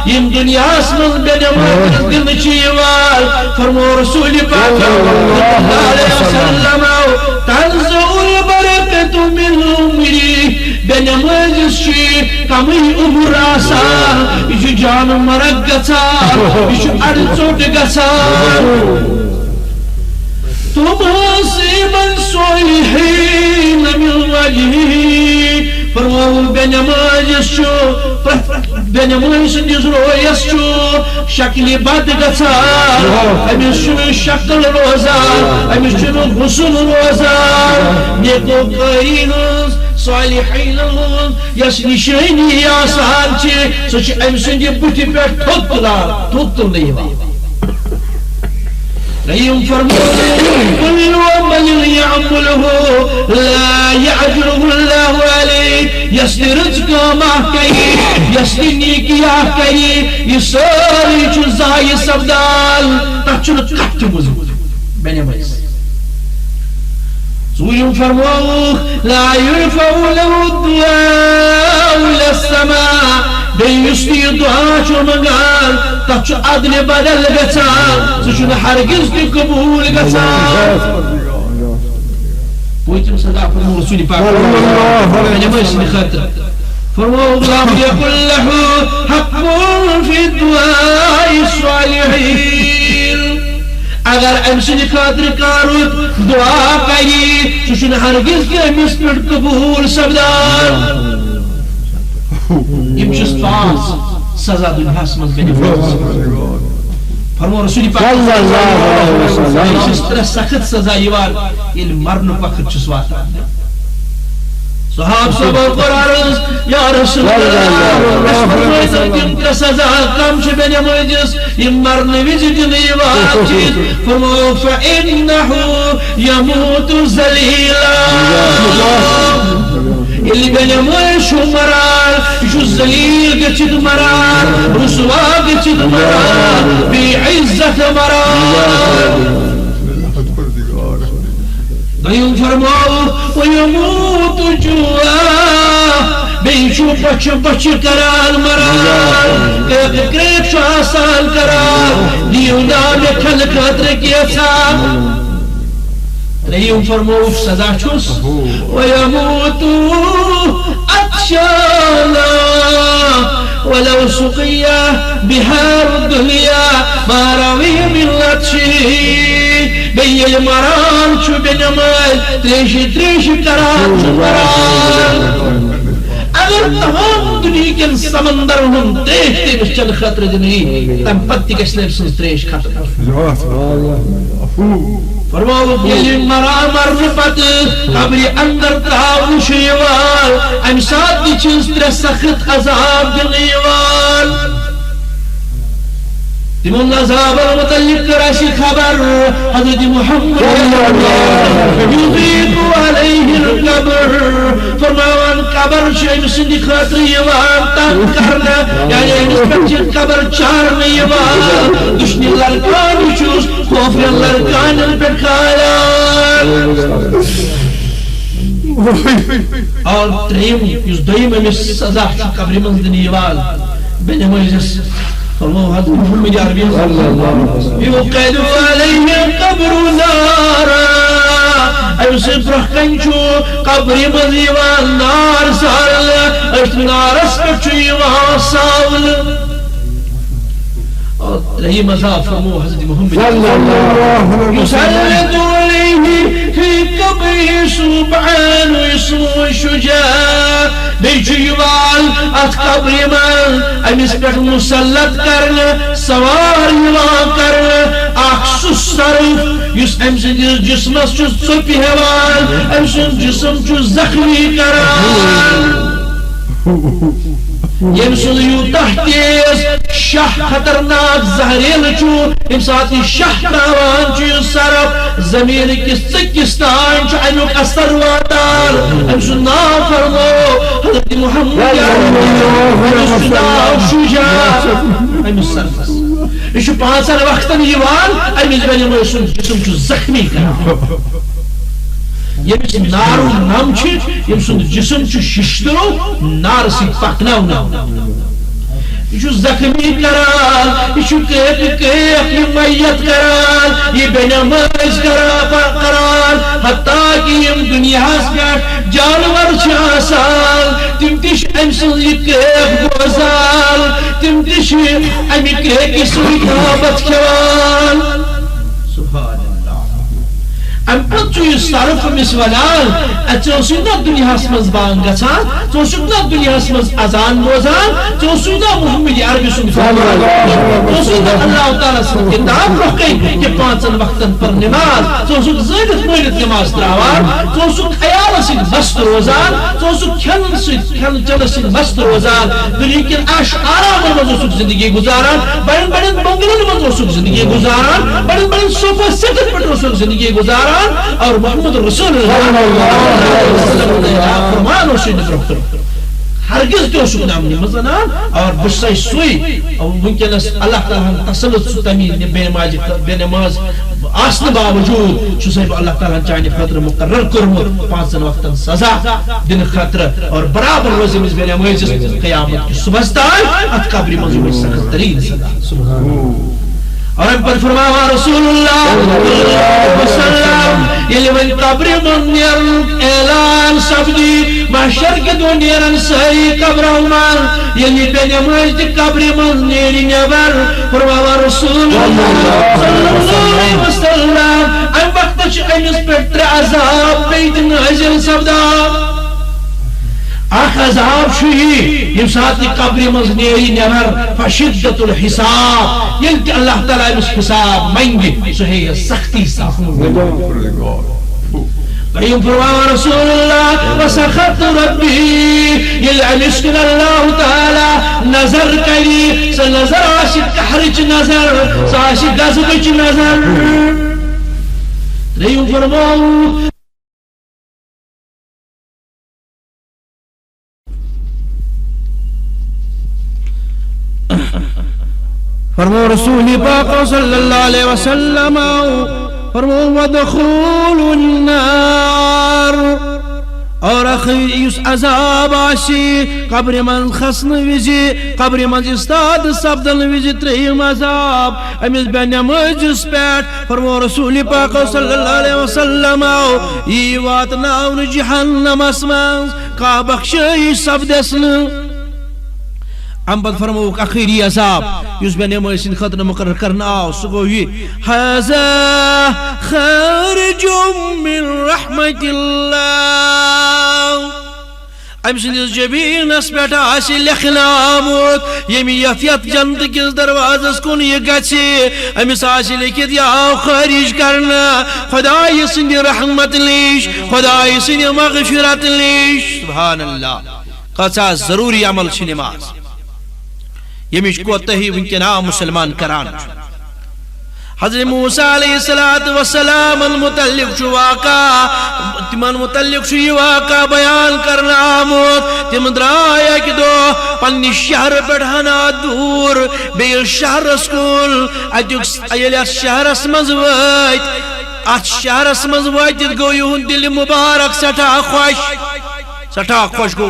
یم دنیا من بے نماز دل چیوال فرمو رسول پاک صلی اللہ علیہ وسلم تنزع البرکت من عمری بے نماز چی کمی عمر آسان یہ جان مرگ گژھان یہ اڑ ژوٚٹ گژھان تماصيبا صالحين من وجهه فرمو بے نمازس بے نماز سندس رویس شکل بد گژھان امس شکل روزان امس حسن روزان نیکو قارین صالحین یس نشانی آسان سہ ام سند بُتھِ پٮ۪ٹھ تھوٚد تُلنہٕ ريم فرموه كل عمل يعمله لا يعجله الله عليه يسترزق ما كري يستنيك يا كري يساري جزاي سبدال تحجل تحتمز بنيميز سويم فرموه لا يرفع له الدعاء إلى السماء بيشتي دعاء شو مقال تحجل عدل بدل غسان سوشن حرقز دي قبول غسان بويتم صدع فرمو رسولي پاک بنيميز نخاطر فرموه لم يكن له حق في الدعاء الصالحين اگر امسنی خاطر کارت دعا کری سوشن ہرگز کے امس پر قبول سبدان امچس پانچ سزا دنیاس من بنی فرمو رسول پاک ترے سخت سزا یوان یل مرن وقت چس واتان صحاب صبر قرار یا رسول اللہ تم ترے سزا کم چھ بنی مجس یم مرن وز دن یوان چیز فرمو فإنه يموت ذلیلا اللي بني موش مرار شو الزليل قتد مرار رسوا قتد مرار بعزة مرار ضيوم فرماو ويموت جوا بيشو بچ کرال مرار قريب شو آسان کرال ديونا بكل قدر كيسا ريهم فرموش سزا چوس ويموت أتشانا ولو سقيا بهار الدنيا ما روي من لطشي بي المران شو بنمال تريش کران شو مران اگر تمام دنیا کے سمندر ہم دیکھتے بچل خطر دنی تم پتی کشنیب سنس تریش خطر فرماو یلی مرن پت قبری اندر تراو شیوال ام سات دی چیز تر سخت عذاب دلیوال تمون عذاب المتعلق راشی خبر حضرت محمد یضیق علیہ القبر فرماوان قبر شیب سندی خاطر یوان تنگ کرنا یعنی نسبت قبر چارن یوان دشنی لرکان چوس خوفی لرکان پر خیال اور تریم یز دویم امیس سزا قبری منزدنی یوان بین مویزس فرمو حضرت محمد عربی يوقد عليه قبر نارا ایوسف رخکنچو قبری مزیوان نار سال اشت نارس کچو یوان ساول رہی مذاب فرمو حضرت محمد يسلط عليه في قبره سبحان ويسمو الشجاع بیچیوال ات قبری من امیس پیٹ مسلط کرنا سوار یوان کرنا اخصوص صرف یس امسن جسمس چو سپی حوال امسن جسم چو زخمی کران یمسن یو تحتیز شاہ خطرناک زہریل چو امساتی شاہ تاوان چو صرف زمین کس سکستان چو انوک اثر واتار امسن نا فرمو حضرت محمد شجاع امس صرفس یہ پانچن وقتن یوان امس بنی موسم جسم چو زخمی کران یمس نارو نم چھ یم سند جسم چھ ششترو نار سی پکناو یہ زخمی کران یہ کیپ میت کران یہ بنماز کران حتیٰ کہ یم دنیا پہ جانور آسان تم تش ام سن یہ کیپ گوزان تم تش امی کیپ سوئی کھابت کھوان سبحان ام پت چو یہ صرف امس ونان اتوسی نا دنیا مز بانگ گژھان ژوسک نا دنیا مز اذان بوزان ژوسک نا محمد عربی سن ژوسک نا اللہ تعالی سن کتاب رکھے کہ پانچن وقتن پر نماز ژوسک زیدت مولت نماز تراوان ژوسک عیال سن مست روزان ژوسک کھن چل سن مست روزان دنیا کن عش آرام مز ژوسک زندگی گزاران بڑن بڑن بنگلن مز ژوسک زندگی گزاران بڑن بڑن صوفہ سیٹ پر ژوسک زندگی گزاران اور محمد رسول اللہ فرمان وشی نبرکتر ہرگز تو شو نام نمزنان اور بشای سوئی اور ممکنس اللہ تعالیٰ تسلط ستمی بے نماز آسن باوجود چو صاحب اللہ تعالیٰ چاہنے خاطر مقرر کرمت پانچن وقتن سزا دن خاطر اور برابر روزی مز بے نماز قیامت کی صبحستان ات قبری منظور سخت ترین سزا سبحان اور ام پر فرماوا رسول اللہ وسلم یلی من قبر من نیر اعلان سبدی محشر کے دو نیرن سہی قبر من یلی بین مجد قبر من نیری نیبر فرماوا رسول اللہ صلی اللہ علیہ وسلم ام وقت چھ امس پر تر عذاب بیت نازل سبدا اخ عذاب شوی یم سات قبر مز نیری نبر فشدت الحساب یل کہ اللہ تعالی اس حساب منگی سو ہے سختی سا قیم فرما رسول اللہ وسخط ربی یل عمشکن اللہ تعالی نظر کری سا نظر عاشق کحرچ نظر سا عاشق گزبچ نظر قیم فرما فرمو رسول پاک صلی اللہ علیہ وسلم فرمو ودخول النار اور اخیر اس عذاب آشی قبر من خسن ویجی قبر من استاد سبدن ویجی ترہیم عذاب امیز بین مجس پیٹ فرمو رسول پاک صلی اللہ علیہ وسلم ای وات ناون جہنم اسمانس کا بخشی سبدسن ام پت فرموک اخیری عذاب یس بے نعمہ سن خطر مقرر کرنا آو سگو یہ حَذَا خَارِجٌ مِّن رَحْمَةِ اللَّهِ ام سندس جبین اس بیٹا آسی لکھنا آمود یمی یفیت جنت کس دروازس کن یہ گچے امیس آسی لکھت یا خارج کرنا خدای سند رحمت لیش خدای سند مغفرت لیش سبحان اللہ قصہ ضروری عمل چھ نماز یمیش کوتہی ونکنا مسلمان کران حضرت موسیٰ علیہ السلام المتعلق شو واقع تمن متعلق شو یہ واقع بیان کرنا آمود تم درایا کی دو پنی شہر بڑھانا دور بیل شہر اسکول ایلی شہر اسمز وائد ات شہر اسمز وائد گو یہون دل مبارک سٹھا خوش گو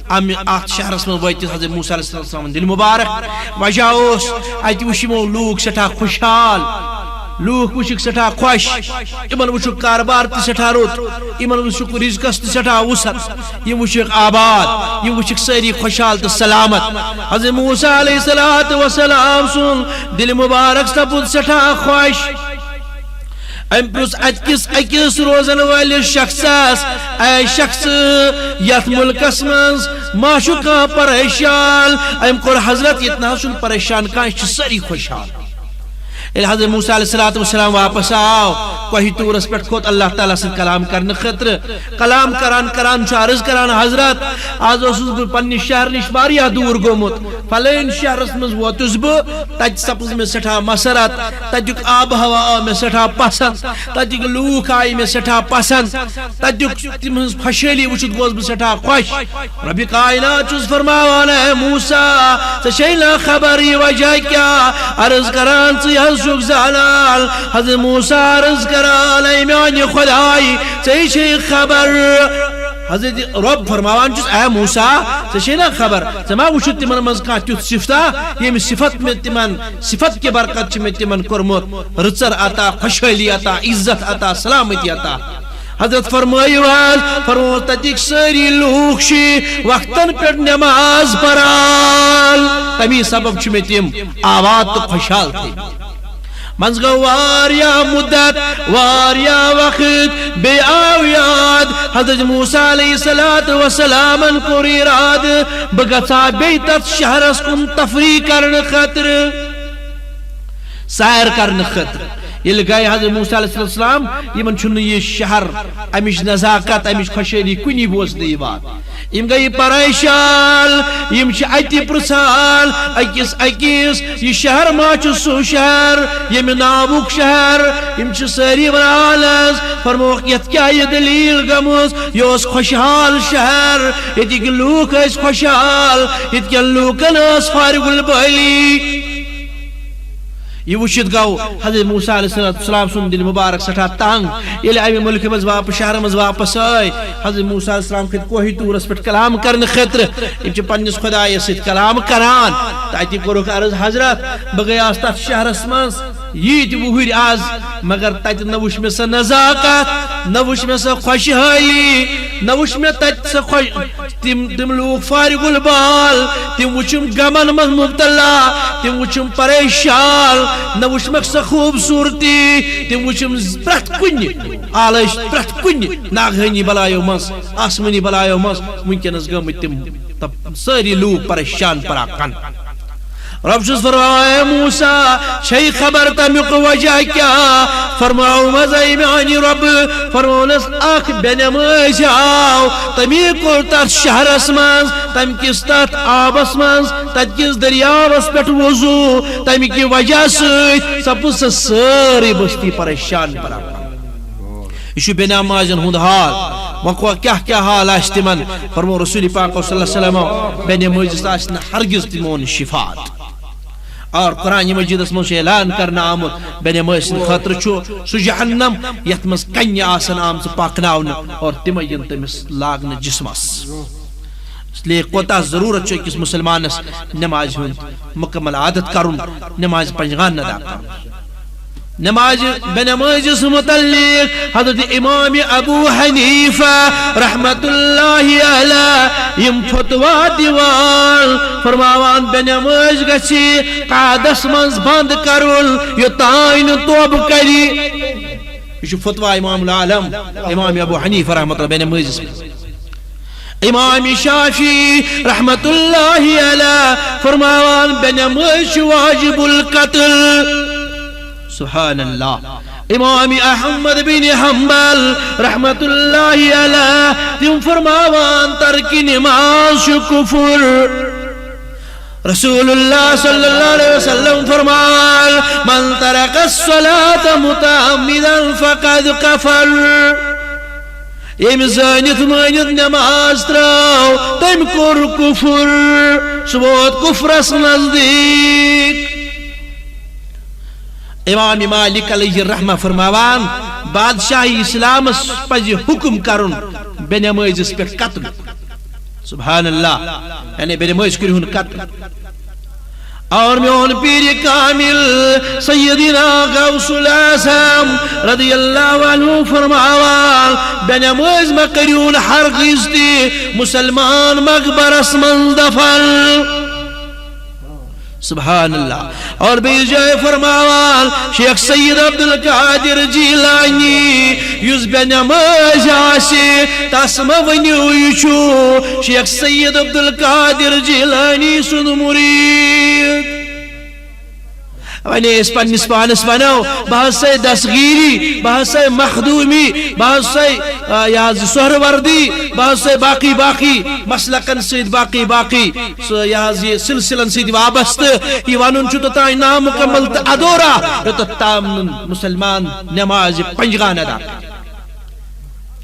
ام ات شہر اسمز وائد حضرت موسیٰ علیہ السلام دل مبارک وجہ اس ایتی وشمو لوگ سٹھا خوشحال لوگ وشک سٹھا خوش امن وشک کاربار تی سٹھا روت امن وشک رزقس تی سٹھا وسط یم وشک آباد یم وشک ساری خوشحال تو سلامت حضرت موسیٰ علیہ السلام سن دل مبارک سپود سٹھا خوش ام پرس اکس روزن والے شخصاس اے شخص یت ملکس منز معشوقہ پریشان ام کور حضرت اتنا سن پریشان کانش ساری خوشحال حضرت موسیٰ علیہ السلام واپس آو کوہی تورس پیٹ کھوت اللہ تعالیٰ سے کلام کرنے خطر کلام کران عرض کران حضرت آز اسوس پنی شہر نش واریاہ دور گومت فلین شہرس مز ووتس بہ تت سپز میں سٹھا مسرت تتیک آب ہوا آو میں سٹھا پسند تتیک لوک آئی میں سٹھا پسند تتیک تمہنز خوشحالی وچھت گوس بہ سٹھا خوش رب کائنات چھ فرماوان اے موسیٰ ژےٚ خبر یہ وجہ کیا عرض کران ژٕ شک زالال حضرت موسیٰ عرض کران اے میانی خدای ژےٚ خبر حضرت رب فرماوان چھس اے موسیٰ ژےٚ خبر ژےٚ ما وچھت تمن مز کانٛہہ تیُتھ صفتا ییٚمہِ صفت میں تمن صفت کے برکت چھ میں تمن کوٚرمُت رٕژر عطا خوشحالی عطا عزت عطا سلامتی عطا حضرت فرمائیو فرمو تتیک ساری لوگ شی وقتن پر نماز پران تمی سبب چھ میں تم آباد تو خوشحال تھی منز گو واریا مدت واریا وقت بے آو یاد حضرت موسیٰ علیہ السلام کو اراد بگتا بیتت شہرس کن تفریح کرن خطر سیر کرن خطر یہ گئے حضرت موسیٰ علیہ السلام یمن چھن یہ شہر امیش نزاکت امیش خوشحالی کنی بوزن یہ بات یم گئی پریشان یم چھ اتی پرسان اکیس یہ شہر ما چھ سو شہر یم نابوک شہر یم چھ ساری ونالز فرموک یت کیا یہ دلیل گموز یہ اس خوشحال شہر یتی کہ لوک اس خوشحال یت کیا لوکن اس فارغ البالی یہ وشت گو حضرت موسیٰ علیہ السلام سن دل مبارک سٹھا تنگ یلی امی ملک مز واپس شہر مز واپس آئی حضرت موسیٰ علیہ السلام خط کوہی تورس پٹ کلام کرن خطر یم چھ پنس خدای ست کلام کران تاتی کوروک عرض حضرت بگیاس تف شہرس مز یہ وہر آز مگر تت نوش میں سا نزاکت نہ وچھ میں سا خوشحالی نہ وچھ میں تت سا خوش تم لوگ فارغ البال تم وچھم غمن من مبتلا تم وچھم پریشان نہ وچھ میں سا خوبصورتی تم وچھم پرت کن آلائش پرت کن ناگہانی بلایو مز آسمانی بلایو مز ونکس گمت تم ساری لوگ پریشان پراکن رب چھس فرمایا موسیٰ شئی خبر تمیق وجہ کیا فرماؤ مزائی میانی رب فرمونس اخ بینماز آو تمیق تات شہر اسمانز تم کس تات آب اسمانز تات کس دریاب اسپیٹ وضو تمیقی وجہ سوئی سپس ساری بستی پریشان پراکن یہ بینامازن ہند حال وقوع کیا حال آس تمن فرمو رسول پاک صلی اللہ علیہ وسلم بینامازس آس ہرگز تمون شفات اور قرآن مجیدس من اعلان کرنا آمت بیناماز خاطر سہ جہنم یت مز کنہ آسن آمژ پاکناون اور تم ین تمس لاگن جسمس اس لیے کوتا ضرورت اکس مسلمانس نماز ہند مکمل عادت کرن نماز پنجگان ادا کرن نماز بنمازس متعلق حضرت امام ابو حنیفہ رحمت اللہ علیہ یم فتوا دیوان فرماوان بنماز گچھی قعدس منز بند کرول یوتائن توب کری یہ فتوا امام العالم امام ابو حنیفہ رحمت اللہ بنمازس امام شافعی رحمت اللہ علیہ فرماوان بنماز واجب القتل سبحان اللہ امام احمد بن حنبل رحمت اللہ علیہ تم فرماوان ترک نماز کفر رسول اللہ صلی اللہ علیہ وسلم فرمان من ترک الصلاة متعمدا فقد کفر یم زانت مانت نماز تراو تم کور کفر سبوت کفرس نزدیک امام مالک علیہ الرحمہ فرماوان بادشاہی اسلام پزِ حکم کرن بینمازس پہ قتل سبحان اللہ یعنی بینماز کرہن قتل اور میون پیر کامل سیدنا غوث الاعظم رضی اللہ عنہ فرماوان بینماز مکریون ہرگز تہ مسلمان مقبرس من دفن سبحان اللہ اور بھی جائے فرماوان شیخ سید عبدالقادر جیلانی یس بینماز آسی تسم ونیو یچو شیخ سید عبدالقادر جیلانی سن مرید ونی اس پنس پانس ونو بہت سے دستگیری بہت سے مخدومی بہت سے سہروردی بہت سے باقی مسلکن سید باقی یہ سلسلن سید وابست یہ ونن چھو توتائی نامکمل تا ادورا توتام مسلمان نماز پنجگان ادا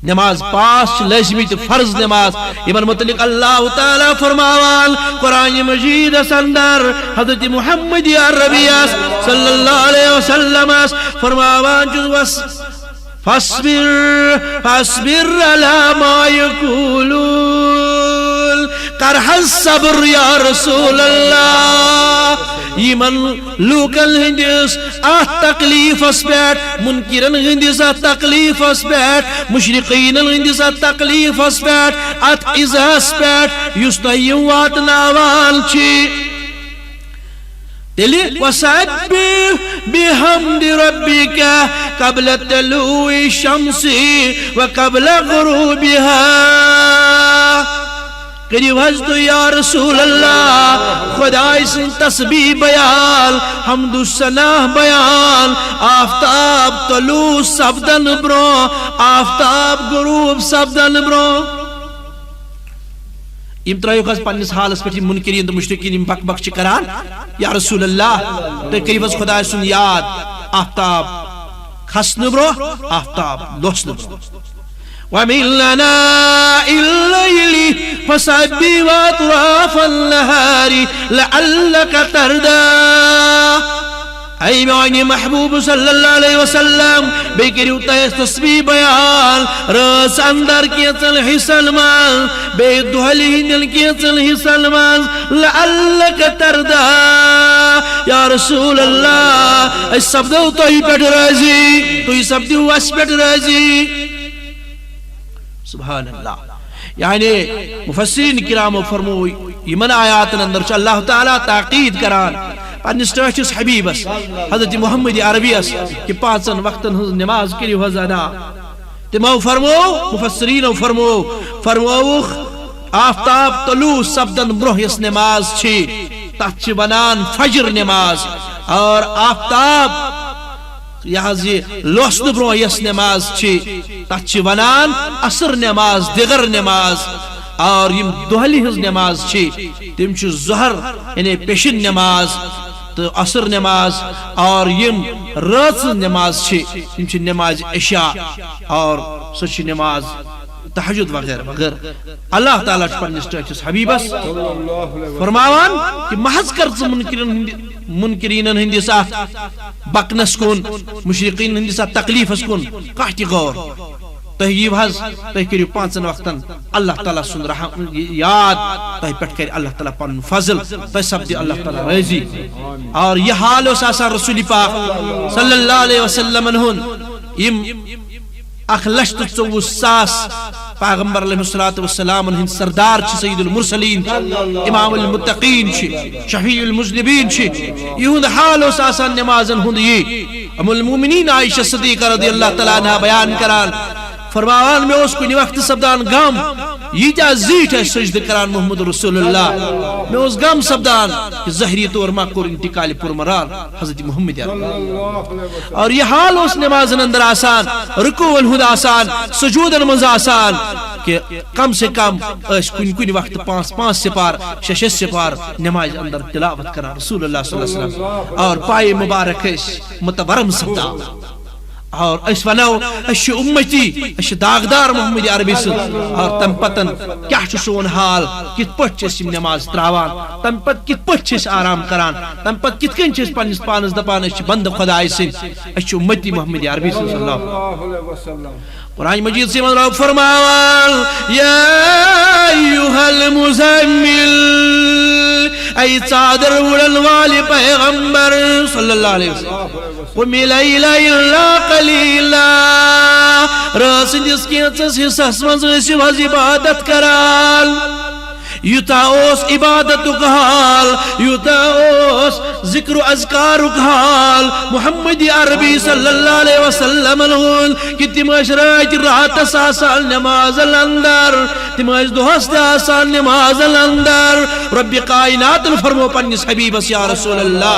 نماز پاس لازمی فرض نماز امن متعلق اللہ تعالی فرماوان قرآن مجید اندر حضرت محمد عربی صلی اللہ علیہ وسلم فرماوان جز فاصبر علی ما یقولون کرح الصبر یا رسول اللہ یمن لوکل ہندس تکلیف اس پیٹ منکرن ہندس تکلیف اس پیٹ مشرقین ہندس تکلیف اس پیٹ ات ازاس پیٹ یس تہیم واتناوان چھ تیلی وسبح بحمد ربک قبل طلوع الشمس وقبل غروبها قریب حضرت یا رسول اللہ خدای سن تسبیح بیان حمد و ثنا بیان آفتاب طلوع سبدن برو آفتاب غروب سبدن برو یم ترایو خاص پنس حالس پہ منکرین تو مشرکین بک بک کران یا رسول اللہ تو قریب خدای سن یاد آفتاب کھسن برو آفتاب لوسن برو وَمِن لَنَا اللَّيْلِ فَسَبِّ وَأَطْرَافَ النَّهَارِ لَعَلَّكَ تَرْدَى اے میانی محبوب صلی اللہ علیہ وسلم بے کریو تیس تسبیح بیان رس اندر کیچل حسن مان بے دہلی ہندل کیچل حسن مان لعلک تردا یا رسول اللہ اس سبدو تو ہی پیٹ رازی تو ہی سبدو اس پیٹ رازی سبحان اللہ. یعنی مفسرین کرامو فرمو یمن آیاتن اندر چھ اللہ تعالیٰ تاقید کران پنس ٹاچس حبیبس حضرت محمد عربیس کہ 5 وقتن ہز نماز کریو حض ادا. تمو فرمو مفسرین فرموخ آفتاب طلوع سپدن برہ یس نماز چھ تتھ چھ ونان فجر نماز، اور آفتاب یہ لوسن برہ یس نماز چھ تتھ چھ ونان عصر نماز دگر نماز، اور یم دہلی ہز نماز چھ تم چھ ظہر یعنی پیشن نماز تو عصر نماز، اور یم رات نماز چھ تم چھ نماز عشاء اور سچ نماز تہجد وغیرہ وغیرہ. اللہ تعالیٰ پنس ٹاچس حبیبس فرماوان کہ محض کر منکرین ہندس بکنس کن مشرقین ہندس تکلیفس کن کھٹہ غور. تہیب حض تہ کرو 5 وقتن اللہ تعالیٰ سن رحم یاد، تہ پہ کر اللہ تعالیٰ پن فضل، تہ سپدی اللہ تعالیٰ راضی. اور یہ حال اس آسان رسول پاک صلی اللہ علیہ وسلم یم 1,24,000 پیغمبر علیہ الصلوۃ والسلام ہند سردار چھ سید المرسلین امام المتقین چھ شفیع المذنبین چھ. یہ حال اس آسان نمازن ہند یہ ام المومنین عائشہ صدیقہ رضی اللہ تعالیٰ عنہ بیان کران فرماوان میں اس کنی وقت سپدان غم یہ زیٹ ہے سجد کران محمد رسول اللہ، میں اس غم سپدان کہ ظاہری طور ما کور انتقال پر مرار حضرت محمد علیہ. اور یہ حال اس نماز اندر آسان، رکوع الہد آسان، سجود المز آسان کہ کم سے کم اس کنی وقت 5 سپار 6 سپار نماز اندر تلاوت کران رسول اللہ صلی اللہ علیہ وسلم، اور پائے مبارک متورم سپدا. اور اس ونو اس امتی اس داغدار محمد عربی سے، اور تم پتن کیا سون حال کت پٹ نماز تراوان، تم پت کت پٹ آرام کران، تم پت کت کن پنس پانس دپان اس بند خدائے سن اس امتی محمد عربی صلی اللہ علیہ وسلم. قرآن مجید سے من رب فرماوان یا ایوہ المزمل ای چادر وڑن والی پیغمبر صلی اللہ علیہ وسلم قم اللیل الا قلیلا راس جس کی اچھس حصص منز اسی وز عبادت کرال. یوتا اوس عبادت حال، یوتا اوس ذکر و اذکار حال محمد عربی صلی اللہ علیہ وسلم کہ تم رات رات آسان نماز اندر، تم دہس آسان نماز اندر. رب کائنات فرمو پنس حبیبس یا رسول اللہ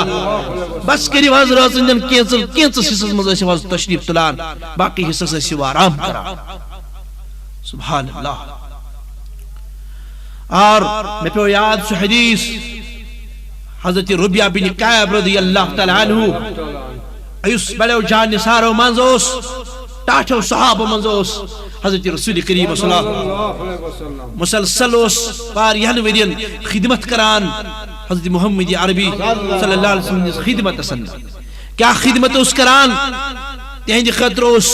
بس کریو حض راتن کینچس حصص مز حض تشریف تلان، باقی حصص ٲسِو آرام کران. سبحان اللہ. اور میں پہ یاد سو حدیث حضرت ربیہ بن کعب رضی اللہ تعالیٰ عنہ ایس بڑیو جان نثارو منزوس ٹاٹھو صحابہ منزوس حضرت رسول کریم صلی اللہ علیہ وسلم مسلسل اس پار یہن ورین خدمت کران حضرت محمد عربی صلی اللہ علیہ وسلم خدمت اسند. کیا خدمت اس کران؟ تہند خطر اس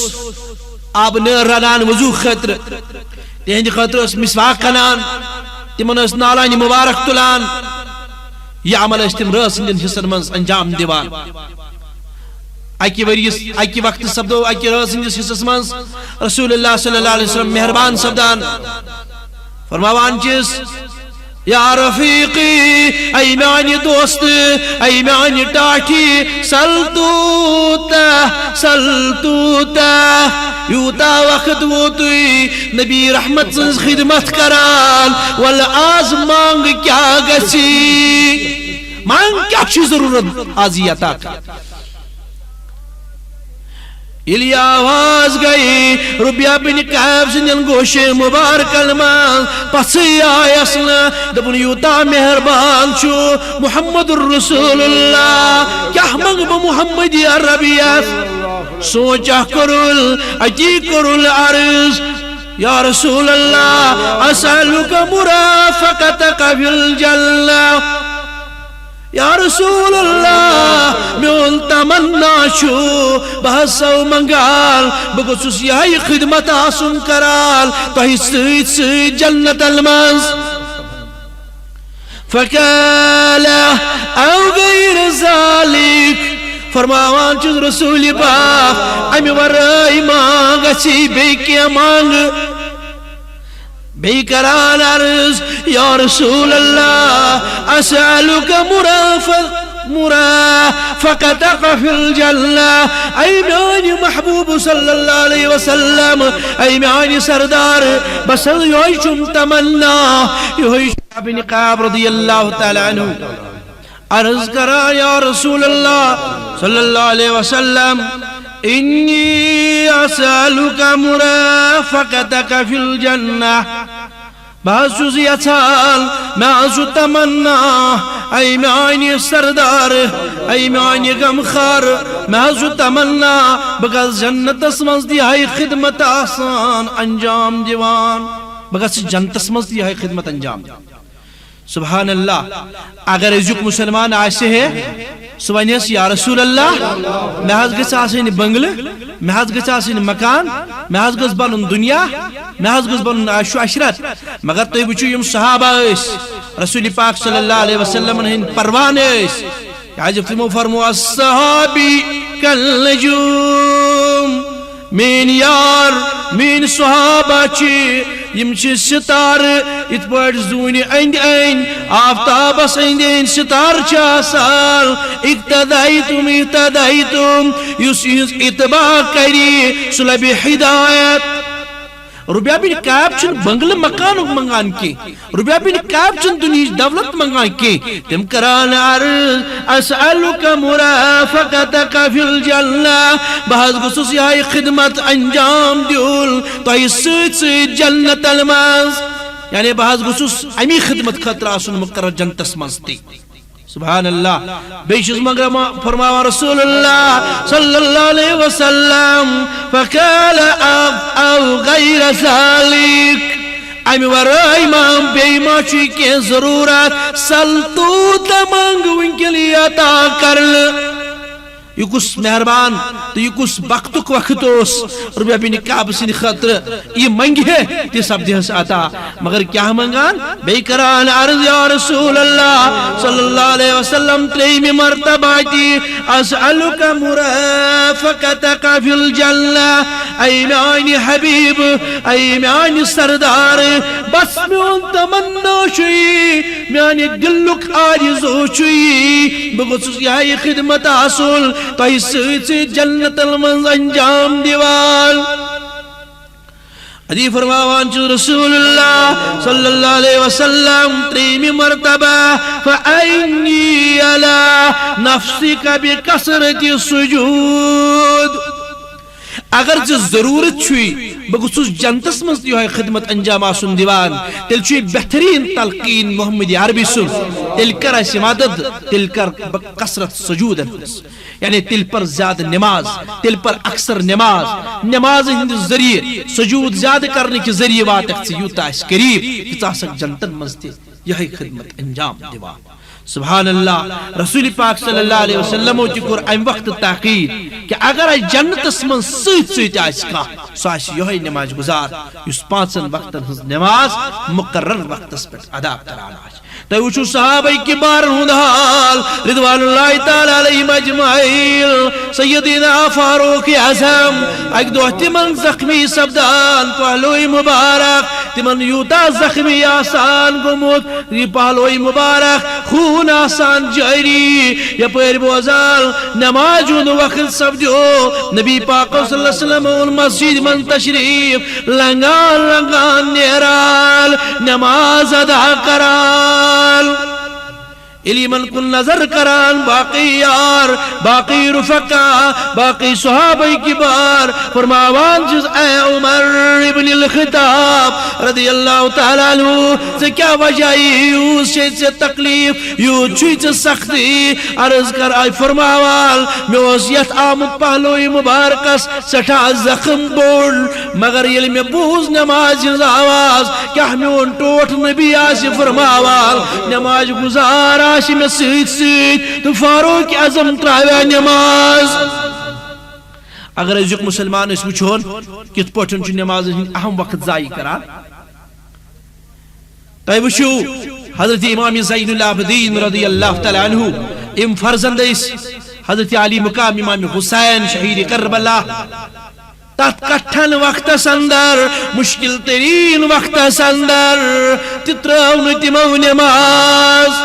آب نر رنان وضو خطر، تہند خطر اس مسواک کنان، تمن اس نالانی مبارک تلان. یہ عمل اس تم رس حصن من انجام دیوان. اکی وقت سپدو اکی رس حصس من رسول اللہ صلی اللہ علیہ وسلم مہربان سپدان فرماوان چیز یا رفیقی ای میانی دوست ای میانی ٹاٹھی سلطوتا یوتا وقت وہ توی نبی رحمت سے خدمت کران والآز مانگ کیا گسی، مانگ کیا چیز ضرورت آزی عطا کر. الی آواز گئی ربیہ بن کعب سندن گوشے مبارک المان پسی آیسنا دبن یوتا مہربان چھو محمد الرسول اللہ کیا منگ محمد عربیت سوچا کرل اجی کرل عرض یا رسول اللہ اسألک مرافقتک فی الجنہ. یا رسول اللہ میون تمنا چھو بحثو منگال بگوسس یہی خدمت آسن کرال تہی سید سید جنت المنز. فقالا او غیر ذالک فرماوان چیز رسول پاک امی ورائی مانگ اسی بے کیا مانگ. بیکران عرض یا رسول اللہ اسألک مرافقتک فی الجنہ، اے میانی محبوب صلی اللہ علیہ وسلم، اے میانی سردار، بس یہی چم تمنا، یہی بن قاب رضی اللہ تعالی عنہ عرض کرا یا رسول اللہ صلی اللہ علیہ وسلم انی اسألک مرافقتک فی الجنہ، بہت چھُس یژھان مےٚ حظ چھُ تمنا اے میانہِ سردار اے میانہِ غمخار مےٚ حظ چھُ تمنا بہٕ گژھٕ جنتس منٛز یِہے خدمت آسان انجام دِوان، بہٕ گژھٕ جنتس منٛز تہِ یِہے خدمت انجام دِوان۔ سبحان اللہ، اگر أزیُک مسلمان آسہِ ہے سُہ ونیس یا رسول اللہ مےٚ حظ گژھِ آسٕنۍ بنگلہٕ، مےٚ حظ گژھِ آسٕنۍ مکان، مےٚ حظ گژھِ بنُن دنیا، مےٚ حظ گژھِ بنُن عیش و عشرت، مگر تُہۍ وٕچھِو یِم صحابہ ٲسۍ رسول پاک صلی اللہ علیہ وسلم ہٕنٛدۍ پروان ٲسۍ، کیازِ تِمو فرمو الصحابی کالنجوم، میٲنۍ یار میٲنۍ صحابہ چھِ یم چھ ستارٕ یِتھ پٲٹھۍ زوٗنہِ أنٛدۍ أنٛدۍ آفتابس أنٛدۍ أنٛدۍ ستارٕ چھِ آسان، اقتدیتم اہتدیتم، یُس یِہنٛز اتباع کری سُہ لبہِ ہدایت۔ ربیہ بن کعب چھن بنگلہ مکان منگان کی، ربیہ بن کعب چھن دنیا دولت منگان کی، تم کران عرض اسألک مرافقتک فی الجنہ، بہت گژھُس یہے خدمت انجام دیُن تۄہہِ سۭتۍ سۭتۍ جنت منٛز، یعنی بہت گژھُس امی خدمت خٲطرٕ آسُن مقرر جنتس منٛز تہِ۔ سبحان اللہ، بیٚیہِ چھُس مگر فرماوان رسول اللہ صلی اللہ علیہ وسلم فقال او غیر ذلك، امہِ ورٲے ما بیٚیہِ ما چھُے کینٛہہ ضروٗرت سل تو تہٕ منٛگ وٕنکٮ۪ن یی عطا کرنہٕ۔ یہ کس مہربان تو یہ کس وقتک وقت اوس ربیہ بن کعب سٕنٛدِ خٲطرٕ یہ منگہِ ہے تہِ سپدِہس عطا، مگر کیا منگان بیٚیہِ کران عرض یا رسول اللہ صلی اللہ علیہ وسلم ترٛیٚیمہِ مرتبہ تہِ اسألک مرافقتک فی الجنہ، اے میانہِ حبیب اے میانہِ سردار، بس میون تمنا چھُ یی، میانہِ دلُک آرزو چھُ یی، بہٕ گوٚژھُس یہے خدمت آسُن تۄہہِ سۭتۍ سۭتۍ جنتن منٛز انجام دِوان۔ ادی فرماوان چھُ رسول اللہ صلی اللہ علیہ وسلم ترٛیٚیمہِ مرتبہ فأعنی علی نفسک بکثرت السجود، اگر ژےٚ ضروٗرت چھُے بہٕ گوٚژھُس جنتس منٛز تہِ یِہوے خدمت انجام آسُن دِوان، تیٚلہِ چھُ یہِ بہتریٖن تلقیٖن محمد عربی سُنٛد، تیٚلہِ کر اَسہِ مدد، تیٚلہِ کر بہٕ کثرت سجوٗدن ہٕنٛز، یعنی تیٚلہِ پر زیادٕ نماز، تیٚلہِ پر اکثر نماز، نماز ہٕنٛدِ ذٔریعہٕ سجوٗد زیادٕ کرنٕکہِ ذٔریعہٕ واتکھ ژٕ یوٗتاہ آسہِ قریٖب کہِ ژٕ آسکھ جنتن منٛز تہِ یِہوے خدمت انجام دِوان۔ سبحان اللہ، رسول پاک صلی اللہ علیہ وسلمو تہِ کوٚر امہِ وقتہٕ تاکید کہ اگر اَسہِ جنتس منٛز سۭتۍ سۭتۍ آسہِ کانٛہہ سُہ آسہِ یِہوے نماز گزار یُس پانٛژن وقتن ہٕنٛز نماز مقرر وقتس پٮ۪ٹھ ادا کران آسہِ۔ تُہۍ وٕچھِو صحابہ کِبارن ہُنٛد حال رضوان اللہ تعالیٰ علیہم اجمعین، سیدنا فاروق اعظم اکہِ دۄہ تِمن زخمی سپدان پہلوی مبارک، تِمن یوٗتاہ زخمی آسان گوٚمُت یہِ پہلوی مبارک خوٗن آسان جٲری، یپٲرۍ بوزان نماز ہُنٛد وقت سپدیو، نبی پاک صلی اللہ علیہ وسلم اوٚن مسجد منٛز تشریف، لنگان لنگان نیران نماز ادا کران، علمن کن نظر کران باقی یار باقی رفقا باقی صحابہ کبار، فرماوان جز اے عمر ابن الخطاب رضی اللہ تعالیٰ عنہ سے کیا وجہ یوز چھے سے تکلیف یوز چھوئی سے سختی، عرض کر آئی فرماوان میوزیت آمد پہلوی مبارکس سٹھا زخم بول، مگر یلی میں بوز نماز آواز کیا میون ٹوٹ نبی آسی فرماوان نماز گزارا میں سیت سیت تو فاروق اعظم تراوی نماز۔ اگر ازیک مسلمان اس وچھون کت پوٹن چھ نماز اہم وقت ضائع کران، تُہۍ وٕچھِو حضرت امام زین العابدین رضی اللہ تعالیٰ عنہ ام فرزند اس حضرت علی مقام امام حسین شہید کربلا، تات کٹھن وقت اندر مشکل ترین وقت اندر تتراون تمو نماز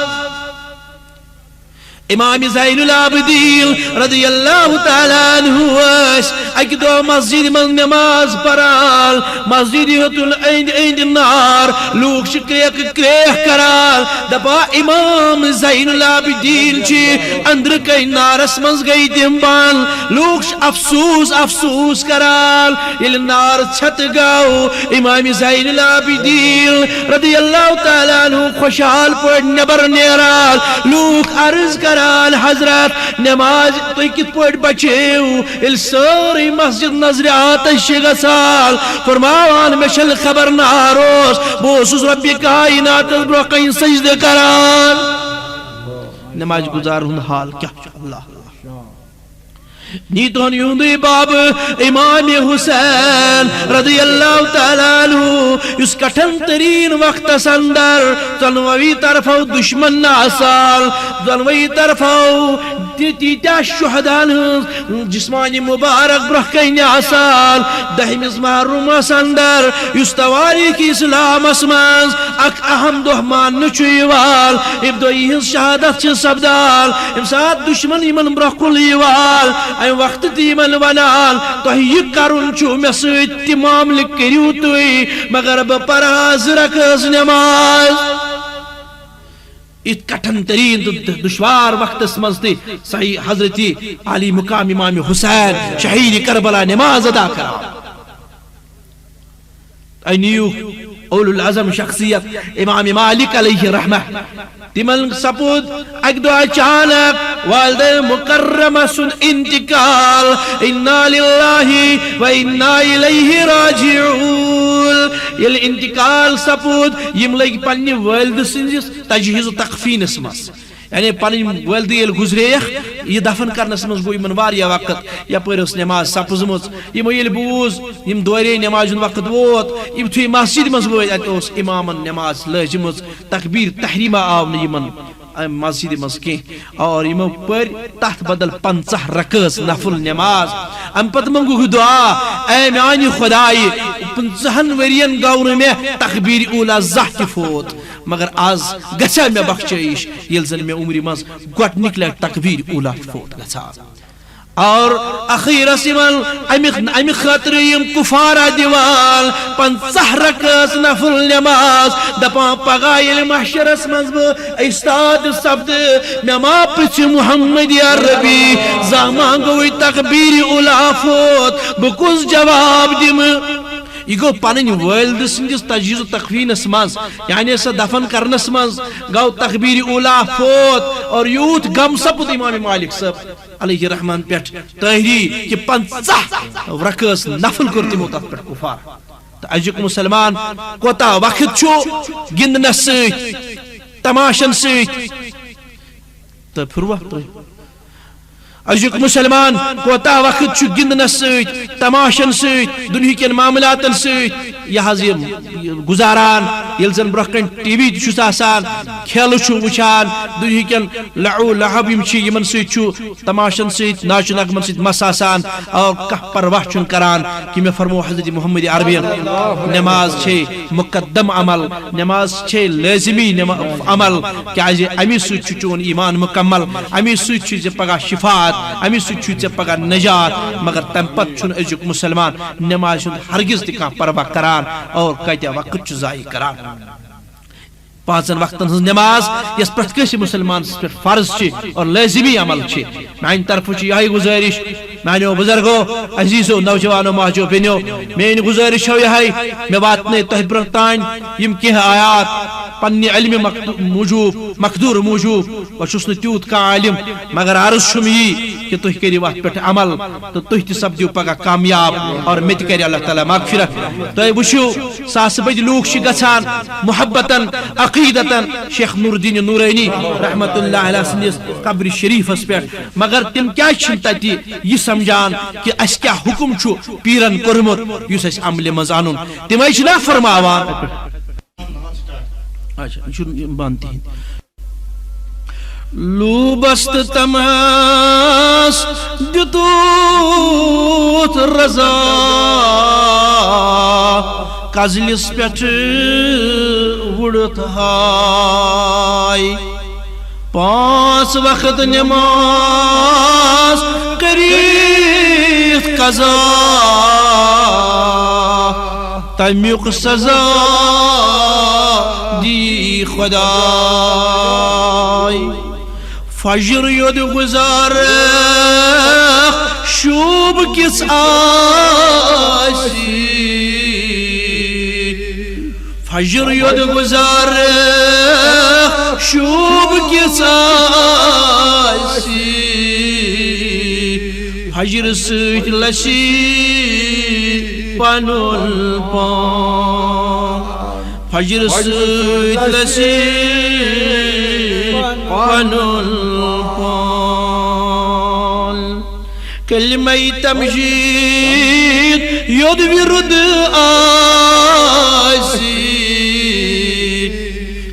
امام زین العابدین رضی اللہ تعالیٰ عنہ اکی دو مسجد من نماز پرال مسجد ہتل ایند نار لوگ شکریک کریہ کرال دپا امام زین العابدین چی اندر کئی نارس منز گئی دمبان لوگ افسوس افسوس کرال یل نار چھت گاو امام زین العابدین رضی اللہ تعالیٰ عنہ خوشحال پڑ نبر نیرال لوگ عرض کرال حضرت نماز تو کت پڑ بچیو ال ساری مسجد نظر آتش گسال فرماوان مشل خبر ناروس بوسوس رب کائنات برقین سجد کران نماز گزار ہن حال کیا اللہ نیتون یوندی باب امام حسین رضی اللہ تعالیٰ عنہ اس کٹھن ترین وقت سندر ظلموی طرفو دشمن ناسال ظلموی طرفو تیتیا شہدان جسمانی مبارک برخین آسال دہمز محروم سندر اس تواریخ اسلام اسمانز اک اہم دہمان نچویوال ابدوئی ہز شہادت چھ سبدال امساد دشمن ایمن برخل ایوال اے وقت تیمن ونال تو یہ کرن چھو میں سویت تی معامل کریو توی مگر بپراز رکھز نماز ات کٹھن ترین دشوار وقت اسمزتی صحیح حضرتی علی مقام امام حسین شہید کربلا نماز ادا کرا اینیو اول العظم شخصیت امام مالک علیہ رحمہ تمن سپود اک دو اچانک والد مکرمہ سن انتقال انا للہ و انا الیہ راجعون یل انتقال سپود یم لگ پنی والد سنجس تجہیز و تقفین اسمس یعنی پنی والد یل گزریخ یہ دفن کرنس مز گو یمن واریا وقت یا پرس نماز سپزمز یم یل بوز یم دورے نماز وقت ووت یم تھی مسجد مز گو اتوس امامن نماز لازمز تکبیر تحریمہ آو یمن مسجد مز کی اور یمو پر تحت بدل 50 رکعت نفل نماز ام پت منگو دعا اے میانی خدائی 50 ورین گور میں تکبیر اولا زہت فوت مگر آز گچا میں بخشیش یل زن میں عمری مز گوٹ نکلے تکبیر اولا فوت گچا اور اخیر سمن امی خطریم کفارہ دیوال 50 رکعت نفل نماز دپا پغایل محشر اسمز استاد سبد میں ما پچ محمد یا ربی زمان گوی تکبیر اولا فوت بکوز جواب دیم یہ گو پنن والد سندس تجہیز و تکفین اسمز یعنی اسا دفن کرنس مز گو تکبیر اولا فوت اور یوت غم سپد امام مالک صاحب علیہ رحمان پیٹ تحری کہ 50 رکعت نفل کرتی موتات پیٹ کفار تو اجک مسلمان کوتا وقت چھو گندنس سیت تماشن سیت تو پھر وقت اجک مسلمان کوتا وقت چھو گندنس سیت تماشن سیت دنیا کے معاملاتن سیت یہ حضیم گزاران یلزن برکن ٹی وی چھو آسان کھیل چھو وچھان دنیا کے لعو لعب یمچی یمن سیت چھو تماشن سیت ناچ نغمن سیت مس آسان اور کح پرواہ چھن کران کہ میں فرمو حضرت محمد عربی نماز چھے مقدم عمل نماز چھے لازمی عمل کیا امی سیت چھو چون ایمان مکمل امی سیت چھو پگا شفاعت امی سچو ژے پگہ نجات مگر تم پت چھن ازیک مسلمان نماز ہند ہرگز تہ کانٛہہ پرواہ کران اور کتیا وقت چھ ضائع کران 5 وقتن ہز نماز یس پرت کس مسلمان پر فرض چھ اور لازمی عمل چھ میان طرف چھ یہ گزارش میانو بزرگو عزیزو نوجوانو ماجو بینو میری گزارش ہو یہ میں واتنے تہ برونٛہہ تان یم کینٛہہ آیات پنہ علم موجوب مقدور موجوب بہت تیوت کا عالم مگر عرض چھم یہ کہ تھی کرو ات پہ عمل تو تھی تہ سپدو پگہ کامیاب اور مت کر اللہ تعالیٰ مغفرت تھی وچھو ساس بد لوگ گژھان محبتن عقیدتن شیخ نور الدین نورانی رحمت اللہ علیہ سندس قبر شریفس پہ مگر تم کیا تتہ یہ سمجھان کہ اس کیا حکم چھ پیرن کورمت اس اس عمل مز ان تم نا فرماوان لوبست تمس دتوت رضا کزلس پٹھ وڑت ہائی 5 وقت نماز کریت قضا تمیق سزا دی خدای فجر یود گزار شوب کس آسی فجر یود گزار شوب کس آسی فجر سوچ لسی پانول پان فجر سوچ لسی پانول پان کلمہ تمجید یود ورد آسی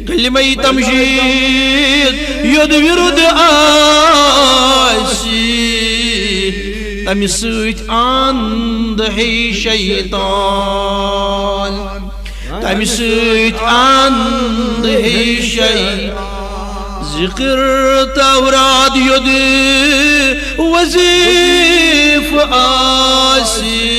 کلمہ تمجید یود ورد آسی تمی سوچ اند ہے شیطان تمی سوچ اند ہے شیطان ذکر تورات یود وظیف آسی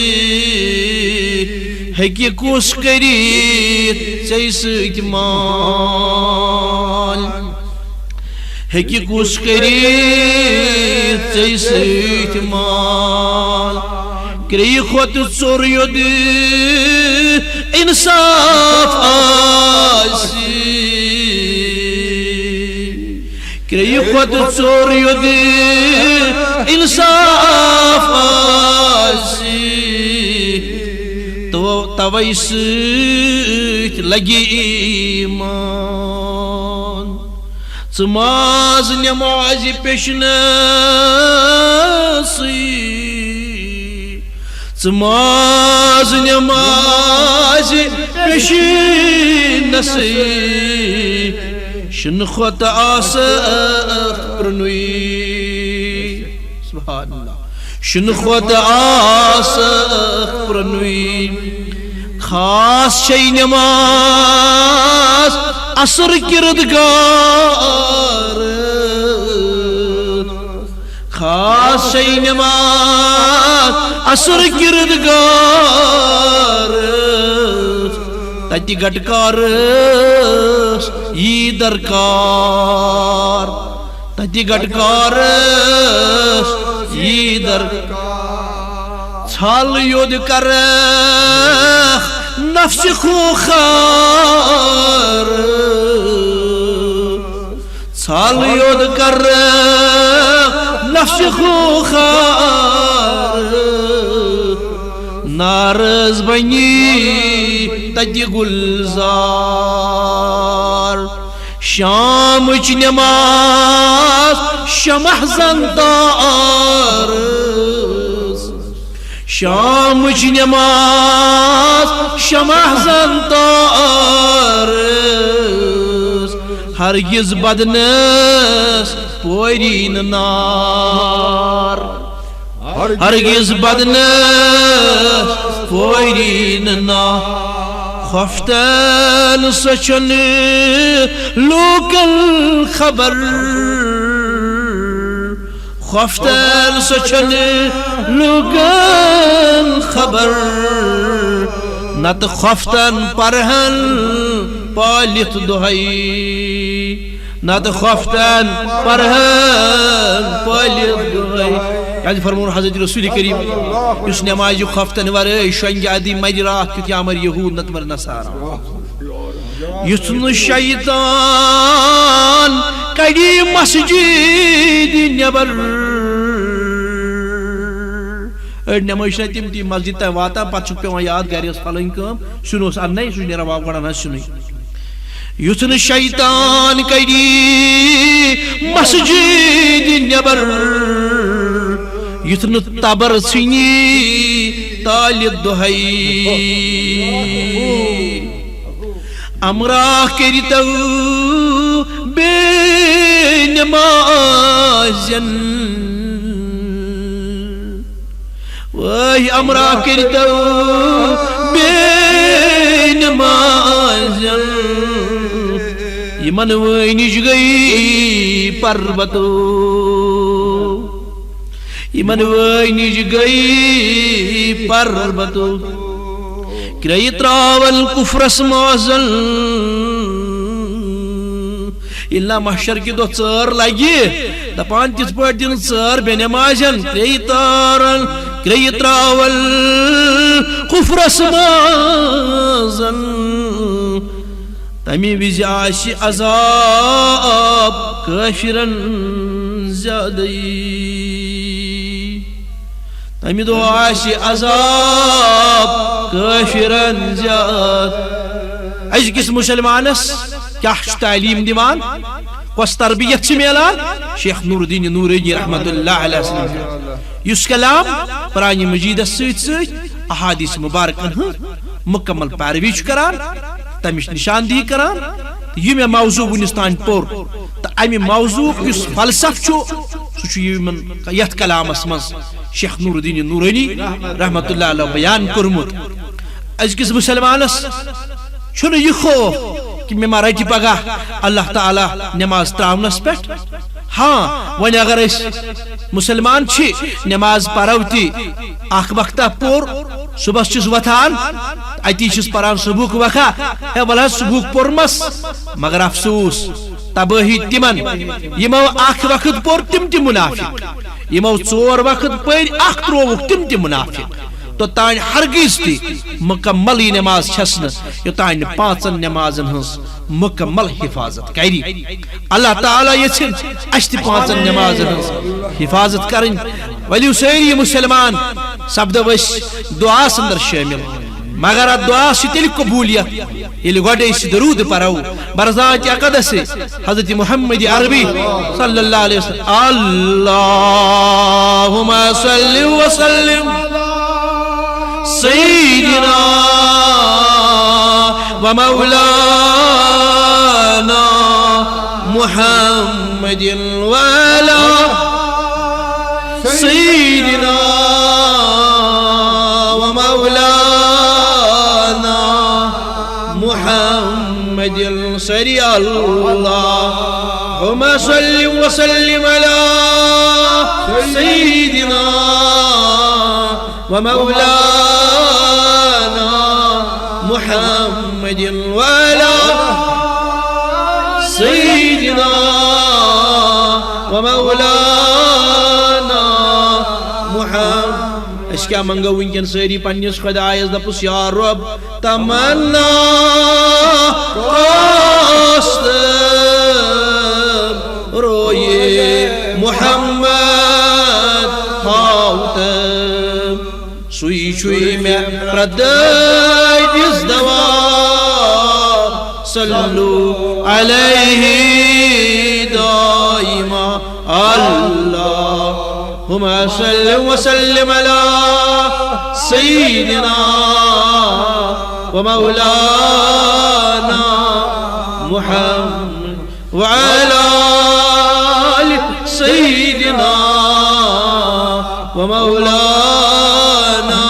ہکی کس کریت ژے سۭتۍ مال ہکی کس کریت ژے سۭتۍ مال کرٛیہِ کھۄتہٕ ژوٚر یود انصاف آسی کرٛیہِ کھۄتہٕ ژوٚر یود انصاف آسی توے سۭتۍ لگہِ ایمان ژٕ ماز نٮ۪مازِ پیشنَسٕے ژٕ ماز نٮ۪مازِ پیشنَسٕے شنہٕ کھۄتہٕ آسکھ پرٛنُے سبحان اللہ شنہٕ کھۄتہٕ آسکھ پرٛنُے خاص چھے نماز عصر کردگار خاص چھے نماز عصر کردگار تتہِ گٹکارس یی درکار تتہِ گٹکارس یی درکار ژھل یود کرکھ نفس خوخار ژھل یود کرکھ نفس خوخار نارز بنی تتہِ گلزار شامٕچ نماز شمع زندار شامٕچ نماز شمع زندار ہرگز بدنس پوری نہٕ نار ہرگز بدنس پوری نہٕ نار خفتن سۄ چھنہٕ لوٗکن خبر خفتن سۄ چھنہٕ لوٗکن خبر نتہٕ خفتن پرہن پالِتھ دۄہے نتہٕ خفتن پرہن پالِتھ دۄہے کیازِ فرمون حضرت رسول کریم یُس نمازِ خفتن ورٲے شۄنگہِ ادی مرِ راتھ کیُتھ یا مر یہوٗد نتہٕ مر نصارا یُتھ نہٕ شیطان کڑِ مسجد نٮ۪بر أڑۍ نٮ۪مٲز چھِ تِم تہِ مسجد تام واتان پتہٕ چھُکھ پیوان یاد گرِ ٲس فلٲنۍ کٲم سیُن اوس اننَے سُہ چھُ نیران گۄڈٕ حظ سیُنٕے یُتھ نہٕ شیطان کڑِ مسجد نٮ۪بر یُتھ نہٕ تبر ژھٕنہِ تالہِ دۄہے امراہ کٔرِتو بے نمازن وہی امرا کرتو بے نمازن یمن وینج گئی پربتو یمن وینج گئی پربتو کرئی تراول کفرس موزل اللہ محشر کی دو ژر لگی دپان تِتھ پٲٹھۍ دِن ژر بے نمازن کرئی تراول کفرس موزل تمی وز آشی عذاب کافرن زیادی تمی دو آشی عذاب کافرن زیاد أزکِس مسلمانس کیا تعلیم دیوان کس تربیت سے میلان شیخ نور الدین نورانی رحمت اللہ علیہ وسلم یس کلام قرآن مجید سۭتۍ سۭتۍ احادیث مبارکن ہن مکمل پیروی کران تمش نشاندہی کران یہ میں موضوع ونس تان پور تو امہ موضوع اس فلسف سہ یت کلامس مز شیخ نور الدین نورانی رحمت اللہ علیہ بیان کورمت أزکِس مسلمانس چھُنہٕ یہ خوف کہ میں ما رٹہِ پگہ اللہ تعالیٰ نماز تراونس پہ ہاں ون اگر اس مسلمان چھ نماز پرو تی اخ وقتہ پور صبح چھس وتھان اتی چھس پران صبح وقا ہے بلہ صبح پورمس مگر افسوس تباہی تمن یمو اخ وقت پور تم تہ منافق یمو ژور وقت پر اخ ترووک تم تہ منافق تو تان ہرگز تی مکمل نماز چھسن یوتان پانچن نمازن ہنس مکمل حفاظت کری اللہ تعالیٰ یژھن اس تہ پانچن نمازن ہنس حفاظت کرن ولی ساری مسلمان سپدو اس دعا اندر شامل مگر ات دعا سے تیل قبولیت یل گوڑے اس درود پرو برزات اقدس حضرت محمد عربی صلی اللہ علیہ وسلم اللہم صلی وسلم سيدنا ومولانا محمد وعلى سيدنا ومولانا محمد صلى اللهم صل وسلم على سيدنا ومولانا محمد وعلى سيدنا ومولانا محمد اس کیا منگو ونکن ساری پنیس خدایس دپس یا رب تمنا قاستم روئے محمد خاوتم سوئی شوئی میں ردائی دس دوام صلو علیہ دائما اللہم صلی وسلم علی سیدنا ومولانا محمد وعلى آل سيدنا ومولانا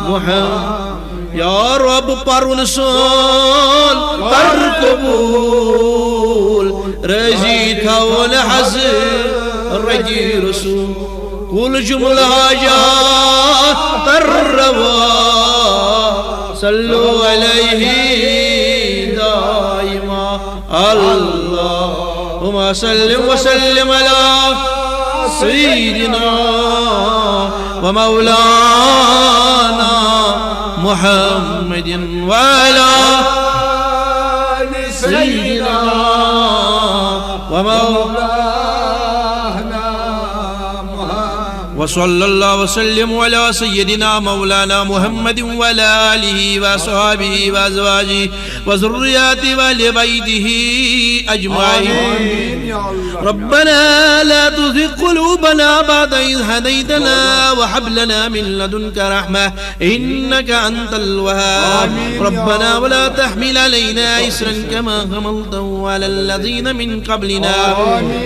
محمد یا رب پرون سون پر قبول رضی تھون حضر رجی رسول کل جملہ حاجات تر روا صلو علیہ دائما اللہم صلی وسلم علی سیدنا ومولانا محمد وعلى سيدنا ومولانا وصلی اللہ وسلم علی سیدنا مولانا محمد وعلی آلہ وصحابہ وازواجہ وذریاتہ وآل بیتہ اجمعین ربنا لا تزغ قلوبنا بعد إذ هديتنا وهب لنا من لدنك رحمة إنك أنت الوهاب ربنا ولا تحمل علينا إسرا كما حملته على الذين من قبلنا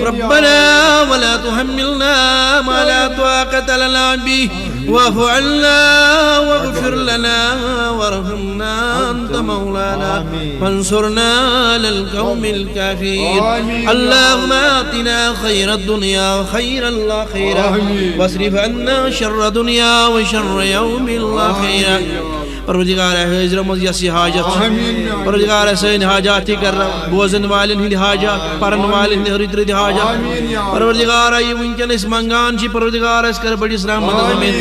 ربنا ولا تحملنا ما لا طاقة لنا به واعف عنا واغفر لنا وارحمنا أنت مولانا فانصرنا على القوم الكافرين اللهم آتنا خير الدنيا وخير الآخرة واصرف عنا شر الدنيا وشر يوم الآخرة پروردگار حضر مزیسی حاجت پروردگار سین حاجاتی کر بوزن والن ہند حاجات پرن والن ہند رد حاجات پروردگار یہ ونکن اس منگان چی پروردگار اس کر بڑی اسلام مدد میں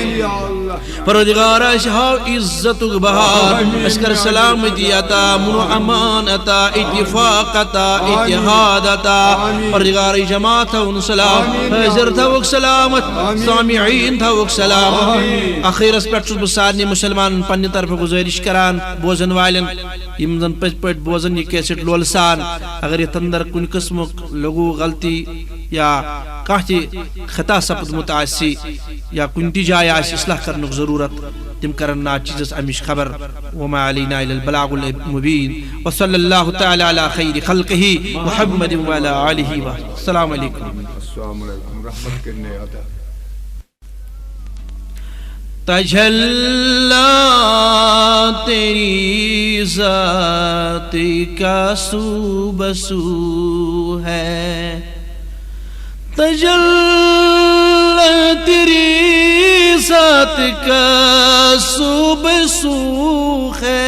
پروردگار اس ہاو عزت بہار اس کر سلامتی عطا من و امان عطا اتفاق عطا اتحاد عطا پروردگار جماعت تھا سلام حضر تھا سلامت سامعین تھا سلامت اخیر اس پر بسارنی مسلمان پنی طرف گزارش کران بوزن والن یم زن پز پٹ بوزن یہ کیسٹ لولسان اگر یہ تندر کن قسم لوگو غلطی یا کہتی خطا سپد متعسی یا کنتی جائے آس اصلاح کرنے ضرورت تم کرنا چیز امیش خبر وما علینا الا البلاغ المبین وصلی اللہ تعالی علی خیر خلقہ محمد وعلی آلہ السلام علیکم رحمت کرنے آتا تجلی تیری ذات کا سو بسو ہے تجلی تیری ذات کا سو بسو ہے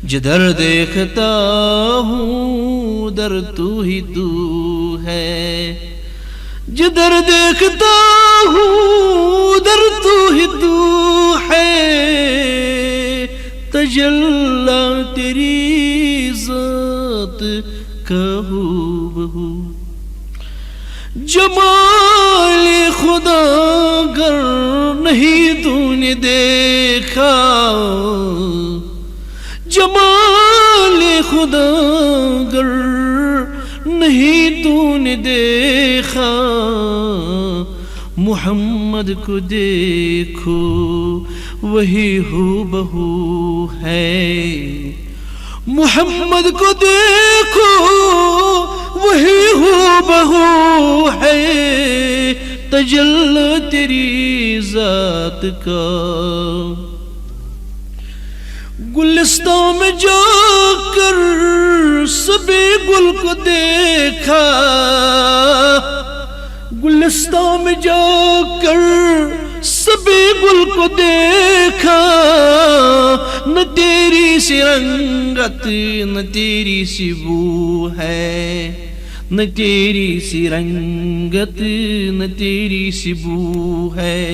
جدھر دیکھتا ہوں در تو ہی تو ہے جدھر دیکھتا ہوں در تو ہی تو ہے تجلی تیری ذات کا ہو بہو جمال خدا گر نہیں تو نے دیکھا جمال خدا گر نہیں تو نے دیکھا محمد کو دیکھو وہی ہو بہو ہے محمد کو دیکھو وہی ہو بہو ہے تجلی تیری ذات کا گلستان میں جا کر سبھی گل کو دیکھا گلستان میں جا کر سبھی گل کو دیکھا نہ تیری سی رنگت نہ تیری سی بو ہے نہ تیری سی رنگت نہ تیری سی بو ہے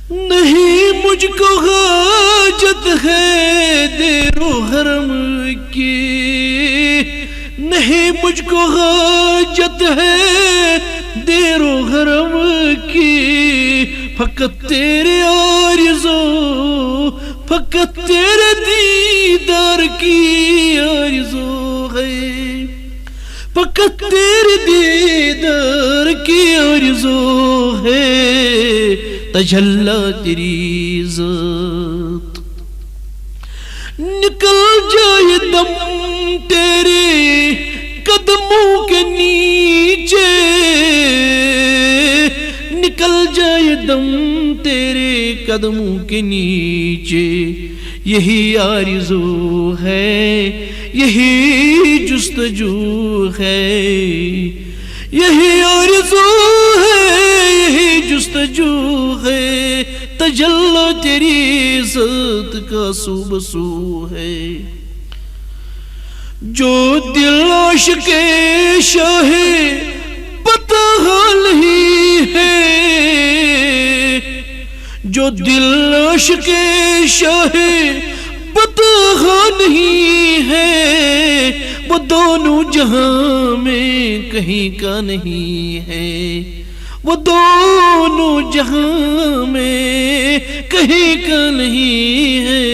نہیں مجھ کو حاجت ہے دیر و حرم کی نہیں مجھ کو حاجت ہے دیر و حرم کی فقط تیرے آرزو فقط تیرے دیدار کی آرزو ہے فقط تیرے دیدار کی آرزو ہے تجلی تیری ذات نکل جائے دم تیرے قدموں کے نیچے نکل جائے دم تیرے قدموں کے نیچے یہی آرزو ہے یہی جستجو ہے یہی آرزو ہے یہی جستجو ہے تجلی تیری ذات کا سو بسو ہے جو دل عاشق شاہ بطحال ہی ہے جو دل عاشق شاہ بطحال ہی ہے وہ دونوں جہاں میں کہیں کا نہیں ہے وہ دونوں جہاں میں کہیں کا نہیں ہے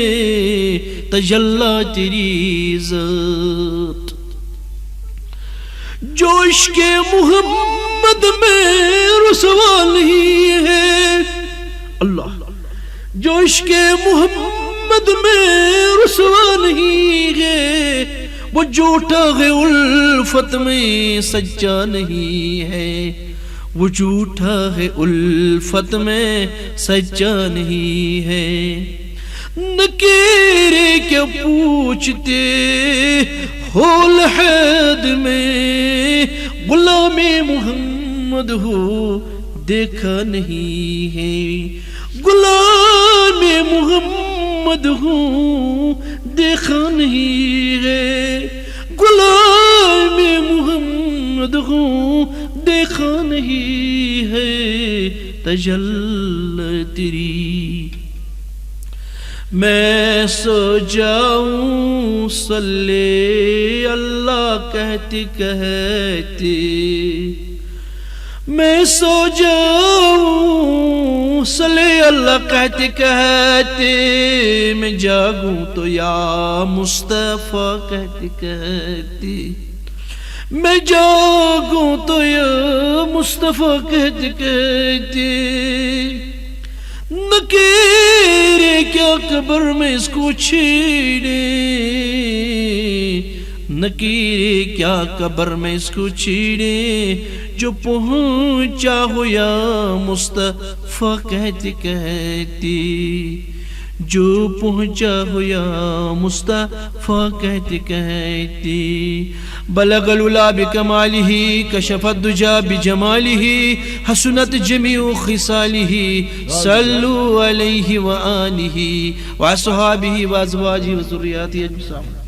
تجلی تیری ذات. جو عشق محمد میں رسوا نہیں ہے اللہ، جو عشق محمد میں رسوا نہیں ہے وہ جھوٹا ہے الفت میں سچا نہیں ہے، وہ جھوٹا ہے الفت میں سچا نہیں ہے. نکیرے کیا پوچھتے ہو لحد میں، غلام محمد ہو دیکھا نہیں ہے، غلام محمد ہوں دیکھا نہیں ہے، غلام محمد ہوں دیکھا نہیں ہے تجلی تیری. میں سو جاؤں صلی اللہ کہتے کہتے، میں سو جاؤں صلی اللہ کہتے کہتے، میں جاگوں تو یا مصطفیٰ کہتے کہتے، میں جاگوں تو یا مصطفیٰ کہتے کہتے. نکیرے کیا قبر میں اس کو چھیڑے، نکیرے کیا قبر میں اس کو چھیڑے، جو پہنچا ہو یا مصطفیٰ کہتے کہتے، جو پہنچا ہو یا مصطفیٰ کہتے کہتے. بلغ العلا بکمالہ کشف الدجا بجمالہ حسنت جمیع خصالہ صلو علیہ وآلہ وصحابہ وازواجہ وذریاتہ اجمعین.